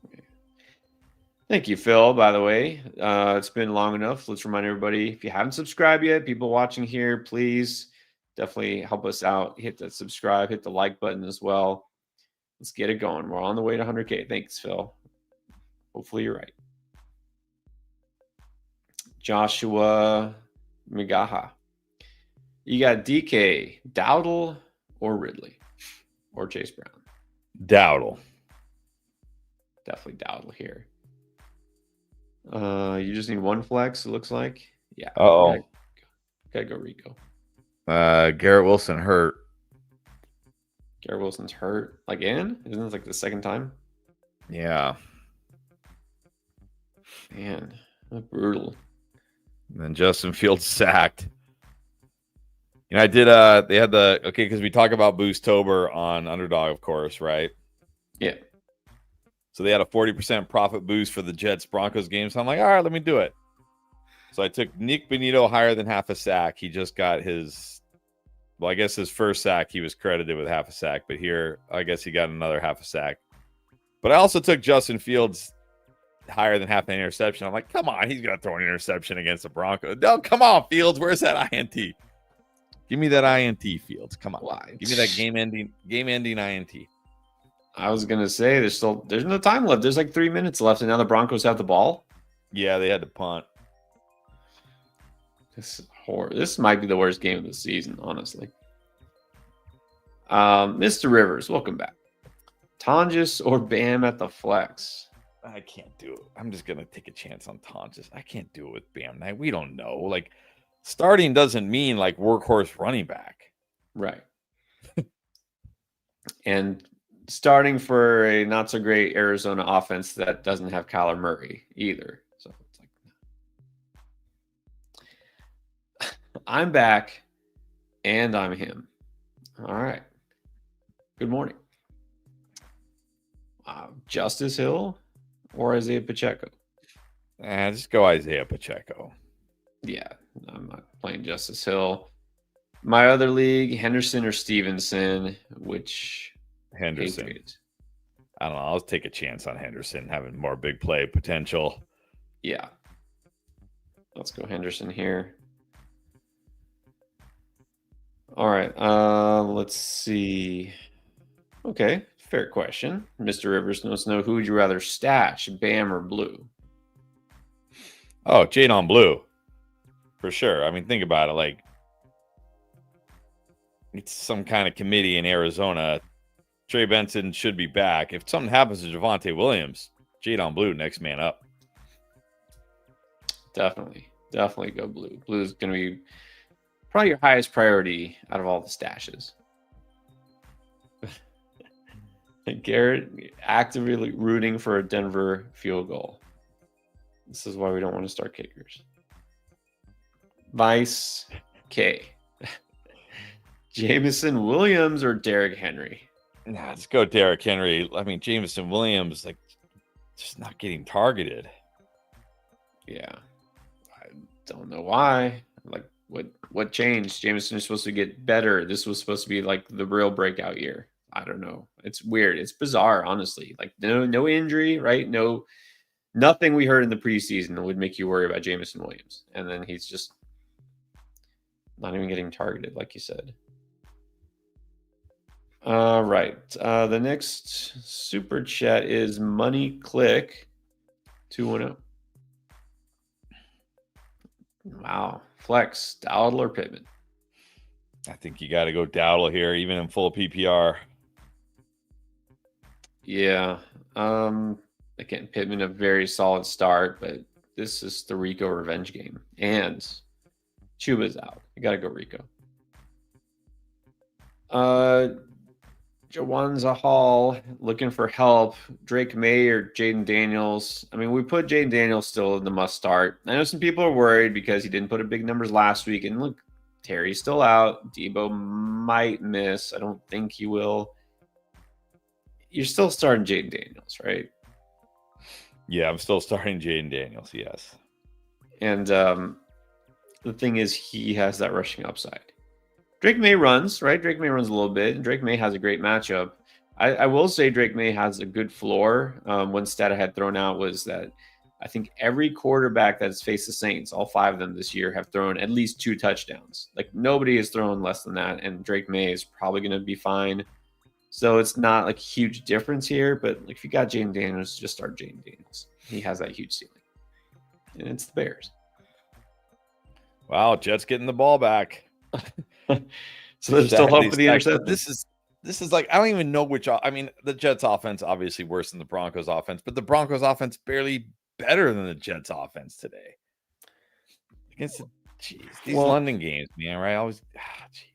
Okay. Thank you, Phil, by the way. It's been long enough. Let's remind everybody, if you haven't subscribed yet, people watching here, please definitely help us out. Hit that subscribe, hit the like button as well. Let's get it going. We're on the way to 100K. Thanks, Phil. Hopefully you're right. Joshua Migaha. You got DK, Dowdle, or Ridley, or Chase Brown. Dowdle. Definitely Dowdle here. You just need one flex, it looks like. Yeah. Oh. Gotta go Rico. Garrett Wilson hurt. Garrett Wilson's hurt again? Isn't this like the second time? Yeah. Man, that's brutal. And then Justin Fields sacked. I did they had because we talk about Boostober on Underdog, of course, right? Yeah. So they had a 40% profit boost for the Jets Broncos game. So I'm like, all right, let me do it. So I took Nick Benito higher than half a sack. He just got his first sack, he was credited with half a sack, but here I guess he got another half a sack. But I also took Justin Fields higher than half an interception. I'm like, come on, he's gonna throw an interception against the Broncos. No, come on, Fields. Where's that INT? Give me that INT, Fields. Come on. Why? Give me that game-ending INT. I was gonna say there's no time left. There's like 3 minutes left, and now the Broncos have the ball. Yeah, they had to punt. This might be the worst game of the season, honestly. Mr. Rivers, welcome back. Tonjes or Bam at the flex? I can't do it. I'm just gonna take a chance on Tonjes. I can't do it with Bam. We don't know. Like, starting doesn't mean like workhorse running back. Right. And starting for a not so great Arizona offense that doesn't have Kyler Murray either. So it's like, I'm back and I'm him. All right. Good morning. Justice Hill or Isaiah Pacheco? Just go Isaiah Pacheco. Yeah, I'm not playing Justice Hill. My other league, Henderson or Stevenson, which Henderson. Patriots? I don't know. I'll take a chance on Henderson having more big play potential. Yeah. Let's go Henderson here. All right. Let's see. Okay. Fair question. Mr. Rivers wants to know, who would you rather stash, Bam or Blue? Oh, Jadon Blue. For sure. I mean, think about it. Like, it's some kind of committee in Arizona. Trey Benson should be back. If something happens to Javonte Williams, Jadon Blue, next man up. Definitely go Blue. Blue is going to be probably your highest priority out of all the stashes. Garrett actively rooting for a Denver field goal. This is why we don't want to start kickers. Vice K. Jameson Williams or Derrick Henry? Nah, let's go Derrick Henry. I mean, Jameson Williams, like, just not getting targeted. Yeah. I don't know why. Like, what changed? Jameson is supposed to get better. This was supposed to be like the real breakout year. I don't know. It's weird. It's bizarre, honestly. Like, no injury, right? Nothing we heard in the preseason would make you worry about Jameson Williams. And then he's just not even getting targeted, like you said. Right. The next super chat is Money Click. 2-1-0. Wow. Flex, Dowdle or Pittman? I think you got to go Dowdle here, even in full PPR. Yeah. Again, Pittman a very solid start, but this is the Rico revenge game. And Chuba's out. You got to go Rico. Jawanza Hall looking for help. Drake May or Jaden Daniels. I mean, we put Jaden Daniels still in the must start. I know some people are worried because he didn't put up big numbers last week. And look, Terry's still out. Debo might miss. I don't think he will. You're still starting Jaden Daniels, right? Yeah, I'm still starting Jaden Daniels, yes. And the thing is, he has that rushing upside. Drake May runs, right? Drake May runs a little bit, and Drake May has a great matchup. I will say Drake May has a good floor. One stat I had thrown out was that I think every quarterback that's faced the Saints, all 5 of them this year, have thrown at least 2 touchdowns. Like, nobody has thrown less than that, and Drake May is probably going to be fine. So it's not like a huge difference here, but like if you got Jaden Daniels, just start Jaden Daniels. He has that huge ceiling. And it's the Bears. Wow, Jets getting the ball back. So there's still hope for the interception. This is like, I don't even know which. I mean, the Jets offense obviously worse than the Broncos offense, but the Broncos offense barely better than the Jets offense today. Against these London games, man, right? I always, jeez.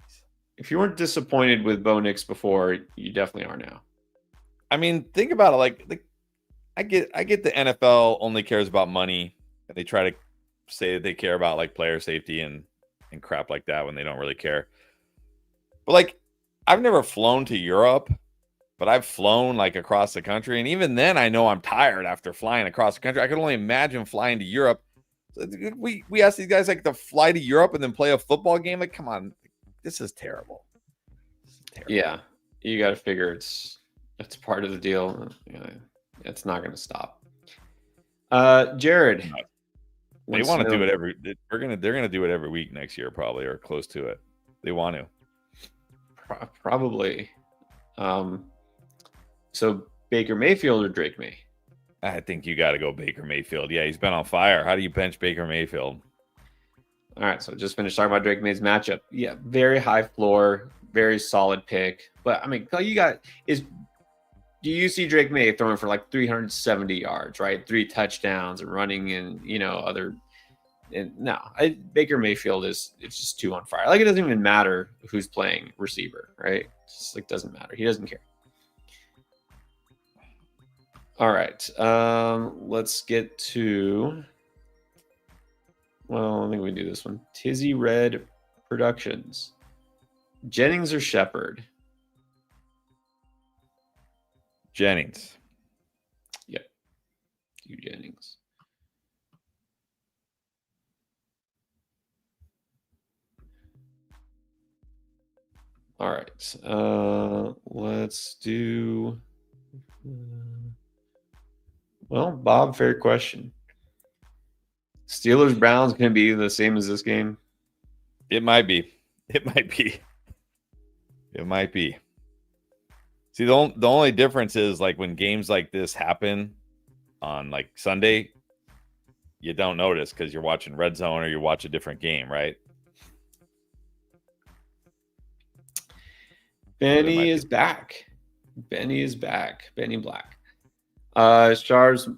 If you weren't disappointed with Bo Nix before, you definitely are now. I mean, think about it. Like I get the NFL only cares about money, and they try to say that they care about like player safety and crap like that when they don't really care. But like, I've never flown to Europe, but I've flown like across the country, and even then, I know I'm tired after flying across the country. I can only imagine flying to Europe. We ask these guys like to fly to Europe and then play a football game. Like, come on, this is terrible. Yeah, you got to figure it's part of the deal. It's not going to stop. Jared, they want to do it they're gonna do it every week next year, probably, or close to it. They want to. Probably. So Baker Mayfield or Drake May? I think you got to go Baker Mayfield. Yeah, he's been on fire. How do you bench Baker Mayfield? All right, so just finished talking about Drake May's matchup. Yeah, very high floor, very solid pick. But I mean, do you see Drake May throwing for like 370 yards, right? 3 touchdowns and running and other. And no, Baker Mayfield it's just too on fire. Like, it doesn't even matter who's playing receiver, right? It's just like doesn't matter. He doesn't care. All right, let's get to. Well, I think we do this one. Tizzy Red Productions. Jennings or Shepard? Jennings. Yep. Do Jennings. All right. Let's do. Well, Bob, fair question. Steelers Browns going to be the same as this game? It might be. It might be. See, the only difference is like when games like this happen on like Sunday, you don't notice because you're watching Red Zone or you watch a different game, right? Benny is back. Benny Black. Stars.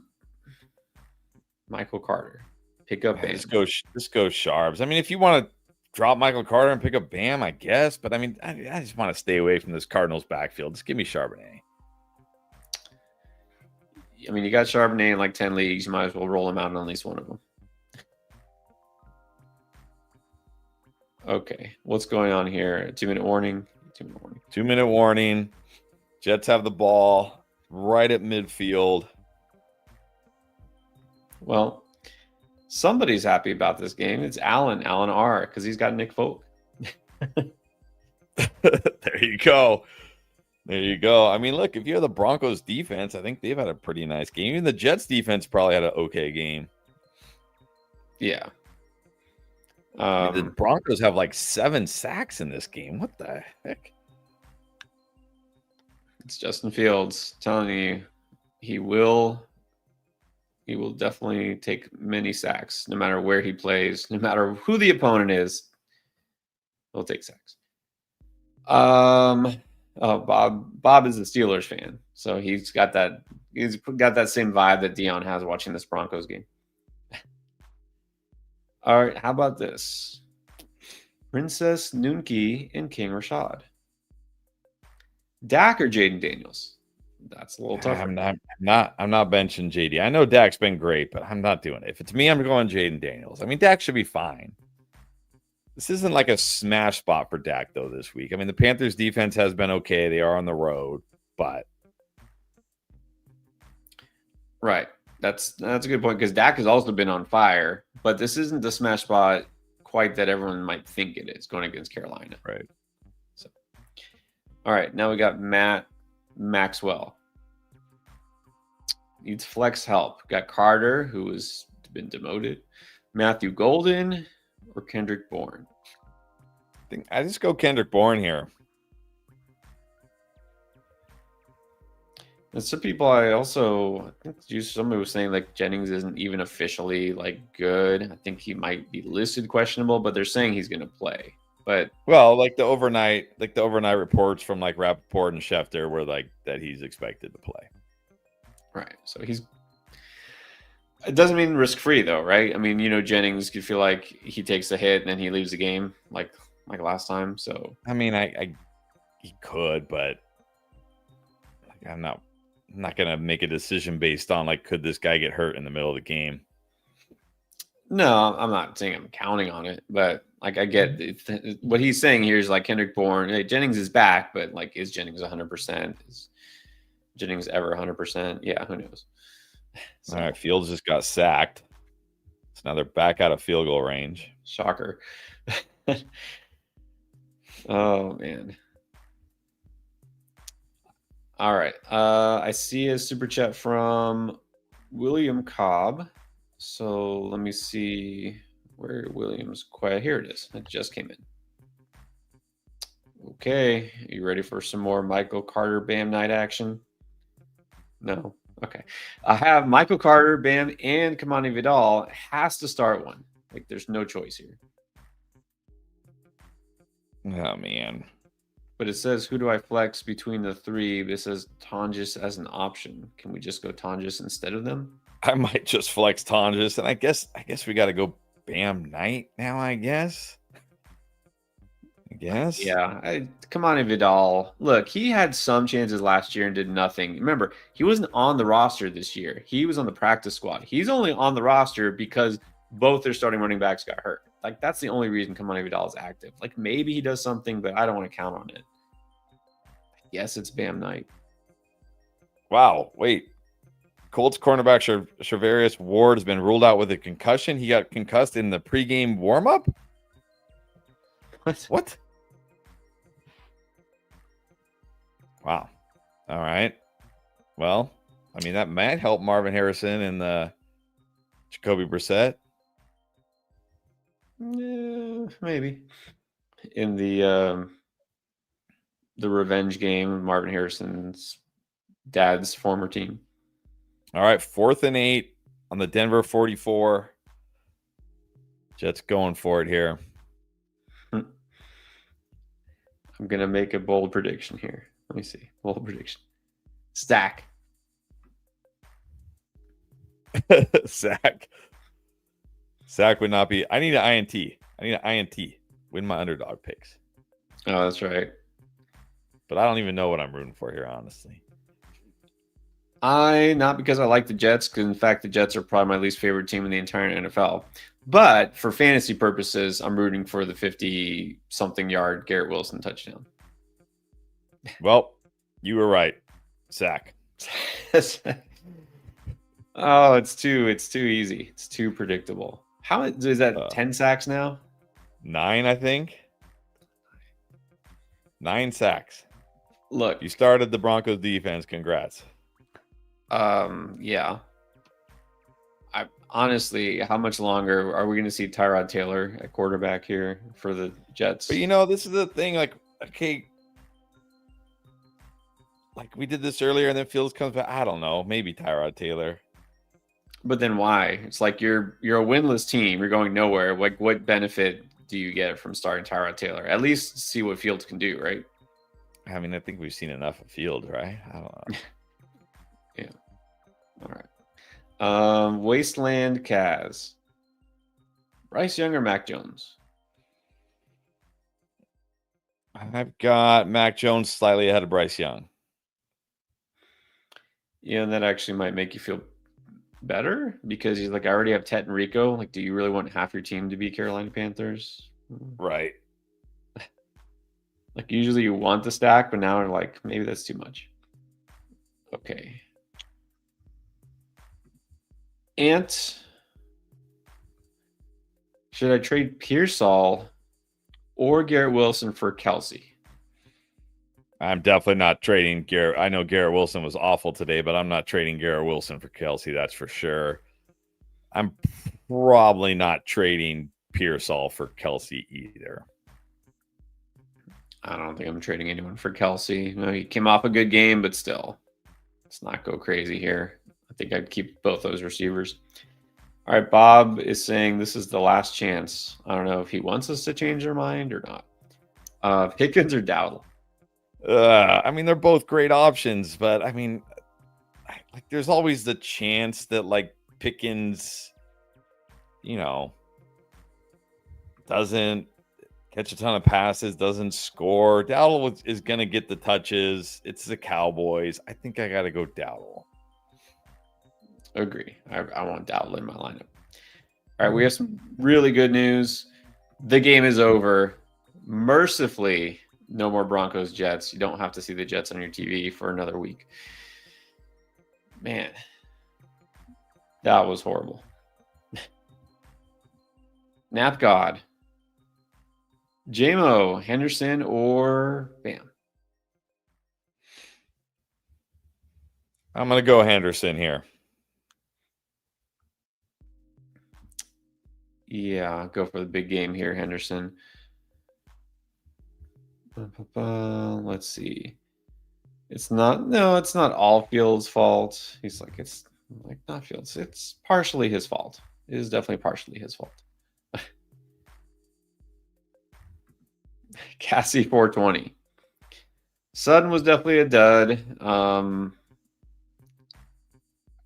Michael Carter. Pick up Bam. Just go Sharps. I mean, if you want to drop Michael Carter and pick up Bam, I guess. But I mean, I just want to stay away from this Cardinals backfield. Just give me Charbonnet. I mean, you got Charbonnet in like 10 leagues. You might as well roll him out in at least one of them. Okay. What's going on here? 2-minute warning. 2-minute warning. 2-minute warning. Jets have the ball right at midfield. Well, somebody's happy about this game. It's Alan R, because he's got Nick Folk. There you go. I mean, look, if you're the Broncos defense, I think they've had a pretty nice game. Even the Jets defense probably had an okay game. Yeah. I mean, the Broncos have like 7 sacks in this game. What the heck? It's Justin Fields telling you he will He will definitely take many sacks, no matter where he plays, no matter who the opponent is. He'll take sacks. Oh, Bob is a Steelers fan, so he's got that same vibe that Dion has watching this Broncos game. All right, how about this? Princess Nunki and King Rashad. Dak or Jaden Daniels? That's a little tougher. I'm not benching JD. I know Dak's been great, but I'm not doing it. If it's me, I'm going Jaden Daniels. I mean, Dak should be fine. This isn't like a smash spot for Dak, though, this week. I mean, the Panthers' defense has been okay. They are on the road, but... Right. That's a good point, because Dak has also been on fire, but this isn't the smash spot quite that everyone might think it is going against Carolina. Right. So, all right, now we got Matt Maxwell. Needs flex help. Got Carter, who has been demoted. Matthew Golden or Kendrick Bourne? I just go Kendrick Bourne here. And some people, I think somebody was saying like Jennings isn't even officially like good. I think he might be listed questionable, but they're saying he's going to play. But well, like the overnight reports from like Rappaport and Schefter were like that he's expected to play. Right. So it doesn't mean risk free though, right? I mean, Jennings could feel like he takes a hit and then he leaves the game like last time. So I mean, he could, but like, I'm not gonna make a decision based on like could this guy get hurt in the middle of the game. No, I'm not saying I'm counting on it, but like I get what he's saying here is like Kendrick Bourne. Hey, Jennings is back, but like is Jennings 100%? Is Jennings ever 100%? Yeah, who knows? So, all right, Fields just got sacked, so now they're back out of field goal range. Shocker. Oh man. All right. I see a super chat from William Cobb. So let me see where William's quiet. Here it is. It just came in. Okay. Are you ready for some more Michael Carter Bam night action? No. Okay. I have Michael Carter, Bam, and Kamani Vidal. Has to start one. Like there's no choice here. Oh man. But it says, who do I flex between the three? It says Tonjes as an option. Can we just go Tonjes instead of them? I might just flex Tonjes, and I guess we got to go Bam Knight now. I guess. Yeah. Come on, Vidal. Look, he had some chances last year and did nothing. Remember, he wasn't on the roster this year. He was on the practice squad. He's only on the roster because both their starting running backs got hurt. Like that's the only reason Kamani Vidal is active. Like maybe he does something, but I don't want to count on it. Yes, it's Bam Knight. Wow. Wait. Colts cornerback Charvarius Ward has been ruled out with a concussion. He got concussed in the pregame warm-up? What? Wow. All right. Well, I mean, that might help Marvin Harrison and Jacoby Brissett. Yeah, maybe. In the revenge game, Marvin Harrison's dad's former team. All right, 4th and 8 on the Denver 44. Jets going for it here. I'm going to make a bold prediction here. Let me see. Bold prediction. Stack. Sack would not be. I need an INT. Win my underdog picks. Oh, that's right. But I don't even know what I'm rooting for here, honestly. Not because I like the Jets, because in fact the Jets are probably my least favorite team in the entire NFL. But for fantasy purposes, I'm rooting for the 50-something yard Garrett Wilson touchdown. Well, you were right. Sack. Oh, it's too easy. It's too predictable. How is that? 10 sacks now? 9, I think. 9 sacks. Look, you started the Broncos defense. Congrats. Yeah. Honestly, how much longer are we going to see Tyrod Taylor at quarterback here for the Jets? But this is the thing. Like, okay, like we did this earlier, and then Fields comes back. I don't know. Maybe Tyrod Taylor. But then why? It's like you're a winless team. You're going nowhere. Like, what benefit do you get from starting Tyrod Taylor? At least see what Fields can do, right? I mean, I think we've seen enough of Field, right? I don't know. Yeah. All right. Wasteland Kaz. Bryce Young or Mac Jones? I've got Mac Jones slightly ahead of Bryce Young. Yeah, and that actually might make you feel better because he's like, I already have Tet and Rico. Like, do you really want half your team to be Carolina Panthers? Right. Like, usually you want the stack, but now like, maybe that's too much. Okay. Ant. Should I trade Pearsall or Garrett Wilson for Kelsey? I'm definitely not trading Garrett. I know Garrett Wilson was awful today, but I'm not trading Garrett Wilson for Kelsey. That's for sure. I'm probably not trading Pearsall for Kelsey either. I don't think I'm trading anyone for Kelsey. No, he came off a good game, but still, let's not go crazy here. I think I'd keep both those receivers. All right, Bob is saying this is the last chance. I don't know if he wants us to change our mind or not. Pickens or Dowdle? I mean, they're both great options, but I mean, like, there's always the chance that like Pickens, doesn't catch a ton of passes, doesn't score. Dowdle is going to get the touches. It's the Cowboys. I think I got to go Dowdle. Agree. I want Dowdle in my lineup. All right, we have some really good news. The game is over. Mercifully, no more Broncos Jets. You don't have to see the Jets on your TV for another week. Man, that was horrible. Nap God. JMO, Henderson, or Bam? I'm going to go Henderson here. Yeah, go for the big game here, Henderson. Let's see. It's not all Fields' fault. He's like, it's like not Fields. It's partially his fault. It is definitely partially his fault. Cassie 420. Sutton was definitely a dud.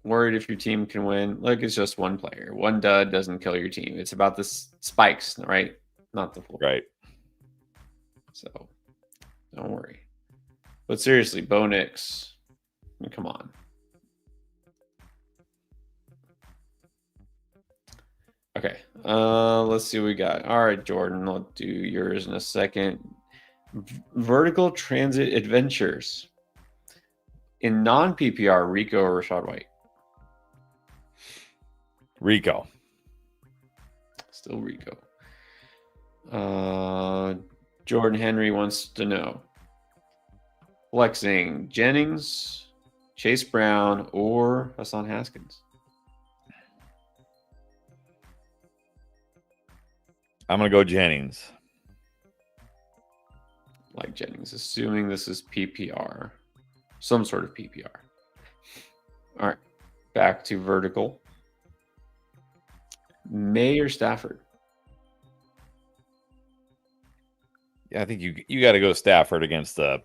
Worried if your team can win. Look, it's just one player. One dud doesn't kill your team. It's about the spikes, right? Not the full. Right. So don't worry. But seriously, Bo Nix, I mean, come on. Okay, let's see what we got. All right, Jordan, I'll do yours in a second. Vertical Transit Adventures. In non-PPR, Rico or Rashad White? Rico. Still Rico. Jordan Henry wants to know. Flexing Jennings, Chase Brown, or Hassan Haskins? I'm going to go Jennings. Like Jennings, assuming this is PPR. Some sort of PPR. All right, back to vertical. May or Stafford? Yeah, I think you got to go Stafford against the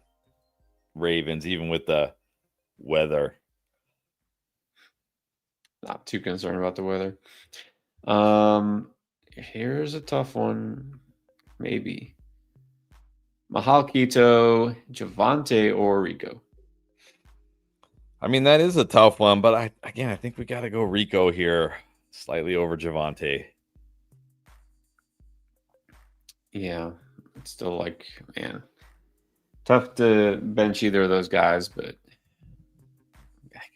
Ravens, even with the weather. Not too concerned about the weather. Here's a tough one. Maybe. Mahal Keto, Javante, or Rico? I mean, that is a tough one, but I think we got to go Rico here, slightly over Javante. Yeah, it's still like, man, tough to bench either of those guys, but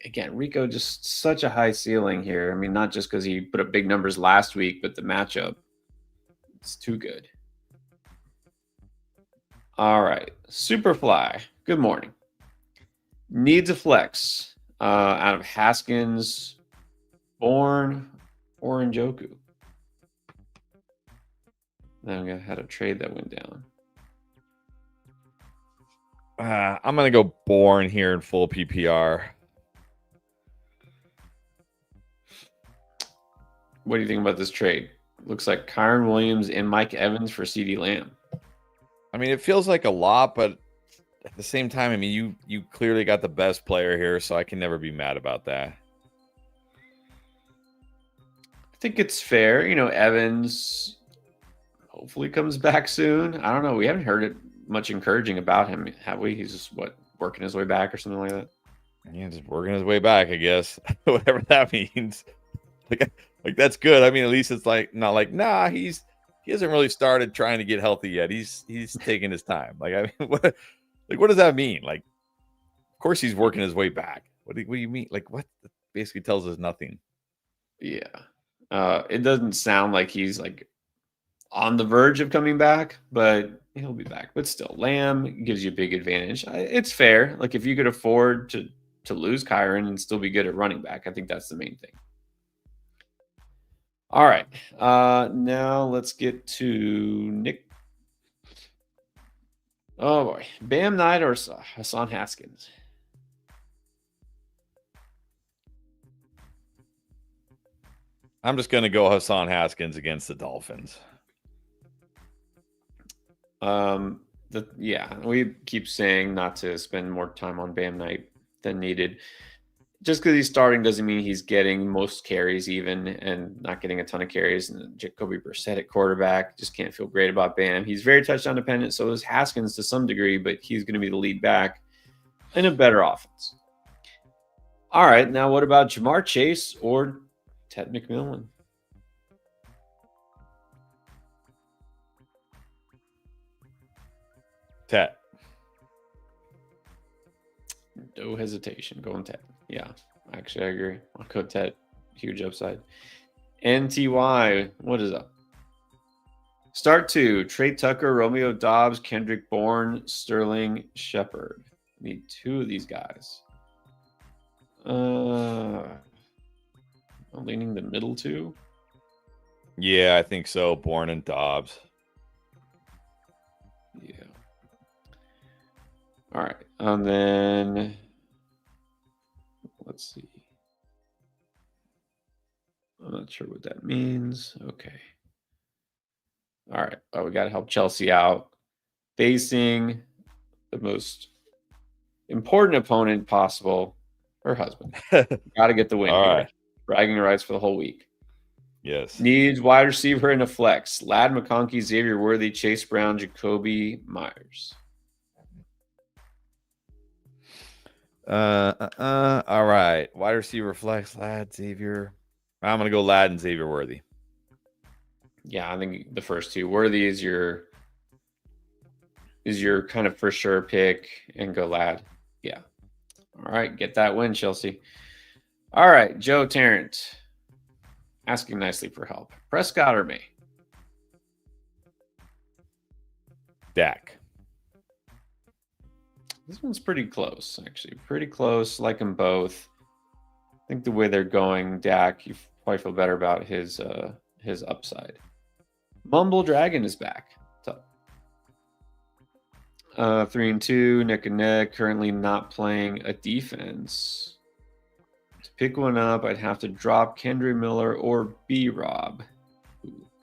again, Rico just such a high ceiling here. I mean, not just because he put up big numbers last week, but the matchup, it's too good. All right, Superfly, good morning. Needs a flex out of Haskins, Bourne, or Njoku. Then I had a trade that went down. I'm going to go Bourne here in full PPR. What do you think about this trade? Looks like Kyron Williams and Mike Evans for CeeDee Lamb. I mean, it feels like a lot, but at the same time, I mean, you clearly got the best player here, so I can never be mad about that. I think it's fair. Evans hopefully comes back soon. I don't know. We haven't heard it much encouraging about him, have we? He's just working his way back or something like that. Yeah, just working his way back, I guess. Whatever that means. Like that's good. I mean, at least it's like not like he hasn't really started trying to get healthy yet. He's taking his time. Like, I mean, what does that mean? Like, of course he's working his way back. What do you mean? Like, what? That basically tells us nothing. Yeah. It doesn't sound like he's like on the verge of coming back, but he'll be back. But still, Lamb gives you a big advantage. It's fair. Like if you could afford to lose Kyron and still be good at running back, I think that's the main thing. All right. Now let's get to Nick. Oh boy, Bam Knight or Hassan Haskins? I'm just gonna go Hassan Haskins against the Dolphins. We keep saying not to spend more time on Bam Knight than needed. Just because he's starting doesn't mean he's getting most carries even and not getting a ton of carries. And Jacoby Brissett at quarterback, just can't feel great about Bam. He's very touchdown dependent, so is Haskins to some degree, but he's going to be the lead back in a better offense. All right, now what about Jamar Chase or Ted McMillan? Ted. No hesitation. Going Ted. Yeah, actually, I agree. I'll go Ted. Huge upside. NTY, what is up? Start 2. Trey Tucker, Romeo Dobbs, Kendrick Bourne, Sterling Shepard. Need 2 of these guys. I'm leaning the middle 2. Yeah, I think so. Bourne and Dobbs. Yeah. All right. And then let's see. I'm not sure what that means. Okay. All right. Oh, we got to help Chelsea out. Facing the most important opponent possible, her husband. Got to get the win All here. right. Bragging rights for the whole week. Yes. Needs wide receiver in a flex. Ladd McConkey, Xavier Worthy, Chase Brown, Jacoby Myers. All right. Wide receiver flex, Ladd, Xavier. I'm gonna go Ladd and Xavier Worthy. Yeah, I think the first 2. Worthy is your kind of for sure pick, and go Ladd. Yeah. All right, get that win, Chelsea. All right, Joe Tarrant asking nicely for help. Prescott or May? Dak. This one's pretty close, actually. Pretty close. Like them both. I think the way they're going, Dak, you probably feel better about his upside. Mumble Dragon is back. What's up? 3-2, neck and neck. Currently not playing a defense. To pick one up, I'd have to drop Kendre Miller or B-Rob.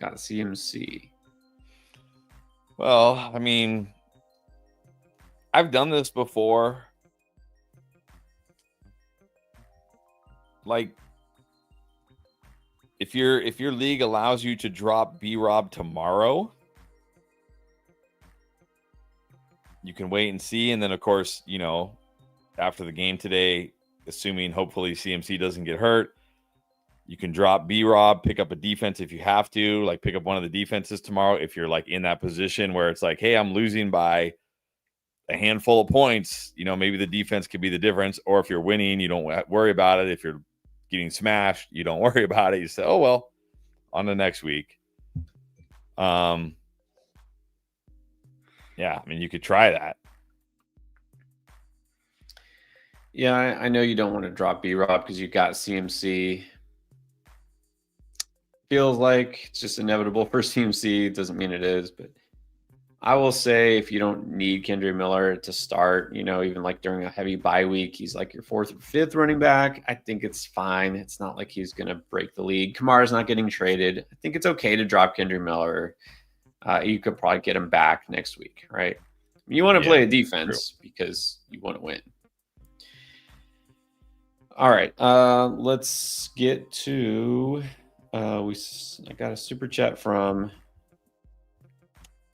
Got CMC. Well, I mean, I've done this before. Like, if your league allows you to drop B-Rob tomorrow, you can wait and see. And then, of course, after the game today, assuming hopefully CMC doesn't get hurt, you can drop B-Rob, pick up a defense if you have to, like pick up one of the defenses tomorrow. If you're like in that position where it's like, hey, I'm losing by a handful of points, maybe the defense could be the difference. Or if you're winning, you don't worry about it. If you're getting smashed, you don't worry about it. You say, oh, well, on the next week. Yeah, I mean, you could try that. Yeah, I know you don't want to drop B-Rob because you got CMC. Feels like it's just inevitable for CMC. It doesn't mean it is, but I will say if you don't need Kendre Miller to start, even like during a heavy bye week, he's like your fourth or fifth running back. I think it's fine. It's not like he's going to break the league. Kamara's not getting traded. I think it's okay to drop Kendre Miller. You could probably get him back next week, right? You want to play a defense because you want to win. All right, let's get to I got a super chat from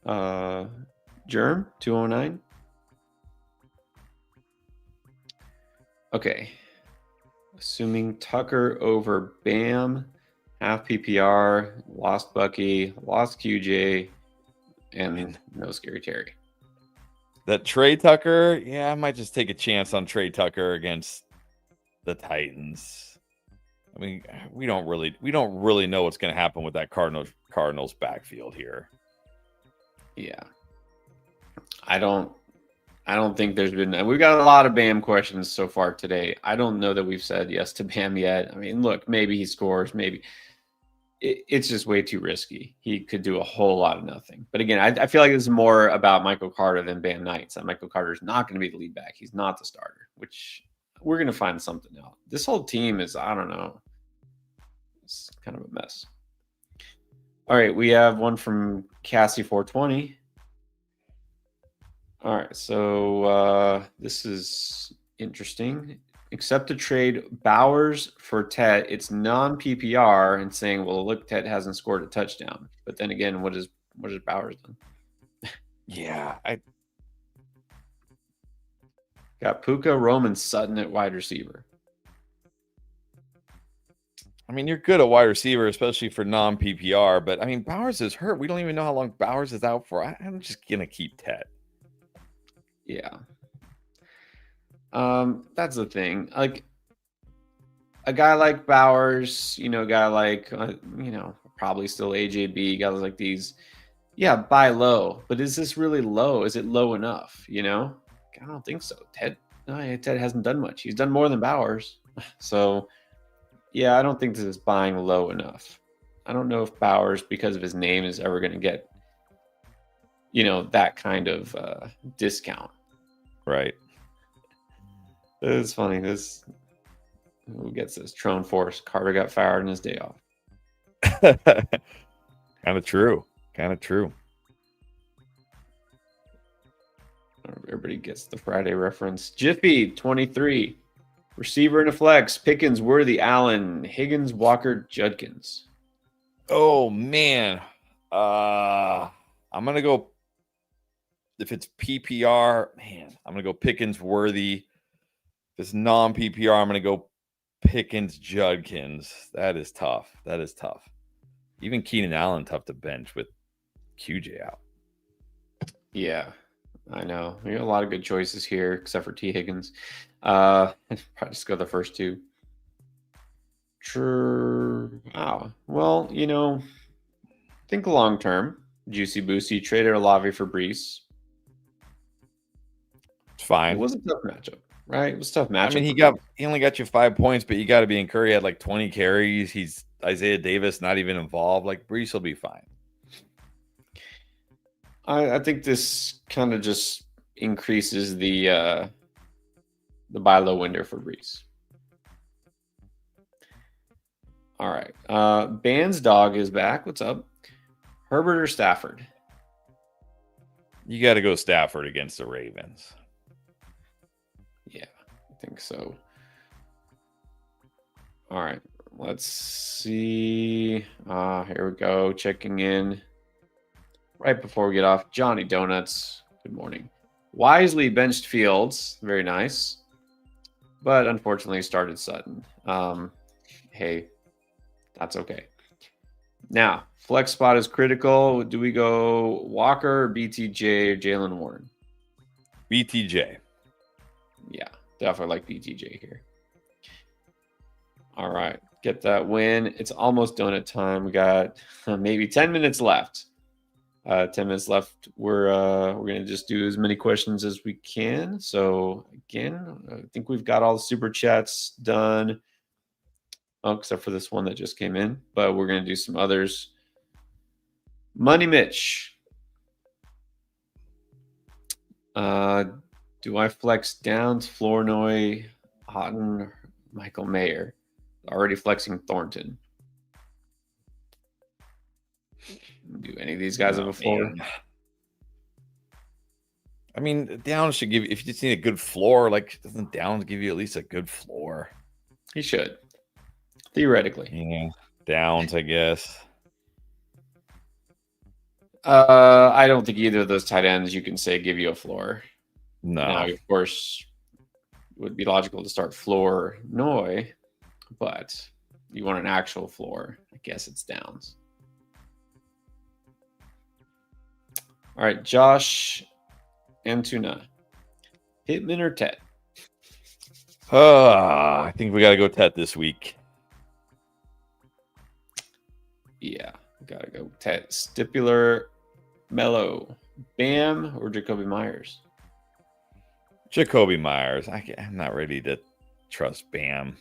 Germ 209. Okay. Assuming Tucker over Bam, half PPR, lost Bucky, lost QJ, and no Scary Terry. That Trey Tucker, I might just take a chance on Trey Tucker against the Titans. I mean, we don't really know what's going to happen with that Cardinals backfield here. Yeah. I don't think there's been. We've got a lot of Bam questions so far today. I don't know that we've said yes to Bam yet. I mean, look, maybe he scores, maybe. It's just way too risky. He could do a whole lot of nothing. But again, I feel like this is more about Michael Carter than Bam Knights. That Michael Carter is not going to be the lead back. He's not the starter, which we're going to find something out. This whole team is, I don't know. It's kind of a mess. All right, we have one from Cassie420. All right, so this is interesting. Except to trade Bowers for Tet, it's non-PPR, and saying, well, look, Tet hasn't scored a touchdown. But then again, what is Bowers done? I got Puka, Roman, Sutton at wide receiver. I mean, you're good at wide receiver, especially for non-PPR. But I mean, Bowers is hurt. We don't even know how long Bowers is out for. I'm just gonna keep Tet. Yeah. That's the thing. Like a guy like Bowers, a guy like probably still AJB, guys like these. Yeah, buy low, but is this really low? Is it low enough? I don't think so. Ted hasn't done much. He's done more than Bowers. So yeah, I don't think this is buying low enough. I don't know if Bowers, because of his name, is ever going to get that kind of discount. Right. It's funny. Who gets this? Trone Force. Carter got fired on his day off. Kind of true. Everybody gets the Friday reference. Jiffy 23. Receiver in a flex. Pickens, Worthy, Allen, Higgins, Walker, Judkins. Oh man. I'm gonna go. If it's PPR, I'm gonna go Pickens, Worthy. If it's non-PPR, I'm gonna go Pickens, Judkins. That is tough. Even Keenan Allen tough to bench with QJ out. Yeah, I know. We got a lot of good choices here, except for T. Higgins. Probably just go the first two. True. Wow. Well, think long term. Juicy Boosty traded Olave for Brees. It's fine. It was a tough matchup, right? It was a tough matchup. I mean, he only got you 5 points, but you got to be in Curry. He had like 20 carries. He's Isaiah Davis not even involved. Like Brees will be fine. I think this kind of just increases the buy low window for Brees. All right. Band's dog is back. What's up? Herbert or Stafford? You got to go Stafford against the Ravens. Yeah, I think so. All right. Let's see. Here we go. Checking in right before we get off. Johnny Donuts. Good morning. Wisely benched Fields. Very nice. But unfortunately started Sutton. Hey, that's okay. Now, flex spot is critical. Do we go Walker, BTJ, or Jalen Warren? BTJ. Yeah, definitely like BTJ here. All right, get that win. It's almost donut time. We got maybe 10 minutes left. 10 minutes left. We're gonna just do as many questions as we can. So again, I think we've got all the super chats done. Oh, except for this one that just came in, but we're gonna do some others. Money Mitch. Do I flex Downs, Flournoy, Houghton, Michael Mayer? Already flexing Thornton. Do any of these guys have a floor? Man. I mean, Downs should give you, if you just need a good floor, like, doesn't Downs give you at least a good floor? He should. Theoretically. Yeah. Downs, I guess. I don't think either of those tight ends you can say give you a floor. No. Now, of course, it would be logical to start Flournoy, but you want an actual floor. I guess it's Downs. All right, Josh Antuna. Pittman or Tet? I think we got to go Tet this week. Yeah, gotta go Tet. Stipular, Mello, Bam, or Jacoby Myers? Jacoby Myers. I'm not ready to trust Bam.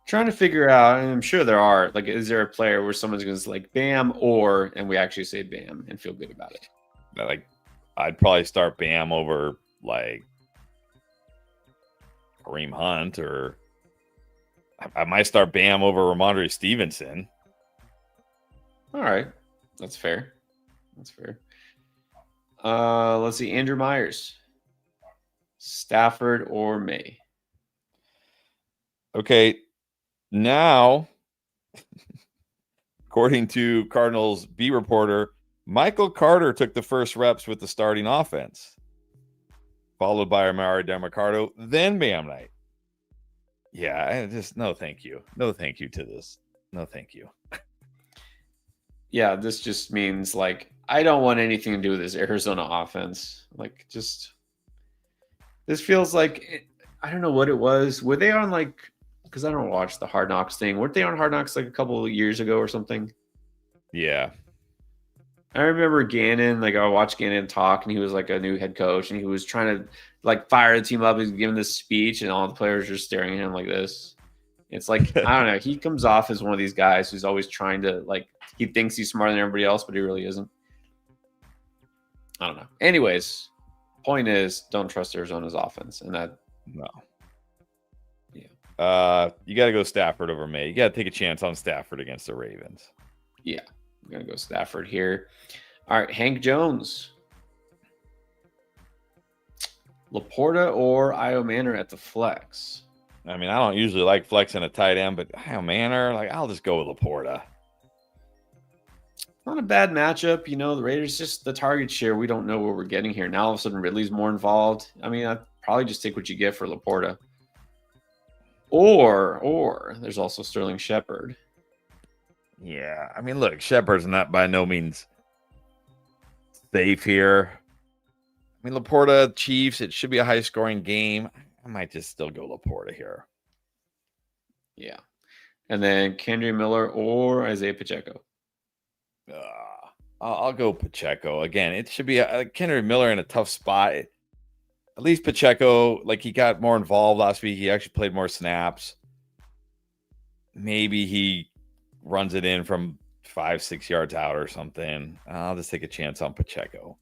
Trying to figure out, and I'm sure there are, like, is there a player where someone's going to like Bam and we actually say Bam and feel good about it? Like, I'd probably start Bam over like Kareem Hunt, or I might start Bam over Ramondre Stevenson. All right, that's fair. That's fair. Let's see, Andrew Myers, Stafford or May? Okay, now, according to Cardinals beat reporter, Michael Carter took the first reps with the starting offense, followed by Amari DeMarcado, then Bam Knight. Yeah, I just no thank you. No thank you to this. No thank you. Yeah, this just means like I don't want anything to do with this Arizona offense. Like, just this feels like I don't know what it was. Were they on like? Because I don't watch the Hard Knocks thing. Weren't they on Hard Knocks like a couple of years ago or something? Yeah. I remember Gannon, like I watched Gannon talk, and he was like a new head coach, and he was trying to like fire the team up. He's giving this speech, and all the players are staring at him like this. It's like I don't know. He comes off as one of these guys who's always trying to like he thinks he's smarter than everybody else, but he really isn't. I don't know. Anyways, point is, don't trust Arizona's offense, and that No. Yeah. You got to go Stafford over May. You got to take a chance on Stafford against the Ravens. Yeah. I'm going to go Stafford here. All right, Hank Jones. Laporta or Io Manor at the flex? I mean, I don't usually like flexing a tight end, but Io Manor, like I'll just go with Laporta. Not a bad matchup. You know, the Raiders just the target share. We don't know what we're getting here. Now all of a sudden Ridley's more involved. I mean, I'd probably just take what you get for Laporta. Or there's also Sterling Shepard. Yeah, I mean, look, Shepard's not by no means safe here. I mean, Laporta, Chiefs, it should be a high-scoring game. I might just still go Laporta here. Yeah. And then Kendre Miller or Isaiah Pacheco. I'll go Pacheco. Again, it should be a Kendre Miller in a tough spot. At least Pacheco, like he got more involved last week. He actually played more snaps. Maybe he runs it in from 5-6 yards out or something. I'll just take a chance on Pacheco.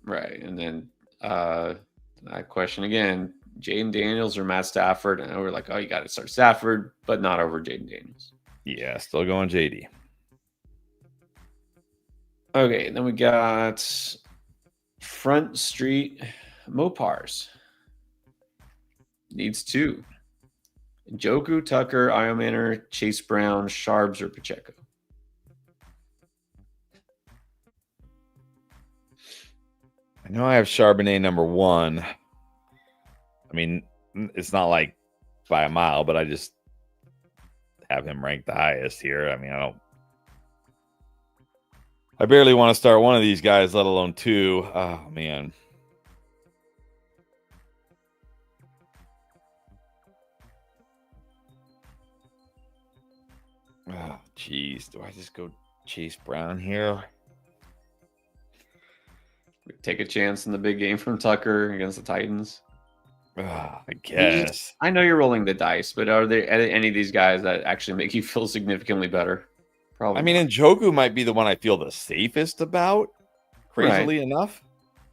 Right. And then that question again, Jaden Daniels or Matt Stafford. And we're like, oh, you got to start Stafford, but not over Jaden Daniels. Yeah, still going JD. Okay, then we got Front Street Mopars. Needs two. Njoku, Tucker, Io Manor, Chase Brown, Sharbs, or Pacheco. I know I have Charbonnet number 1. I mean, it's not like by a mile, but I just have him ranked the highest here. I mean, I barely want to start one of these guys, let alone two. Oh, man. Oh, jeez. Do I just go Chase Brown here? Take a chance in the big game from Tucker against the Titans. I guess. I know you're rolling the dice, but are there any of these guys that actually make you feel significantly better? Probably. I mean, Njoku might be the one I feel the safest about, crazily enough.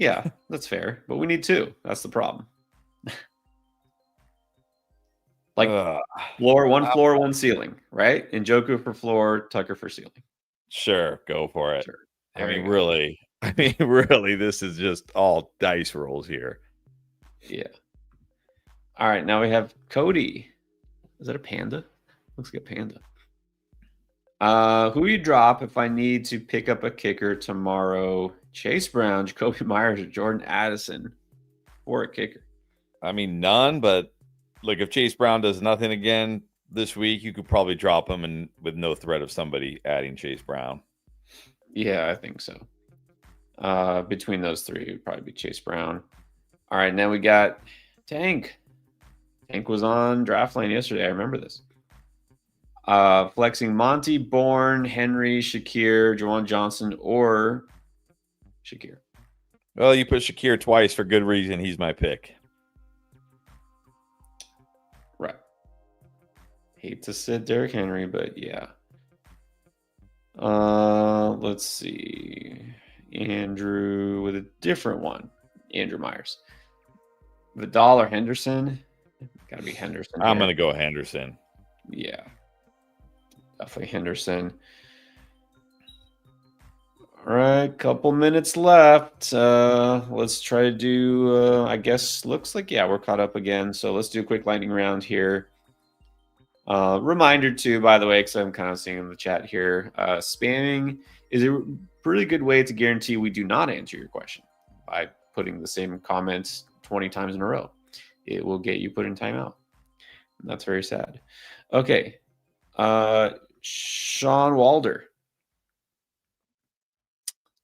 Yeah, that's fair. But we need 2. That's the problem. Like floor, one ceiling, right? Njoku for floor, Tucker for ceiling. Sure, go for it. Sure. I There mean, you go. really, really, this is just all dice rolls here. Yeah. All right, now we have Cody. Is that a panda? Looks like a panda. Who you drop if I need to pick up a kicker tomorrow? Chase Brown, Jacoby Myers, or Jordan Addison for a kicker? I mean, none, but look, if Chase Brown does nothing again this week, you could probably drop him and with no threat of somebody adding Chase Brown. Yeah, I think so. Between those 3, it would probably be Chase Brown. All right, now we got Tank. Tank was on Draft Lane yesterday. I remember this. Flexing Monty, Bourne, Henry, Shakir, Jawan Johnson, or Shakir. Well, you put Shakir twice for good reason. He's my pick. Right. Hate to sit Derrick Henry, but yeah. Let's see. Andrew with a different one. Andrew Myers. Vidal or Henderson? Gotta be Henderson. I'm gonna go Henderson. Yeah. Definitely Henderson. All right, couple minutes left. Let's try to do, I guess, looks like, yeah, we're caught up again. So let's do a quick lightning round here. Reminder too, by the way, because I'm kind of seeing in the chat here, spamming is a really good way to guarantee we do not answer your question by putting the same comments 20 times in a row. It will get you put in timeout. And that's very sad. Okay. Sean Walder.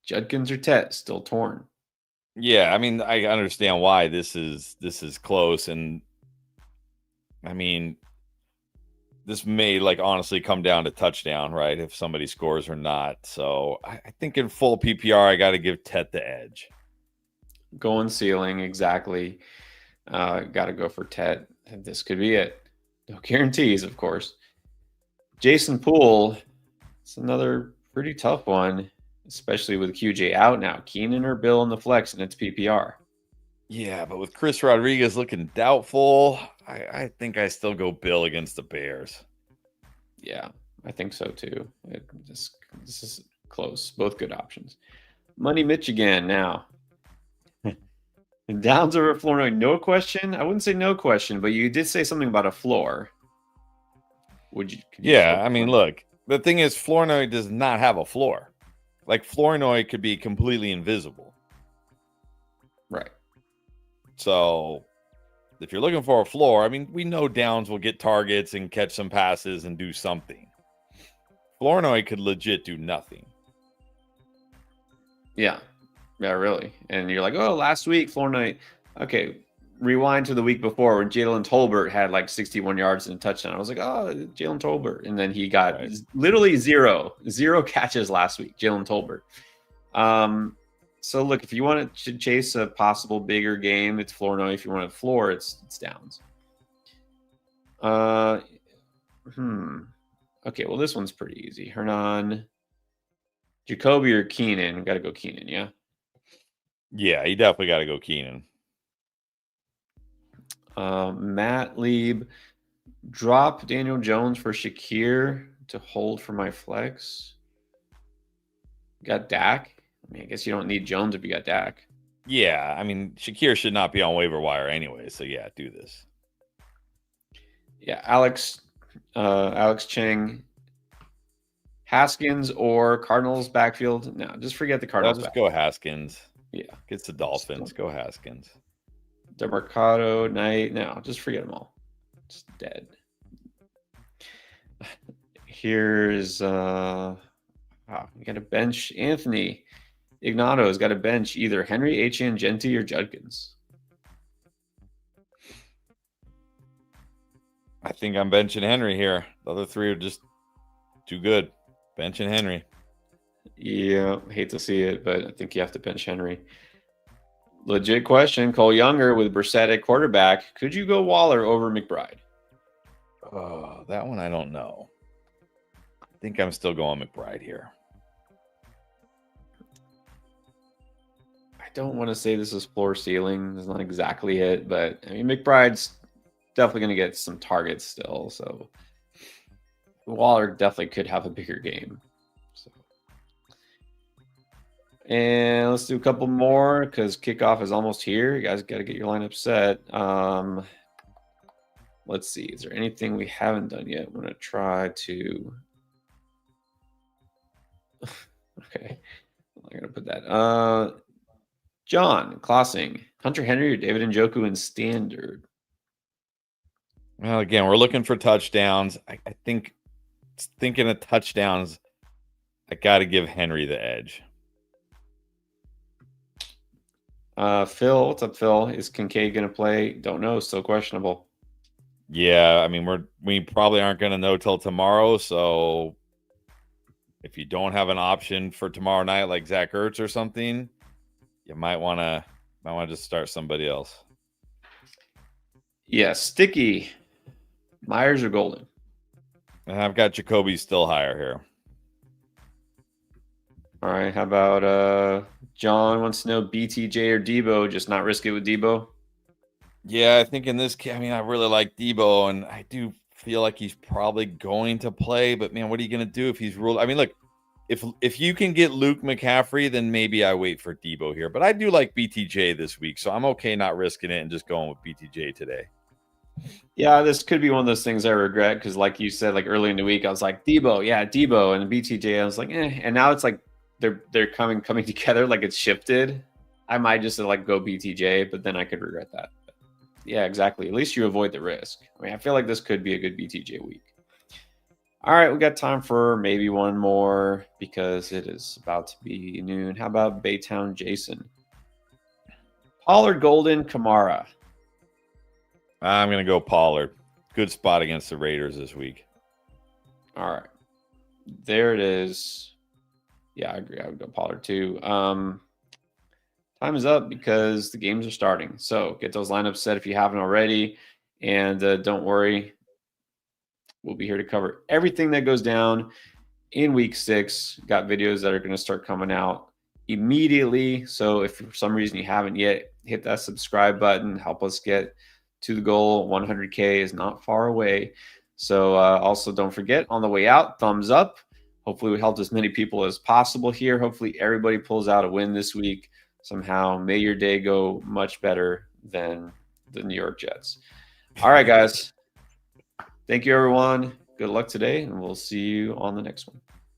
Judkins or Tet still torn. Yeah, I mean, I understand why this is close, and I mean, this may honestly come down to touchdown, right? If somebody scores or not. So I think in full PPR, I got to give Tet the edge. Going ceiling, exactly. Got to go for Tet. This could be it. No guarantees, of course. Jason Poole, it's another pretty tough one, especially with QJ out now. Keenan or Bill in the flex, and it's PPR. Yeah, but with Chris Rodriguez looking doubtful, I think I still go Bill against the Bears. Yeah, I think so too. This is close. Both good options. Money Mitch again now. Downs over Flournoy, no question. I wouldn't say no question, but you did say something about a floor. Would you? Yeah, I mean, look, the thing is, Flournoy does not have a floor. Flournoy could be completely invisible. Right. So if you're looking for a floor, I mean, we know Downs will get targets and catch some passes and do something. Flournoy could legit do nothing. Yeah. Yeah, really. And you're like, oh, last week, Flournoy. Okay, rewind to the week before when Jalen Tolbert had 61 yards and a touchdown. I was like, oh, Jalen Tolbert. And then he got literally zero catches last week, Jalen Tolbert. So look, if you want to chase a possible bigger game, it's Flournoy. If you want a floor, it's Downs. Okay, well, this one's pretty easy. Hernan, Jacoby or Keenan? Got to go Keenan, yeah? Yeah, you definitely got to go Keenan. Matt Lieb, drop Daniel Jones for Shakir to hold for my flex. Got Dak. I mean, I guess you don't need Jones if you got Dak. Yeah, I mean, Shakir should not be on waiver wire anyway. So yeah, do this. Yeah, Alex Cheng, Haskins or Cardinals backfield. No, just forget the Cardinals. I'll just go Haskins. Yeah, gets the Dolphins. Go Haskins. DeMarcado, Knight. No, just forget them all. It's dead. Here's we got a bench. Anthony Ignato's got a bench either Henry, Etienne, Genty, or Judkins. I think I'm benching Henry here. The other 3 are just too good. Benching Henry. Yeah, hate to see it, but I think you have to bench Henry. Legit question. Cole Younger with Brissett at quarterback. Could you go Waller over McBride? Oh, that one I don't know. I think I'm still going McBride here. I don't want to say this is floor ceiling. That's not exactly it, but I mean McBride's definitely going to get some targets still. So Waller definitely could have a bigger game. So, and let's do a couple more because kickoff is almost here. You guys got to get your lineup set. Let's see. Is there anything we haven't done yet? I'm going to try to. Okay. I'm going to put that. John Klossing, Hunter Henry or David Njoku in standard? Well, again, we're looking for touchdowns. I think thinking of touchdowns, I got to give Henry the edge. Phil, what's up, Phil? Is Kincaid going to play? Don't know. Still questionable. Yeah, I mean, we probably aren't going to know till tomorrow. So if you don't have an option for tomorrow night, like Zach Ertz or something, you might want to just start somebody else. Yeah, Sticky. Myers or Golden? And I've got Jacoby still higher here. All right. How about John wants to know BTJ or Debo? Just not risk it with Debo. Yeah, I think in this case, I mean, I really like Debo, and I do feel like he's probably going to play. But man, what are you going to do if he's ruled? I mean, look, if you can get Luke McCaffrey, then maybe I wait for Debo here. But I do like BTJ this week, so I'm okay not risking it and just going with BTJ today. Yeah, this could be one of those things I regret because, like you said, like early in the week, I was like Debo, yeah, Debo, and BTJ, I was like, and now it's like they're coming together, like it's shifted. I might just like go BTJ, but then I could regret that. But yeah, exactly. At least you avoid the risk. I mean, I feel like this could be a good BTJ week. All right, we got time for maybe one more because it is about to be noon. How about Baytown Jason? Pollard, Golden, Kamara. I'm going to go Pollard. Good spot against the Raiders this week. All right. There it is. Yeah, I agree. I would go Pollard too. Time is up because the games are starting. So get those lineups set if you haven't already. And don't worry. We'll be here to cover everything that goes down in week 6. Got videos that are going to start coming out immediately. So if for some reason you haven't yet, hit that subscribe button. Help us get to the goal. 100K is not far away. So also don't forget, on the way out, thumbs up. Hopefully we helped as many people as possible here. Hopefully everybody pulls out a win this week somehow. May your day go much better than the New York Jets. All right, guys. Thank you, everyone. Good luck today, and we'll see you on the next one.